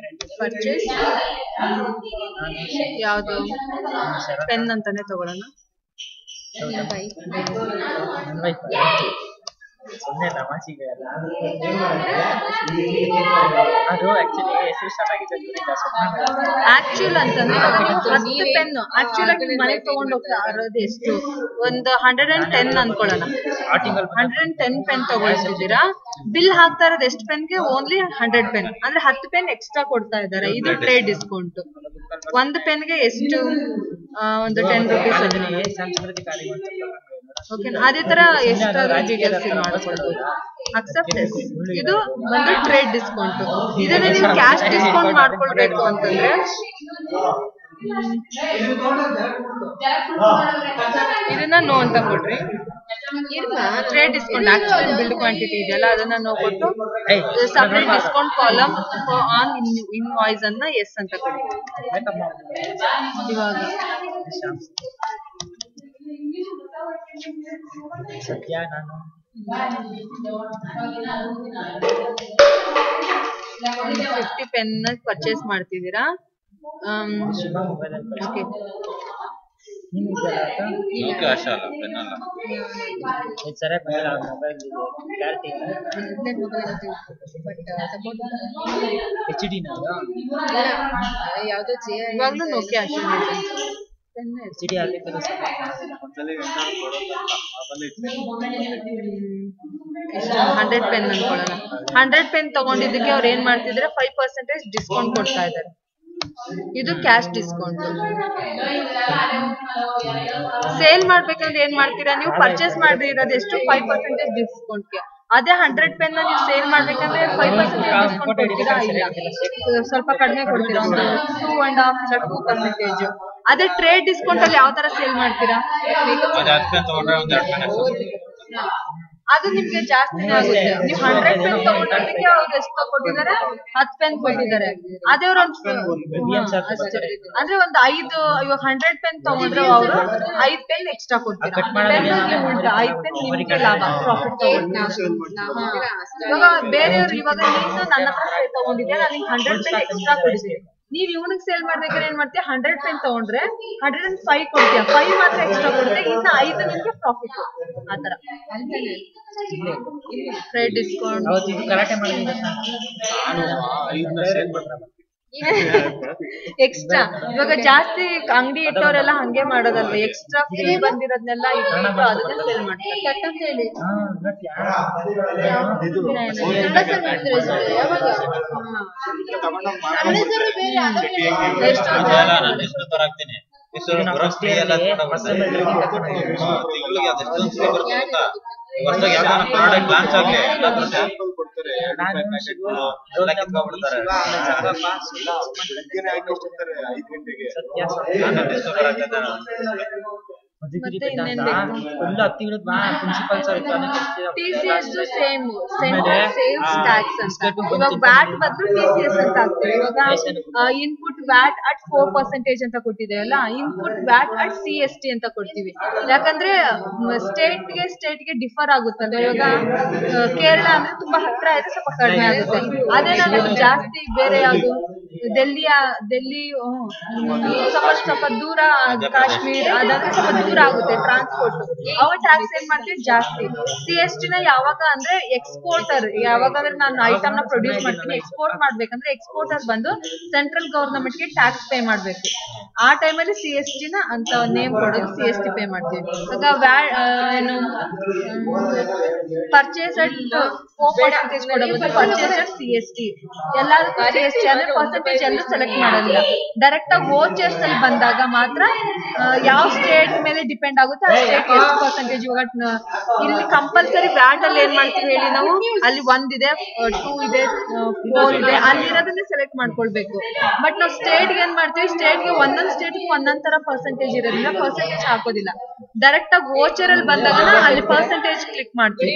ಪರ್ಚೇಸ್ ಯಾವುದು ಪೆನ್ ಅಂತಾನೆ ತಗೊಳ್ಳೋಣ. ಸುಮ್ಮನೆ ತಮಾಷೆಗೆ ಅಲ್ಲ, ಅದು ಆಕ್ಚುಲಿ ಹೆಸರು ಚೆನ್ನಾಗಿದೆ. ಆಕ್ಚುಲ್ ಅಂತಂದ್ರೆ 10 ಪೆನ್ ಆಕ್ಚುಲ್ ಆಗಿ ಮನೆಗೆ ತಗೊಂಡು ಹೋಗ್ತಾ ಇರೋದು ಎಷ್ಟು, ಒಂದು 110 ಅನ್ಕೊಳ್ಳೋಣ. 110 ಪೆನ್ ತಗೊಳ್ತಿದ್ದೀರಾ, ಬಿಲ್ ಹಾಕ್ತಾ ಇರೋದು ಎಷ್ಟು ಪೆನ್ಗೆ? ಓನ್ಲಿ 100 ಪೆನ್, ಅಂದ್ರೆ 10 ಪೆನ್ ಎಕ್ಸ್ಟ್ರಾ ಕೊಡ್ತಾ ಇದ್ದಾರೆ. ಇದು ಟ್ರೇಡ್ ಡಿಸ್ಕೌಂಟ್. ಒಂದು ಪೆನ್ಗೆ ಎಷ್ಟು? ಒಂದು 10 ರೂಪೀಸ್. ಓಕೆ, ಅದೇ ತರ ಎಷ್ಟಾದ್ರೂ ಮಾಡ್ಕೊಳ್ಬೋದು. ಅಕ್ಸೆಪ್ಟ್. ಇದು ಬಂದು ಟ್ರೇಡ್ ಡಿಸ್ಕೌಂಟ್. ಇದನ್ನ ನೀವು ಕ್ಯಾಶ್ ಡಿಸ್ಕೌಂಟ್ ಮಾಡ್ಕೊಳ್ಬೇಕು ಅಂತಂದ್ರೆ ಇದನ್ನ ನೋ ಅಂತ ಕೊಡ್ರಿ. Trade discount actually build quantity ಇದೆಯಲ್ಲ ಅದನ್ನ ನೋ ಕೊಟ್ಟು separate discount column on invoice ಅನ್ನ ಎಸ್ ಅಂತ ಕೊಡಿ. ಇವಾಗ ಸತ್ಯ ನಾನು 50 ಪೆನ್ ಪರ್ಚೇಸ್ ಮಾಡ್ತಿದ್ದೀರಾ. ಓಕೆ, ಇವಾಗ್ಲೂ ನೋಕೆ ಅಷ್ಟೇ. 100 ಪೆನ್ ಅನ್ಕೊಳ್ಳೋಣ. 100 ಪೆನ್ ತಗೊಂಡಿದ್ದಕ್ಕೆ ಅವ್ರು ಏನ್ ಮಾಡ್ತಿದ್ರೆ 5% ಡಿಸ್ಕೌಂಟ್ ಕೊಡ್ತಾ ಇದ್ದಾರೆ. ಇದು ಕ್ಯಾಶ್ ಡಿಸ್ಕೌಂಟ್. ಸೇಲ್ ಮಾಡ್ಬೇಕಂದ್ರೆ ಏನ್ ಮಾಡ್ತೀರಾ ನೀವು? ಪರ್ಚೇಸ್ ಮಾಡಿರೋದು ಎಷ್ಟು? 5% ಡಿಸ್ಕೌಂಟ್ಗೆ. ಅದೇ 100 ಪೆನ್ ನೀವು ಸೇಲ್ ಮಾಡ್ಬೇಕಂದ್ರೆ 5% ಡಿಸ್ಕೌಂಟ್ ಕೊಡ್ತೀರಾ? ಇಲ್ಲ, ಸ್ವಲ್ಪ ಕಡಿಮೆ ಕೊಡ್ತೀರಾ, ಒಂದು 2.5 ಇಲ್ಲ 2%. ಅದೇ ಟ್ರೇಡ್ ಡಿಸ್ಕೌಂಟ್ ಅಲ್ಲಿ ಯಾವ ತರ ಸೇಲ್ ಮಾಡ್ತೀರಾ? ಅದು ನಿಮ್ಗೆ ಜಾಸ್ತಿ ಆಗುತ್ತೆ. ನೀವು 100 ಪೆನ್ ತಗೊಂಡಿದ್ದಕ್ಕೆ ಅವ್ರು ಎಷ್ಟು ಕೊಟ್ಟಿದ್ದಾರೆ? 10 ಪೆನ್ ಕೊಟ್ಟಿದ್ದಾರೆ. ಅದೇ ಅವ್ರು ಅಂದ್ರೆ ಒಂದು 5, ಇವಾಗ 100 ಪೆನ್ ತಗೊಂಡ್ರೆ ಅವರು 5 ಪೆನ್ ಎಕ್ಸ್ಟ್ರಾ ಕೊಡ್ತಾರೆ. 5 ಪೆನ್ ನಿಮ್ಗೆ ಲಾಭ, ಪ್ರಾಫಿಟ್ ತಗೊಂಡು. ಇವಾಗ ಬೇರೆಯವ್ರು, ಇವಾಗ ನೀನು ನನ್ನ ಹತ್ರ ತಗೊಂಡಿದ್ದೆ, ನಾನು 100 ಪೆನ್ ಎಕ್ಸ್ಟ್ರಾ ಕೊಡಿದ್ದೀನಿ. ನೀವ್ ಇವನಿಗೆ ಸೇಲ್ ಮಾಡ್ಬೇಕಾದ್ರೆ ಏನ್ ಮಾಡ್ತೀಯ? 100 ಪೆನ್ ತಗೊಂಡ್ರೆ 105 ಕೊಡ್ತೀಯ, 5 ಮಾತ್ರ ಎಕ್ಸ್ಟ್ರಾ ಕೊಡುತ್ತೆ, ಇನ್ನ 5 ನಿಮ್ಗೆ ಪ್ರಾಫಿಟ್. ಆತರ ಟ್ರೇಡ್ ಡಿಸ್ಕೌಂಟ್. ಎಕ್ಸ್ಟ್ರಾ ಇವಾಗ ಜಾಸ್ತಿ ಅಂಗಡಿ ಇಟ್ಟವರೆಲ್ಲ ಹಂಗೆ ಮಾಡೋದಲ್ವ, ಎಕ್ಸ್ಟ್ರಾ ಫ್ರೀ ಬಂದಿರೋದ್ನೆಲ್ಲ ಇಟ್ಟು ಅದನ್ನ ಸೇಲ್ ಮಾಡ್ತಾರೆ. TCS same central sales tax ಅಂತ. ಇವಾಗ ವ್ಯಾಟ್ ಬದಲು TCS ಅಂತ ಆಗ್ತದೆ. ಇವಾಗ ಇನ್ಪುಟ್ ವ್ಯಾಟ್ ಅಟ್ 4% ಅಂತ ಕೊಟ್ಟಿದ್ದೇವಲ್ಲ, ಇನ್ಪುಟ್ ವ್ಯಾಟ್ ಅಟ್ CST ಅಂತ ಕೊಡ್ತೀವಿ. ಯಾಕಂದ್ರೆ ಸ್ಟೇಟ್ಗೆ ಡಿಫರ್ ಆಗುತ್ತಲ್ಲ. ಇವಾಗ ಕೇರಳ ಅಂದ್ರೆ ತುಂಬಾ ಹತ್ರ ಇದೆ, ಸ್ವಲ್ಪ ಕಡಿಮೆ ಆಗುತ್ತೆ. ಅದೇ ನಾನು ಜಾಸ್ತಿ ಬೇರೆ ಯಾವುದು ಡೆಲ್ಲಿ ಸ್ವಲ್ಪ ದೂರ, ಕಾಶ್ಮೀರ್ ಅದಾದ್ರೆ ಸ್ವಲ್ಪ ದೂರ ಆಗುತ್ತೆ ಟ್ರಾನ್ಸ್ಪೋರ್ಟ್, ಅವ ಟ್ಯಾಕ್ಸ್ ಏನ್ ಮಾಡ್ತೀವಿ ಜಾಸ್ತಿ. CST ನ ಯಾವಾಗ ಅಂದ್ರೆ ಎಕ್ಸ್ಪೋರ್ಟರ್, ಯಾವಾಗಂದ್ರೆ ನಾನು ಐಟಮ್ ನ ಪ್ರೊಡ್ಯೂಸ್ ಮಾಡ್ತೀನಿ, ಎಕ್ಸ್ಪೋರ್ಟ್ ಮಾಡ್ಬೇಕಂದ್ರೆ ಎಕ್ಸ್ಪೋರ್ಟರ್ ಬಂದು ಸೆಂಟ್ರಲ್ ಗವರ್ನಮೆಂಟ್ ಗೆ ಟ್ಯಾಕ್ಸ್ ಪೇ ಮಾಡ್ಬೇಕು. ಆ ಟೈಮಲ್ಲಿ CST ನ ಅಂತ ನೇಮ್ ಕೊಡೋದು, CST ಪೇ ಮಾಡ್ತೀವಿ. ಇವಾಗ ಏನು ಪರ್ಚೇಸ್ ಅಟ್ 4% ಕೊಡಬಹುದು, ಪರ್ಚೇಸ್ ಅಟ್ CST. ಎಲ್ಲದಕ್ಕೂ CST ಅಂದ್ರೆ ಪರ್ಸೆಂಟೇಜ್ ಎಲ್ಲೂ ಸೆಲೆಕ್ಟ್ ಮಾಡೋದಿಲ್ಲ. ಡೈರೆಕ್ಟ್ ಆಗಿ ವೋಚರ್ಸ್ ಅಲ್ಲಿ ಬಂದಾಗ ಮಾತ್ರ ಯಾವ ಸ್ಟೇಟ್ ಮೇಲೆ ಡಿಪೆಂಡ್ ಆಗುತ್ತೆ ಆ ಸ್ಟೇಟ್ ಎಷ್ಟು ಪರ್ಸೆಂಟೇಜ್. ಇವಾಗ ಇಲ್ಲಿ ಕಂಪಲ್ಸರಿ ವ್ಯಾಟ್ ಅಲ್ಲಿ ಏನ್ ಮಾಡ್ತೀವಿ ಹೇಳಿ ನಾವು, ಅಲ್ಲಿ 1 ಇದೆ, 2 ಇದೆ, 4 ಇದೆ, ಅಲ್ಲಿರೋದನ್ನ ಸೆಲೆಕ್ಟ್ ಮಾಡ್ಕೊಳ್ಬೇಕು. ಬಟ್ ನಾವು ಸ್ಟೇಟ್ಗೆ ಏನ್ ಮಾಡ್ತೀವಿ, ಸ್ಟೇಟ್ಗೆ ಒಂದೊಂದು ಸ್ಟೇಟ್ಗೆ ಒಂದೊಂದ್ ತರ ಪರ್ಸೆಂಟೇಜ್ ಇರೋದ್ರಿಂದ ಪರ್ಸೆಂಟೇಜ್ ಹಾಕೋದಿಲ್ಲ. ಡೈರೆಕ್ಟ್ ಆಗಿ ವೋಚರ್ ಅಲ್ಲಿ ಬಂದಾಗ ಅಲ್ಲಿ ಪರ್ಸೆಂಟೇಜ್ ಕ್ಲಿಕ್ ಮಾಡ್ತೀವಿ.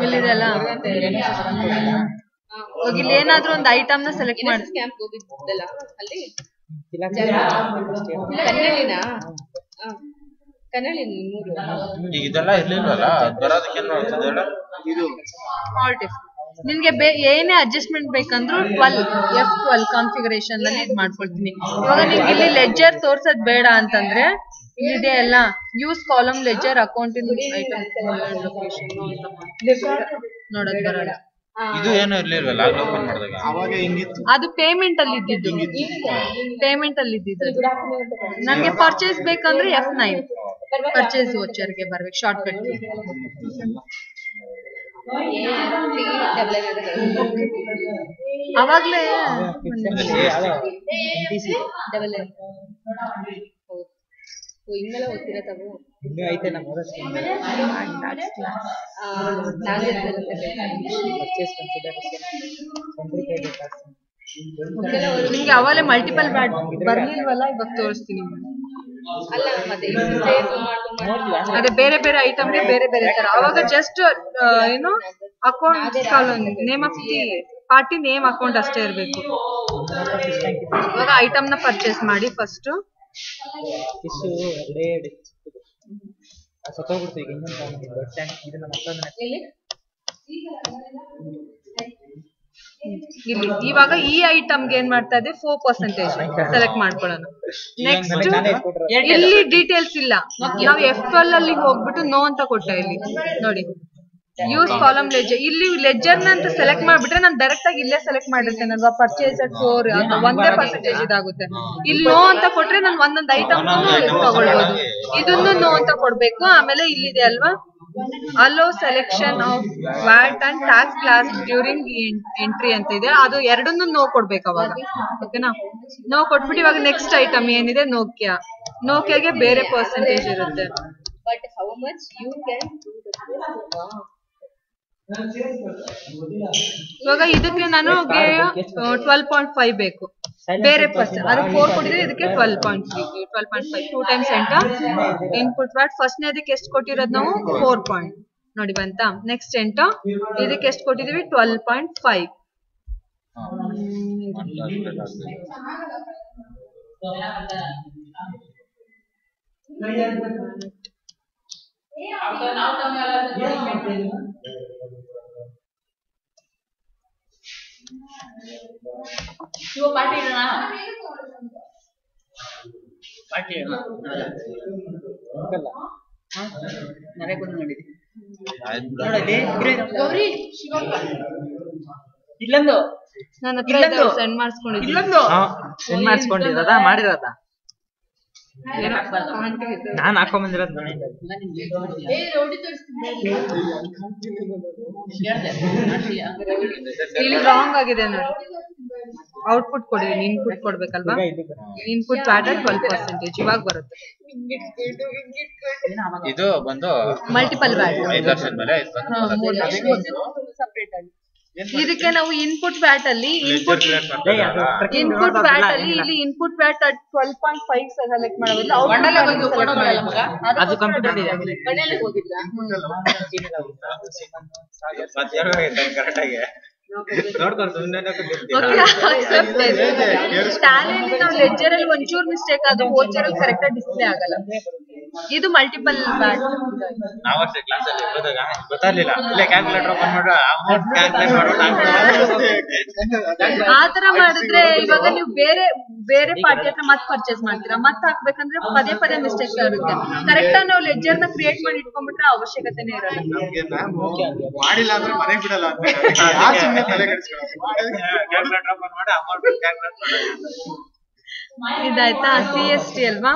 ಇಲ್ಲಿದೆಲ್ಲ ಇಲ್ಲಿ ಏನಾದ್ರೂ ಒಂದು ಐಟಮ್ ನ ಸೆಲೆಕ್ಟ್ ಮಾಡಿ. ಇದೆಲ್ಲ ಇರ್ಲಿಲ್ವಲ್ಲ, ಬರೋದಕ್ಕೆ ಏನ್ ಮಾಡ್ತದೆ? Small difference. ನಿನ್ಗೆ ಏನೇ ಅಡ್ಜಸ್ಟ್ಮೆಂಟ್ ಬೇಕಂದ್ರೂ 12 ಕಾನ್ಫಿಗರೇಷನ್ ಅಲ್ಲಿ ಇದ್ ಮಾಡ್ಕೊಳ್ತೀನಿ. ಇವಾಗ ನಿಮ್ಗೆ ಇಲ್ಲಿ ಲೆಡ್ಜರ್ ತೋರ್ಸೋದ್ ಬೇಡ ಅಂತಂದ್ರೆ ಇಲ್ಲಿದೆ ಅಲ್ಲ, use column ledger account in item ನೋಡೋದ್ ಬರಲ್ಲ. ಇದು ಏನು ಇರ್ಲಿಲ್ವಲ್ಲ ಆಗ ಓಪನ್ ಮಾಡಿದಾಗ. ಅವಾಗ ಹೆಂಗಿತ್ತು? ಅದು ಪೇಮೆಂಟ್ ಅಲ್ಲಿ ಇದ್ದಿದ್ದು, ನನ್ಗೆ ಪರ್ಚೇಸ್ ಬೇಕಂದ್ರೆ F9 ಪರ್ಚೇಸ್ ವೋಚರ್ಗೆ ಬರ್ಬೇಕು ಶಾರ್ಟ್ ಕಟ್. ಅವಾಗ್ಲೇ ಇನ್ನೂ ಐತೆ ನಮ್ಮ ನಿಮ್ಗೆ ಅವಾಗಲೇ ಮಲ್ಟಿಪಲ್ ಬರ್ಲಿಲ್ವಲ್ಲ, ಇವಾಗ ತೋರಿಸ್ತೀನಿ. ಅದೇ ಬೇರೆ ಬೇರೆ ಐಟಮ್ಗೆ ಬೇರೆ ಬೇರೆ ತರ. ಅವಾಗ ಜಸ್ಟ್ ಏನು account name of the party name account ಅಷ್ಟೇ ಇರ್ಬೇಕು. ಇವಾಗ ಐಟಮ್ ನ ಪರ್ಚೇಸ್ ಮಾಡಿ ಫಸ್ಟ್. ಸತ್ತೋಗ್ಬಿಡ್ತು ಈಗ ಇನ್ನೊಂದು ದೊಡ್ಡ ಟ್ಯಾಂಕ್. ಇದನ್ನ ಮತ್ತೊಂದು ಇಲ್ಲಿ ಇವಾಗ ಈ ಐಟಮ್ಗೆ ಏನ್ ಮಾಡ್ತಾ ಇದೆ 4% ಸೆಲೆಕ್ಟ್ ಮಾಡ್ಕೊಳ್ಳೋಣ. ನೆಕ್ಸ್ಟ್ ಇಲ್ಲಿ ಡೀಟೇಲ್ಸ್ ಇಲ್ಲ, ನಾವು F12 ಅಲ್ಲಿ ಹೋಗ್ಬಿಟ್ಟು ನೋ ಅಂತ ಕೊಟ್ಟ. ಇಲ್ಲಿ ನೋಡಿ ಯೂಸ್ ಕಾಲಮ್ ಲೆಡ್ಜರ್, ಇಲ್ಲಿ ಲೆಡ್ಜರ್ ಅಂತ ಸೆಲೆಕ್ಟ್ ಮಾಡ್ಬಿಟ್ರೆ ನಾನು ಡೈರೆಕ್ಟ್ ಆಗಿ ಇಲ್ಲೇ ಸೆಲೆಕ್ಟ್ ಮಾಡಿರ್ತೇನೆ ಅಲ್ವಾ, ಪರ್ಚೇಸ್ at 4 ಒಂದೇ % ಇದಾಗುತ್ತೆ. ಇಲ್ಲಿ ನೋ ಅಂತ ಕೊಟ್ರೆ ನಾನು ಒಂದೊಂದು ಐಟಮ್ ತಗೊಳ್ಬಹುದು. ಇದನ್ನು ನೋ ಅಂತ ಕೊಡ್ಬೇಕು. ಆಮೇಲೆ ಇಲ್ಲಿದೆ ಅಲ್ವಾ hello selection of watt and tax class during entry ಅಂತ ಇದೆ, ಅದು ಎರಡನ್ನೂ ನೋ ಕೊಡ್ಬೇಕು ಅವಾಗ. ಓಕೆನಾ, ನೋ ಕೊಟ್ಬಿಟ್ಟು ಇವಾಗ ನೆಕ್ಸ್ಟ್ ಐಟಮ್ ಏನಿದೆ ನೋಕಿಯಾಗೆ ಬೇರೆ ಪರ್ಸೆಂಟೇಜ್ ಇರುತ್ತೆ. ಇವಾಗ ಇದಕ್ಕೆ ನಾನು 12.5 ಬೇಕು, ಬೇರೆ ಪರ್ಸೆಂಟ್ ಅದು 4 ಕೊಟ್ಟಿದ್ರೆ ಇದಕ್ಕೆ 12.5 2 ಟೈಮ್ಸ್ ಎಂಟರ್ ಇನ್ಪುಟ್ ವ್ಯಾಟ್. ಫಸ್ಟ್ನೇದಕ್ಕೆ ಎಷ್ಟು ಕೊಟ್ಟಿರೋದು ನಾವು 4 ಪಾಯಿಂಟ್ ನೋಡಿ ಬಂತ. ನೆಕ್ಸ್ಟ್ ಎಂಟರ್ ಇದಕ್ಕೆ ಎಷ್ಟು ಕೊಟ್ಟಿದೀವಿ 12.5. ಪಾರ್ಟಿ ಇಡೋಣ, ಪಾರ್ಟಿ ಇಡೋಣ. ನರೇಗೂನು ನೋಡಿದ್ವಿ ಗೌರಿ ಶಿವಪ್ಪ ಇಲ್ಲೊಂದು ನನ್ನ ಹತ್ರ ಸೆಂಡ್ ಮಾಡಿಸ್ಕೊಂಡಿದ್ದೀನಿ. ಇಲ್ಲೊಂದು ಸೆಂಡ್ ಮಾಡಿಸ್ಕೊಂಡಿರೋದ ಮಾಡಿರೋದ ನಾನ್ ಹಾಕೊಂಡ್ ಬಂದಿರೋದು. ಇಲ್ಲಿ ರಾಂಗ್ ಆಗಿದೆ ನೋಡಿ, ಔಟ್ಪುಟ್ ಕೊಡಿದೀನಿ, ಇನ್ಪುಟ್ ಕೊಡ್ಬೇಕಲ್ವಾ. ಇನ್ಪುಟ್ ವ್ಯಾಟ್ 12% ಇವಾಗ ಬರುತ್ತೆ. ಇದು ಬಂದು ಮಲ್ಟಿಪಲ್ ವ್ಯಾಟ್ 5 ಲಕ್ಷದ ಮೇಲೆ ಸಪರೇಟ್ ಆಗಿ. ಇದಕ್ಕೆ ನಾವು ಇನ್ಪುಟ್ ವ್ಯಾಟ್ ಅಲ್ಲಿ ಇಲ್ಲಿ ಇನ್ಪುಟ್ ವ್ಯಾಟ್ 12.5 ಸೆಲೆಕ್ಟ್ ಮಾಡೋದಿಲ್ಲ. ಅದು ಕಂಪ್ಯೂಟರ್ ಇದೆ. ಕರೆಕ್ಟ್ ಆಗಿ ನೋಡ್ಕೊಂಡು ಟ್ಯಾಲಿಯಲ್ಲಿ ನಾವು ಲೆಡ್ಜರ್ ಅಲ್ಲಿ ಒಂಚೂರು ಮಿಸ್ಟೇಕ್ ಆದ್ರೂ ವೋಚರ್ ಅಲ್ಲಿ ಕರೆಕ್ಟ್ ಆಗಿ ಡಿಸ್ಪ್ಲೇ ಆಗಲ್ಲ. ಇದು ಮಲ್ಟಿಪಲ್ ವ್ಯಾಟ್. ನಾವು ಅಷ್ಟೇ ಕ್ಲಾಸ್ ಅಲ್ಲಿ ಹೋದಾಗ ಗೊತ್ತಾಗ್ಲಿಲ್ಲ, ಇಲ್ಲೇ ಕ್ಯಾಲ್ಕುಲೇಟರ್ ಓಪನ್ ಮಾಡ್ರೆ ಅಮೌಂಟ್ ಕ್ಯಾಲ್ಕುಲೇಟ್ ಮಾಡೋದು. ಆತರ ಮಾಡಿದ್ರೆ ಇವಾಗ ನೀವು ಬೇರೆ ಪಾರ್ಟಿ ಹತ್ರ ಮತ್ತೆ ಪರ್ಚೇಸ್ ಮಾಡ್ತೀರಾ, ಮತ್ತೆ ಹಾಕ್ಬೇಕಂದ್ರೆ ಪದೇ ಮಿಸ್ಟೇಕ್ ಇರುತ್ತೆ. ಕರೆಕ್ಟ್ ಆಗಿ ನಾವು ಲೆಡ್ಜರ್ ನ ಕ್ರಿಯೇಟ್ ಮಾಡಿ ಇಟ್ಕೊಂಡ್ಬಿಟ್ರೆ ಅವಶ್ಯಕತೆನೇ ಇರಲ್ಲ. ಮಾಡಿಲ್ಲ ಅಂದ್ರೆ ಮನೆಗೆ ಬಿಡಲ್ಲ ಅಂತ ಕ್ಯಾಲ್ಕುಲೇಟರ್ ಓಪನ್ ಮಾಡಿ ಅಮೌಂಟ್ ಕ್ಯಾಲ್ಕುಲೇಟ್ ಮಾಡೋದು. ಇದಾಯ್ತಾ. CST ಅಲ್ವಾ,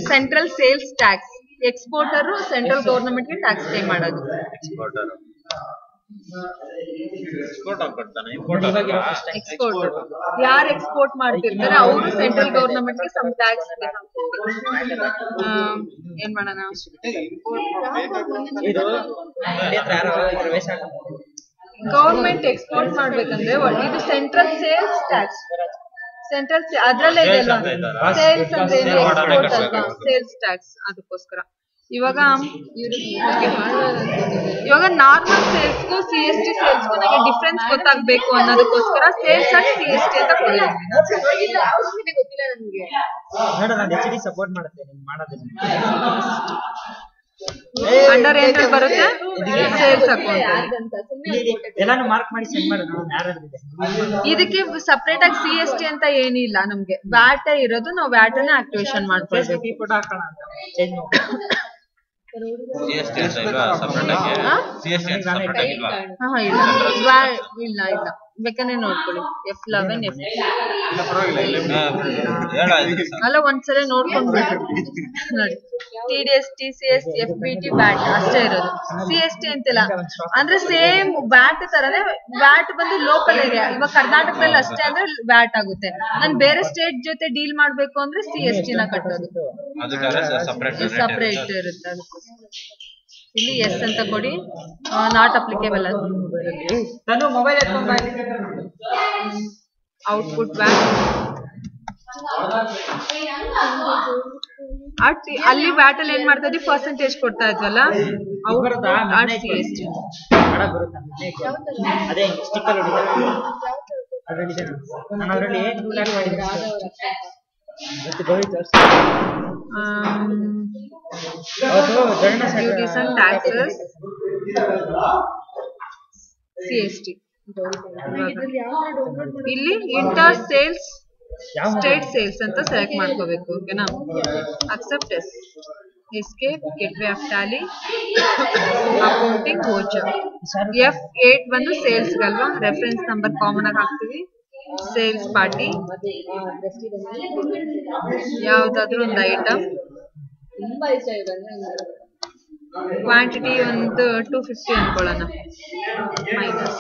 central sales tax. Exporter central government ಗೆ ಟ್ಯಾಕ್ಸ್ ಪೇ ಮಾಡೋದು. ಎಕ್ಸ್ಪೋರ್ಟರ್ ಯಾರು ಎಕ್ಸ್ಪೋರ್ಟ್ ಮಾಡ್ತಿರ್ತಾರೆ ಅವರು ಸೆಂಟ್ರಲ್ ಗವರ್ನಮೆಂಟ್ ಗೆ ಸಮ್ ಟ್ಯಾಕ್ಸ್ ಏನ್ ಮಾಡೋಣ. ಗವರ್ಮೆಂಟ್ ಎಕ್ಸ್ಪೋರ್ಟ್ ಮಾಡ್ಬೇಕಂದ್ರೆ ಇದು ಸೆಂಟ್ರಲ್ ಸೇಲ್ಸ್ ಟ್ಯಾಕ್ಸ್. ಸೆಂಟ್ರಲ್ ಅದ್ರಲ್ಲೇ ಇದೆ ಅಲ್ವಾ, ಸೇಲ್ಸ್ ಅಂದ್ರೆ ಎಕ್ಸ್ಪೋರ್ಟ್ ಅಲ್ವಾ, ಸೇಲ್ಸ್ ಟ್ಯಾಕ್ಸ್. ಅದಕ್ಕೋಸ್ಕರ ಇವಾಗ ನಾರ್ಮಲ್ ಸೇಲ್ಸ್ಗೂ CST ಸೇಲ್ಸ್ಗೂ ನನಗೆ ಡಿಫ್ರೆನ್ಸ್ ಗೊತ್ತಾಗ್ಬೇಕು ಅನ್ನೋದಕ್ಕೋಸ್ಕರ ಸೇಲ್ಸ್ ಅಂಡ್ CST ಅಂತ ಕೊಟ್ಟಿದ್ದೀನಿ. ಗೊತ್ತಿಲ್ಲ ನನಗೆ. HD ಸಪೋರ್ಟ್ ಮಾಡುತ್ತೆ, ಮಾಡೋದಿಲ್ಲ. ಅಂಡರ್ ಏನ್ ಬರುತ್ತೆ ಸೇಲ್ಸ್ ಅಕೌಂಟ್. ಎಲ್ಲಾನು ಮಾರ್ಕ್ ಮಾಡಿ ಸೆಂಡ್ ಮಾಡೋಣ ಯಾರಾದ್ರೂ ಇದೆ. ಇದಕ್ಕೆ ಸಪರೇಟ್ ಆಗಿ CST ಅಂತ ಏನಿಲ್ಲ, ನಮ್ಗೆ ವ್ಯಾಟ್ ಇರೋದು, ನಾವು ವ್ಯಾಟ್ ಅನ್ನ ಆಕ್ಟಿವೇಶನ್ ಮಾಡ್ಕೊಳ್ಬೇಕು. ಈ ಫೋಟೋ ಹಾಕೋಣ ಅಂತ ಚೇಂಜ್ ಮಾಡಿ. CST ಅಂತ ಇಲ್ವಾ ಸಪರೇಟ್ ಆಗಿ? CST ಅಂತ ಸಪರೇಟ್ ಆಗಿಲ್ವಾ? ಇಲ್ಲ ಇಲ್ಲ, ಬೇಕಾದ್ರೆ ನೋಡ್ಕೊಳ್ಳಿ. F11 ಅಲ್ಲ, ಒಂದ್ಸಲ ನೋಡ್ಕೊಂಡ್ಬಿಟ್ಟು ನೋಡಿ. TDS, TCS, FBT, VAT ಅಷ್ಟೇ ಇರೋದು. CST ಅಂತಿಲ್ಲ. ಅಂದ್ರೆ ಸೇಮ್ ವ್ಯಾಟ್ ತರನೇ. ವ್ಯಾಟ್ ಬಂದು ಲೋಕಲ್ ಏರಿಯಾ. ಇವಾಗ ಕರ್ನಾಟಕದಲ್ಲಿ ಅಷ್ಟೇ ಅಂದ್ರೆ ವ್ಯಾಟ್ ಆಗುತ್ತೆ. ನಾನು ಬೇರೆ ಸ್ಟೇಟ್ ಜೊತೆ ಡೀಲ್ ಮಾಡ್ಬೇಕು ಅಂದ್ರೆ CST ನ ಕಟ್ಟೋದು, ಸಪರೇಟ್ ಇರುತ್ತೆ. ಇಲ್ಲಿ ಎಸ್ ಅಂತ ಕೊಡಿ. ನಾಟ್ ಅಪ್ಲಿಕೇಬಲ್ ಅದು. ನಾನು ಮೊಬೈಲ್ ಎತ್ಕೊಂಡ್ ಔಟ್ಪುಟ್ ವ್ಯಾಟ್ ಅಲ್ಲಿ ವ್ಯಾಟ್ ಅಲ್ಲಿ ಏನ್ ಮಾಡ್ತಾ ಇದ್ವಿ, ಪರ್ಸೆಂಟೇಜ್ ಕೊಡ್ತಾ ಇದ್ವಲ್ಲ, CST ಅದೇ ಸ್ಟಿಕ್ಕರ್ ಅದರಲ್ಲಿ ನಾನು ಅದರಲ್ಲಿ 2 ಲ್ಯಾಕ್ ಮಾಡಿದ್ದೆ. duties and taxes, CST. ಇಲ್ಲಿ ಇಂಟರ್ ಸೇಲ್ಸ್, ಸ್ಟೇಟ್ ಸೇಲ್ಸ್ ಅಂತ ಸೆಲೆಕ್ಟ್ ಮಾಡ್ಕೋಬೇಕು. ಓಕೆನಾ? Accept yes, escape, gateway of Tally, accounting, voucher. F8 ಬಂದು ಸೇಲ್ಸ್ ಗಲ್ವಾ, ರೆಫರೆನ್ಸ್ ನಂಬರ್ ಕಾಮನ್ ಆಗಿ ಹಾಕ್ತೀವಿ. ಸೇಲ್ಸ್ ಪಾರ್ಟಿ, ಯಾವ್ದಾದ್ರು ಒಂದು ಐಟಮ್. ಕ್ವಾಂಟಿಟಿ ಒಂದು 250 ಅನ್ಕೊಳ್ಳೋಣ, ಮೈನಸ್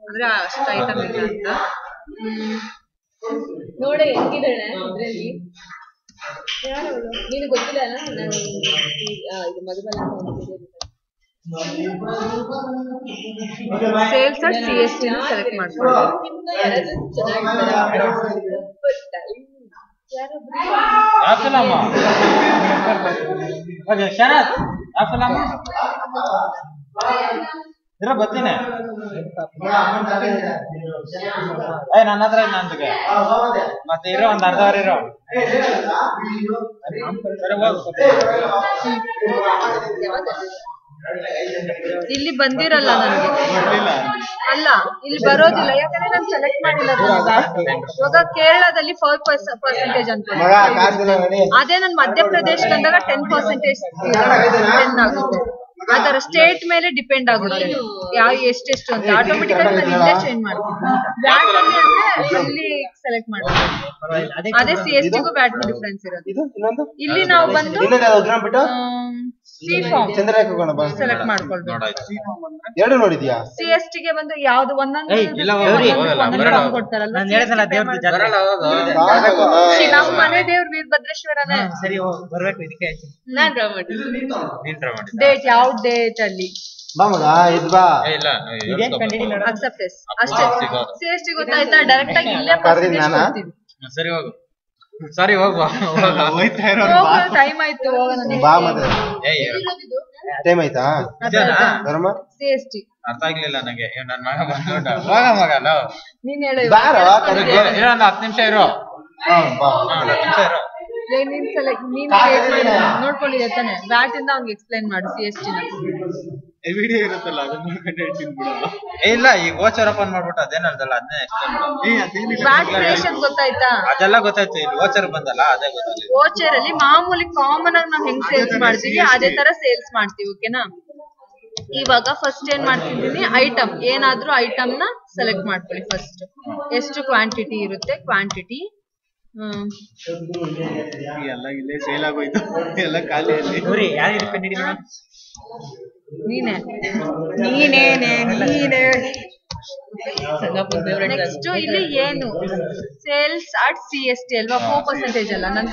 ಅಂದ್ರೆ ಅಷ್ಟು ಐಟಮ್ ಇಲ್ಲ ಅಂತ. ನೋಡಿ ಹೆಂಗಿದ್ದಾಳೆ ಇದ್ರಲ್ಲಿ, ನೀನು ಗೊತ್ತಿಲ್ಲ ಅಲ್ಲ, ನಾನು ಇದು Madhubala sales at CST select ಮಾಡ್ಕೊಳ್ಳಿ. ಬರ್ತೀನಿ ನನ್ನ ಹತ್ರ ನಂದಿಗೆ ಮತ್ತೆ ಇರೋ ಒಂದ್ ಅರ್ಧ ಅವರ್ ಇರೋ. ಇಲ್ಲಿ ಬಂದಿರಲ್ಲ ನನಗೆ, ಅಲ್ಲ ಇಲ್ಲಿ ಬರೋದಿಲ್ಲ, ಯಾಕಂದ್ರೆ ನಾನು ಸೆಲೆಕ್ಟ್ ಮಾಡಿಲ್ಲ. ಇವಾಗ ಕೇರಳದಲ್ಲಿ 5% ಅಂತ, ಅದೇ ನಾನು ಮಧ್ಯಪ್ರದೇಶ ಬಂದಾಗ 10% 10 ಆಗುತ್ತೆ. ಅದರ ಸ್ಟೇಟ್ ಮೇಲೆ ಡಿಪೆಂಡ್ ಆಗುತ್ತೆ ಯಾವ ಎಷ್ಟೆಷ್ಟು ಅಂತ. ಆಟೋಮೆಟಿಕಲಿ ನಾನು ಇಲ್ಲೇ ಚೇಂಜ್ ಮಾಡ್ತೀನಿ. ವ್ಯಾಟ್ ಅಲ್ಲಿ ಸೆಲೆಕ್ಟ್ ಮಾಡ್ತೀನಿ. ಅದೇ CST ಗೂ ವ್ಯಾಟ್ ಡಿಫ್ರೆನ್ಸ್ ಇರೋದು. ಇಲ್ಲಿ ನಾವು ಬಂದು C ಫಾರ್ಮ್ ಸೆಲೆಕ್ಟ್ ಮಾಡ್ಕೊಳ್ಬೇಕು. CST ಗೆ ಬಂದು ಯಾವ್ದು ಒಂದೊಂದು ಕೊಡ್ತಾರಲ್ಲ, ನಮ್ಮ ಮನೆ ದೇವ್ರು ವೀರಭದ್ರೇಶ್ವರನೇ. ಸರಿ ಬರ್ಬೇಕು ಇದಕ್ಕೆ. ಡೇಟ್ ಯಾವ ಡೇಟ್ ಅಲ್ಲಿ ಅಕ್ಸೆಪ್ಟ್ ಅಷ್ಟೇ. CST ಗೊತ್ತಾಯ್ತಾ? ಡೈರೆಕ್ಟ್ ಆಗಿ ಇಲ್ಲೇ ಕೊಡ್ತೀವಿ. ಸರಿ ಹೋಗು, ಸರಿ ಹೋಗುವ. ಟೈಮ್ ಆಯ್ತು, ಟೈಮ್ ಆಯ್ತಾ? CST ಅರ್ಥ ಆಗ್ಲಿಲ್ಲ ನಂಗೆ. ನನ್ ಮಗ ಬಂದ್ಬಿಟ್ಟ. ಹೋಗ ಮಗ, ನೀನ್ ಹೇಳು. ಇನ್ನೊಂದು 10 ನಿಮಿಷ ಇರೋ. 10 ನಿಮಿಷ ಇರೋ. ನೀನ್ ನೋಡ್ಕೊಂಡಿದ್ದೆ ತಾನೆ? ವ್ಯಾಟ್ ಇಂದ ಅವ್ನಿಗೆ ಎಕ್ಸ್ಪ್ಲೈನ್ ಮಾಡು CST ನ. ವಿಡಿಯೋ ಇರುತ್ತಲ್ಲ ಅದನ್ನ ನೋಡ್ಕೊಂಡು ಹೇಳ್ತೀನಿ ಬಿಡು. ಇಲ್ಲ, ಈಗ ವೋಚರ್ ಓಪನ್ ಮಾಡ್ಬಿಟ್ಟು ಅದೇನಲ್ದಲ್ಲ ಅದನ್ನೇ ಎಕ್ಸ್ಪ್ಲೈನ್ ವ್ಯಾಟ್ ಕ್ರಿಯೇಷನ್ ಗೊತ್ತಾಯ್ತಾ? ಅದೆಲ್ಲ ಗೊತ್ತಾಯ್ತು. ಇಲ್ಲಿ ವೋಚರ್ ಬಂದಲ್ಲ ಅದೇ ಗೊತ್ತಾಯ್ತು. ವೋಚರ್ ಅಲ್ಲಿ ಮಾಮೂಲಿ ಕಾಮನ್ ಆಗಿ ನಾವ್ ಹೆಂಗ್ ಸೇಲ್ಸ್ ಮಾಡ್ತೀವಿ ಅದೇ ತರ ಸೇಲ್ಸ್ ಮಾಡ್ತೀವಿ. ಓಕೆನಾ? ಇವಾಗ ಫಸ್ಟ್ ಏನ್ ಮಾಡ್ತಿದ್ದೀನಿ, ಐಟಮ್ ಏನಾದ್ರೂ ಐಟಮ್ ನ ಸೆಲೆಕ್ಟ್ ಮಾಡ್ಕೊಳ್ಳಿ. ಫಸ್ಟ್ ಎಷ್ಟು ಕ್ವಾಂಟಿಟಿ ಇರುತ್ತೆ, ಕ್ವಾಂಟಿಟಿ. ಎಲ್ಲ ಇಲ್ಲೇ ಸೇಲ್ ಆಗೋಯ್ತು, ಎಲ್ಲ ಖಾಲಿ. ನೀನೇ ನೆಕ್ಸ್ಟ್ ಇಲ್ಲಿ ಏನು ಸೇಲ್ಸ್ ಅಟ್ CST ಅಲ್ವಾ, 4% ಅಲ್ಲ ನನ್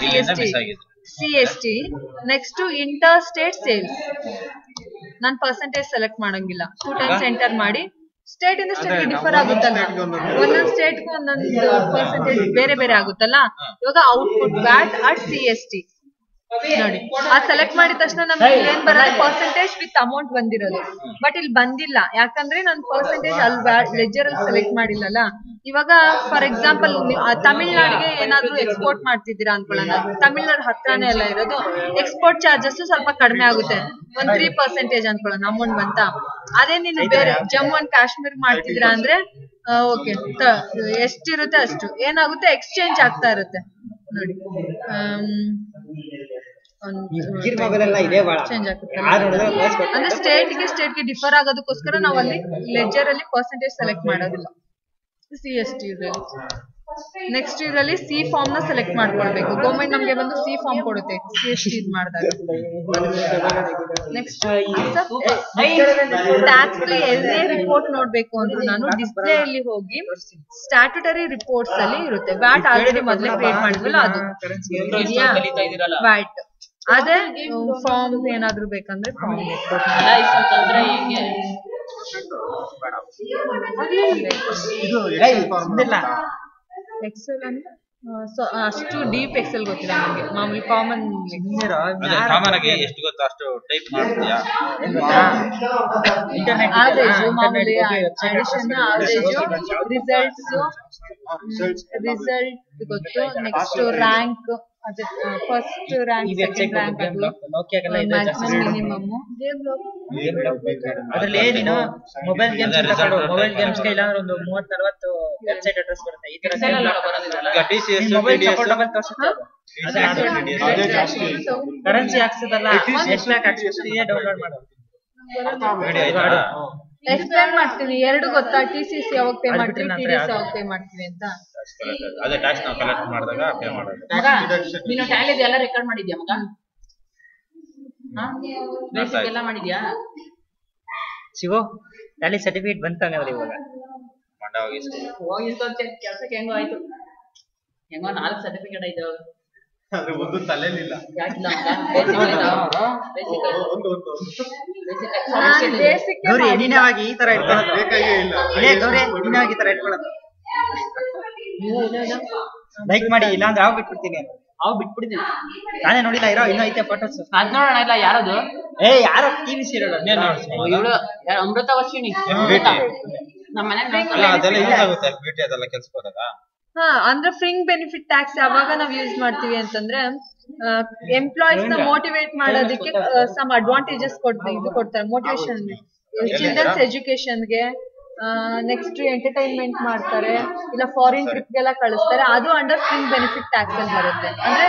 CST. Next inter state sales, non percentage select ಮಾಡಂಗಿಲ್ಲ. 2 ಟೈಮ್ಸ್ ಎಂಟರ್ ಮಾಡಿ. ಸ್ಟೇಟ್ ಇಂದ ಸ್ಟೇಟ್ ಡಿಫರ್ ಆಗುತ್ತಲ್ಲ, ಒಂದೊಂದು ಸ್ಟೇಟ್ಗೂ ಒಂದೊಂದು ಪರ್ಸೆಂಟೇಜ್ ಬೇರೆ ಬೇರೆ ಆಗುತ್ತಲ್ಲ. ಇವಾಗ ಔಟ್ಪುಟ್ ವ್ಯಾಟ್ ಅಟ್ CST ನೋಡಿ ಆ ಸೆಲೆಕ್ಟ್ ಮಾಡಿದ ತಕ್ಷಣ ನಮ್ಗೆ ಏನ್ ಬರೋದು ಪರ್ಸೆಂಟೇಜ್ ವಿತ್ ಅಮೌಂಟ್ ಬಂದಿರೋದು. ಬಟ್ ಇಲ್ಲಿ ಬಂದಿಲ್ಲ, ಯಾಕಂದ್ರೆ ನಾನು ಪರ್ಸೆಂಟೇಜ್ ಅಲ್ಲಿ ಲೆಜರ್ ಅಲ್ಲಿ ಸೆಲೆಕ್ಟ್ ಮಾಡಿಲ್ಲಲ್ಲ. ಇವಾಗ ಫಾರ್ ಎಕ್ಸಾಂಪಲ್ ತಮಿಳ್ನಾಡಿಗೆ ಏನಾದ್ರು ಎಕ್ಸ್ಪೋರ್ಟ್ ಮಾಡ್ತಿದ್ದೀರಾ ಅನ್ಕೊಳ್ಳೋಣ, ತಮಿಳ್ನಾಡು ಹತ್ರನೇ ಎಲ್ಲ ಇರೋದು, ಎಕ್ಸ್ಪೋರ್ಟ್ ಚಾರ್ಜಸ್ ಸ್ವಲ್ಪ ಕಡಿಮೆ ಆಗುತ್ತೆ, 3% ಅನ್ಕೊಳ್ಳೋಣ ಅಮೌಂಟ್ ಬಂತ. ಅದೇ ನೀನು ಬೇರೆ ಜಮ್ಮು ಅಂಡ್ ಕಾಶ್ಮೀರ್ ಮಾಡ್ತಿದ್ದೀರಾ ಅಂದ್ರೆ ಓಕೆ ಎಷ್ಟಿರುತ್ತೆ ಅಷ್ಟು ಏನಾಗುತ್ತೆ ಎಕ್ಸ್ಚೇಂಜ್ ಆಗ್ತಾ ಇರುತ್ತೆ ನೋಡಿ. ಚೇಂಜ್ ಆಗುತ್ತೆ ಅಂದ್ರೆ ಸ್ಟೇಟ್ಗೆ ಡಿಫರ್ ಆಗೋದಕ್ಕೋಸ್ಕರ ನಾವು ಅಲ್ಲಿ ಲೆಜರ್ ಅಲ್ಲಿ ಪರ್ಸೆಂಟೇಜ್ ಸೆಲೆಕ್ಟ್ ಮಾಡೋದಿಲ್ಲ. CST ಇದರಲ್ಲಿ ನೆಕ್ಸ್ಟ್ ಇದರಲ್ಲಿ ಸಿ ಫಾರ್ಮ್ ನ ಸೆಲೆಕ್ಟ್ ಮಾಡ್ಕೊಳ್ಬೇಕು. ಗೌರ್ಮೆಂಟ್ ನಮ್ಗೆ ಬಂದು ಸಿ ಫಾರ್ಮ್ ಕೊಡುತ್ತೆ CST ಇದು ಮಾಡಿದಾಗ. ನೆಕ್ಸ್ಟ್ ಟ್ಯಾಕ್ಸ್ ಎಲ್ಲೇ ರಿಪೋರ್ಟ್ ನೋಡ್ಬೇಕು ಅಂದ್ರೆ ನಾನು ಡಿಸ್ಪ್ಲೇ ಅಲ್ಲಿ ಹೋಗಿ ಸ್ಟ್ಯಾಟ್ಯೂಟರಿ ರಿಪೋರ್ಟ್ಸ್ ಅಲ್ಲಿ ಇರುತ್ತೆ. ವ್ಯಾಟ್ ಆಲ್ರೆಡಿ ಮೊದಲೇ ಕ್ರಿಯೇಟ್ ಮಾಡಿದ್ವಲ್ಲ ಅದು ವ್ಯಾಟ್. ಅದೇ ಫಾರ್ಮ್ ಏನಾದ್ರು ಬೇಕಂದ್ರೆ ಫಾರ್ಮ್ ಎಕ್ಸೆಲ್ ಅಂದ್ರೆ ಅಷ್ಟು ಡೀಪ್ ಎಕ್ಸೆಲ್ ಗೊತ್ತಿಲ್ಲ ನನಗೆ. ಮಾಮೂಲಿ ಕಾಮನ್ ಕಾಮನ್ ಆಗಿ ಎಷ್ಟು ಗೊತ್ತಾ ಅಷ್ಟು ಟೈಪ್ ಮಾಡ್ತೀಯಾ? ಆವರೇಜ್ ಮಾಮೂಲಿ ಅಡಿಷನ್ ಆವರೇಜ್ ರಿಸಲ್ಟ್ಸ್ ಗೊತ್ತು. ನೆಕ್ಸ್ಟ್ ರ್ಯಾಂಕ್ ಅದೇ first rank second rank maximum minimum. ಅದ್ರಲ್ಲಿ ನೀನು ಮೊಬೈಲ್ ಗೇಮ್ಸ್ ಅಂತ ಕೊಡು. ಮೊಬೈಲ್ ಗೇಮ್ಸ್ ಗೆ ಇಲ್ಲಾಂದ್ರೆ ಒಂದು 30-40 ವೆಬ್ಸೈಟ್ ಅಡ್ರೆಸ್ ಬರುತ್ತೆ. ಈ ತರ ಮೊಬೈಲ್ ಸಪೋರ್ಟಬಲ್ ತೋರಿಸುತ್ತೆ. ಕರೆನ್ಸಿ ಹಾಕ್ಸದಲ್ಲ, ಎಷ್ಟು ಲ್ಯಾಕ್ ಹಾಕ್ಸ್ತೀವಿ ಡೌನ್ಲೋಡ್ ಮಾಡು. ಎಕ್ಸ್ಪ್ಲೇನ್ ಮಾಡ್ತೀನಿ. ಎರಡು ಗೊತ್ತಾ? TCS ಯಾವಾಗ ಪೇ ಮಾಡ್ತೀವಿ, TDS ಯಾವಾಗ ಪೇ ಮಾಡ್ತೀವಿ ಅಂತ. ಅದೇ ಟ್ಯಾಕ್ಸ್ ನಾವು ಕಲೆಕ್ಟ್ ಮಾಡಿದಾಗ ಪೇ ಮಾಡೋದು. ಮಗ ನೀನು ಟ್ಯಾಲಿ ಎಲ್ಲ ರೆಕಾರ್ಡ್ ಮಾಡಿದ್ಯಾ ಮಗ? ಬೇಸಿಕ್ ಎಲ್ಲ ಮಾಡಿದ್ಯಾ? ಸಿಗೋ ಟ್ಯಾಲಿ ಸರ್ಟಿಫಿಕೇಟ್ ಬಂತಂಗಲ್ಲ ಇವಾಗ. ಮಂಡ ಹೋಗಿ ಕೆಲಸಕ್ಕೆ ಹೆಂಗೋ ಆಯ್ತು, ಹೆಂಗೋ 4 ಸರ್ಟಿಫಿಕೇಟ್ ಆಯ್ತು. ಒಂದು ತಲೆಲಿಲ್ಲ ಯಾಕಿಲ್ಲ ಬೇಸಿಕ್ ಗೌರಿ ನೀನಾಗಿ ಈ ತರ ಇಟ್ಕೊಳ್ಳೋದು ಬೇಕಾಗೇ ಇಲ್ಲ. ಇದೇ ಗೌರಿ ನೀನಾಗಿ ಈ ತರ ಇಟ್ಕೊಳ್ಳೋದು. ಲೈಕ್ ಮಾಡಿ, ಇಲ್ಲಾಂದ್ರೆ ಅವ್ ಬಿಟ್ಬಿಡ್ತೀನಿ. ಅವ್ ಬಿಟ್ಬಿಡ್ತೀನಿ. ನಾನೇ ನೋಡಿಲ್ಲ, ಇರೋ ಇನ್ನೂ ಐತೆ ಫೋಟೋಸ್. ಅದ್ ನೋಡೋಣ. ಇಲ್ಲ ಯಾರದು? ಯಾರೋ ಟಿವಿ ಸೀರಿಯಲ್ ಇವಳು ಅಮೃತ ವರ್ಷಿಣಿ ನಮ್ಮ ಮನೆ ಅದೆಲ್ಲ ಯೂಸ್ ಆಗುತ್ತೆ ಬ್ಯೂಟಿ ಅದೆಲ್ಲ ಕೆಲ್ಸಕ್ಕೆ ಹೋದಾಗ. ಅಂದ್ರೆ ಫ್ರಿಂಗ್ ಬೆನಿಫಿಟ್ ಟ್ಯಾಕ್ಸ್ ಯಾವಾಗ ನಾವ್ ಯೂಸ್ ಮಾಡ್ತೀವಿ ಅಂತಂದ್ರೆ ಎಂಪ್ಲಾಯೀಸ್ ನ ಮೋಟಿವೇಟ್ ಮಾಡೋದಕ್ಕೆ ಸಮ್ ಅಡ್ವಾಂಟೇಜಸ್ ಕೊಡ್ತಾರೆ. ಮೋಟಿವೇಶನ್ ಚಿಲ್ಡ್ರನ್ಸ್ ಎಜುಕೇಶನ್ಗೆ, ನೆಕ್ಸ್ಟ್ ಎಂಟರ್ಟೈನ್ಮೆಂಟ್ ಮಾಡ್ತಾರೆ, ಇಲ್ಲ ಫಾರಿನ್ ಟ್ರಿಪ್ ಗೆಲ್ಲ ಕಳಿಸ್ತಾರೆ. ಅದು ಅಂಡರ್ ಫ್ರಿಂಗ್ ಬೆನಿಫಿಟ್ ಟ್ಯಾಕ್ಸ್ ಅಲ್ಲಿ ಬರುತ್ತೆ. ಅಂದ್ರೆ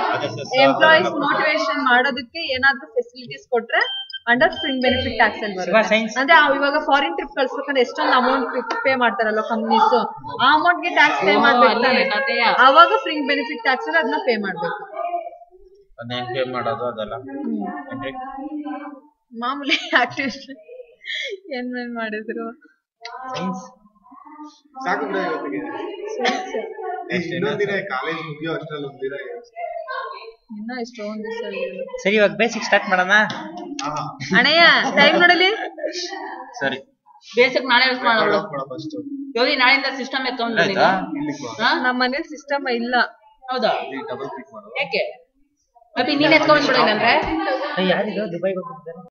ಎಂಪ್ಲಾಯೀಸ್ ಮೋಟಿವೇಶನ್ ಮಾಡೋದಕ್ಕೆ ಏನಾದ್ರು ಫೆಸಿಲಿಟೀಸ್ ಕೊಟ್ರೆ ಅಂಡರ್ ಫ್ರಿಂಗ್ ಬೆನಿಫಿಟ್ ಟ್ಯಾಕ್ಸ್ ಅಲ್ಲಿ ಬರುತ್ತೆ. ಅಂದ್ರೆ ಇವಾಗ ಫಾರಿನ್ ಟ್ರಿಪ್ ಕಳ್ಸ್ಬೇಕಂದ್ರೆ ಎಷ್ಟೊಂದು ಅಮೌಂಟ್ ಪೇ ಮಾಡ್ತಾರಲ್ಲ ಕಂಪ್ನೀಸ್, ಆ ಅಮೌಂಟ್ ಗೆ ಟ್ಯಾಕ್ಸ್ ಪೇ ಮಾಡ್ಬೇಕು. ಅವಾಗ ಫ್ರಿಂಗ್ ಬೆನಿಫಿಟ್ ಟ್ಯಾಕ್ಸ್ ಅಲ್ಲಿ ಅದನ್ನ ಪೇ ಮಾಡ್ಬೇಕು. ಅದೇನ್ ಪೇ ಮಾಡೋದು ಅದೆಲ್ಲ ಮಾಮೂಲಿ ಆಕ್ಟಿವಿಟಿ ಏನ್ ಮಾಡಿದ್ರು. ಸಾಕು ಬಿಡ ಇವತ್ತಿಗೆ. ಇನ್ನೊಂದ್ ದಿನ ಕಾಲೇಜ್ ಮುಗಿಯೋ ಅಷ್ಟ್ರಲ್ಲಿ ಒಂದಿನ ಇನ್ನ ಎಷ್ಟೊಂದ್ ದಿವಸ. ಸರಿ, ಇವಾಗ ಬೇಸಿಕ್ ಸ್ಟಾರ್ಟ್ ಮಾಡೋಣ. ಅಣ್ಣಯ್ಯ ಟೈಮ್ ನೋಡಲಿ. ಸರಿ, ಬೇಸಿಕ್ ನಾಳೆ ಯೂಸ್ ಮಾಡೋಣ. ಫಸ್ಟ್ ಯೋಗಿ ನಾಳೆಯಿಂದ ಸಿಸ್ಟಮ್ ಎತ್ಕೊಂಡ್ ನಮ್ಮ ಮನೇಲಿ ಸಿಸ್ಟಮ್ ಇಲ್ಲ. ಹೌದಾ? ಡಬಲ್ ಕ್ಲಿಕ್ ಮಾಡು. ಯಾಕೆ ಅಭಿ ನೀನ್ ಎತ್ಕೊಂಡ್ ಬಿಡೋದಂದ್ರೆ ಯಾರಿದು ದುಬೈಗೆ ಹೋಗ್ತಿದ್ದಾರೆ?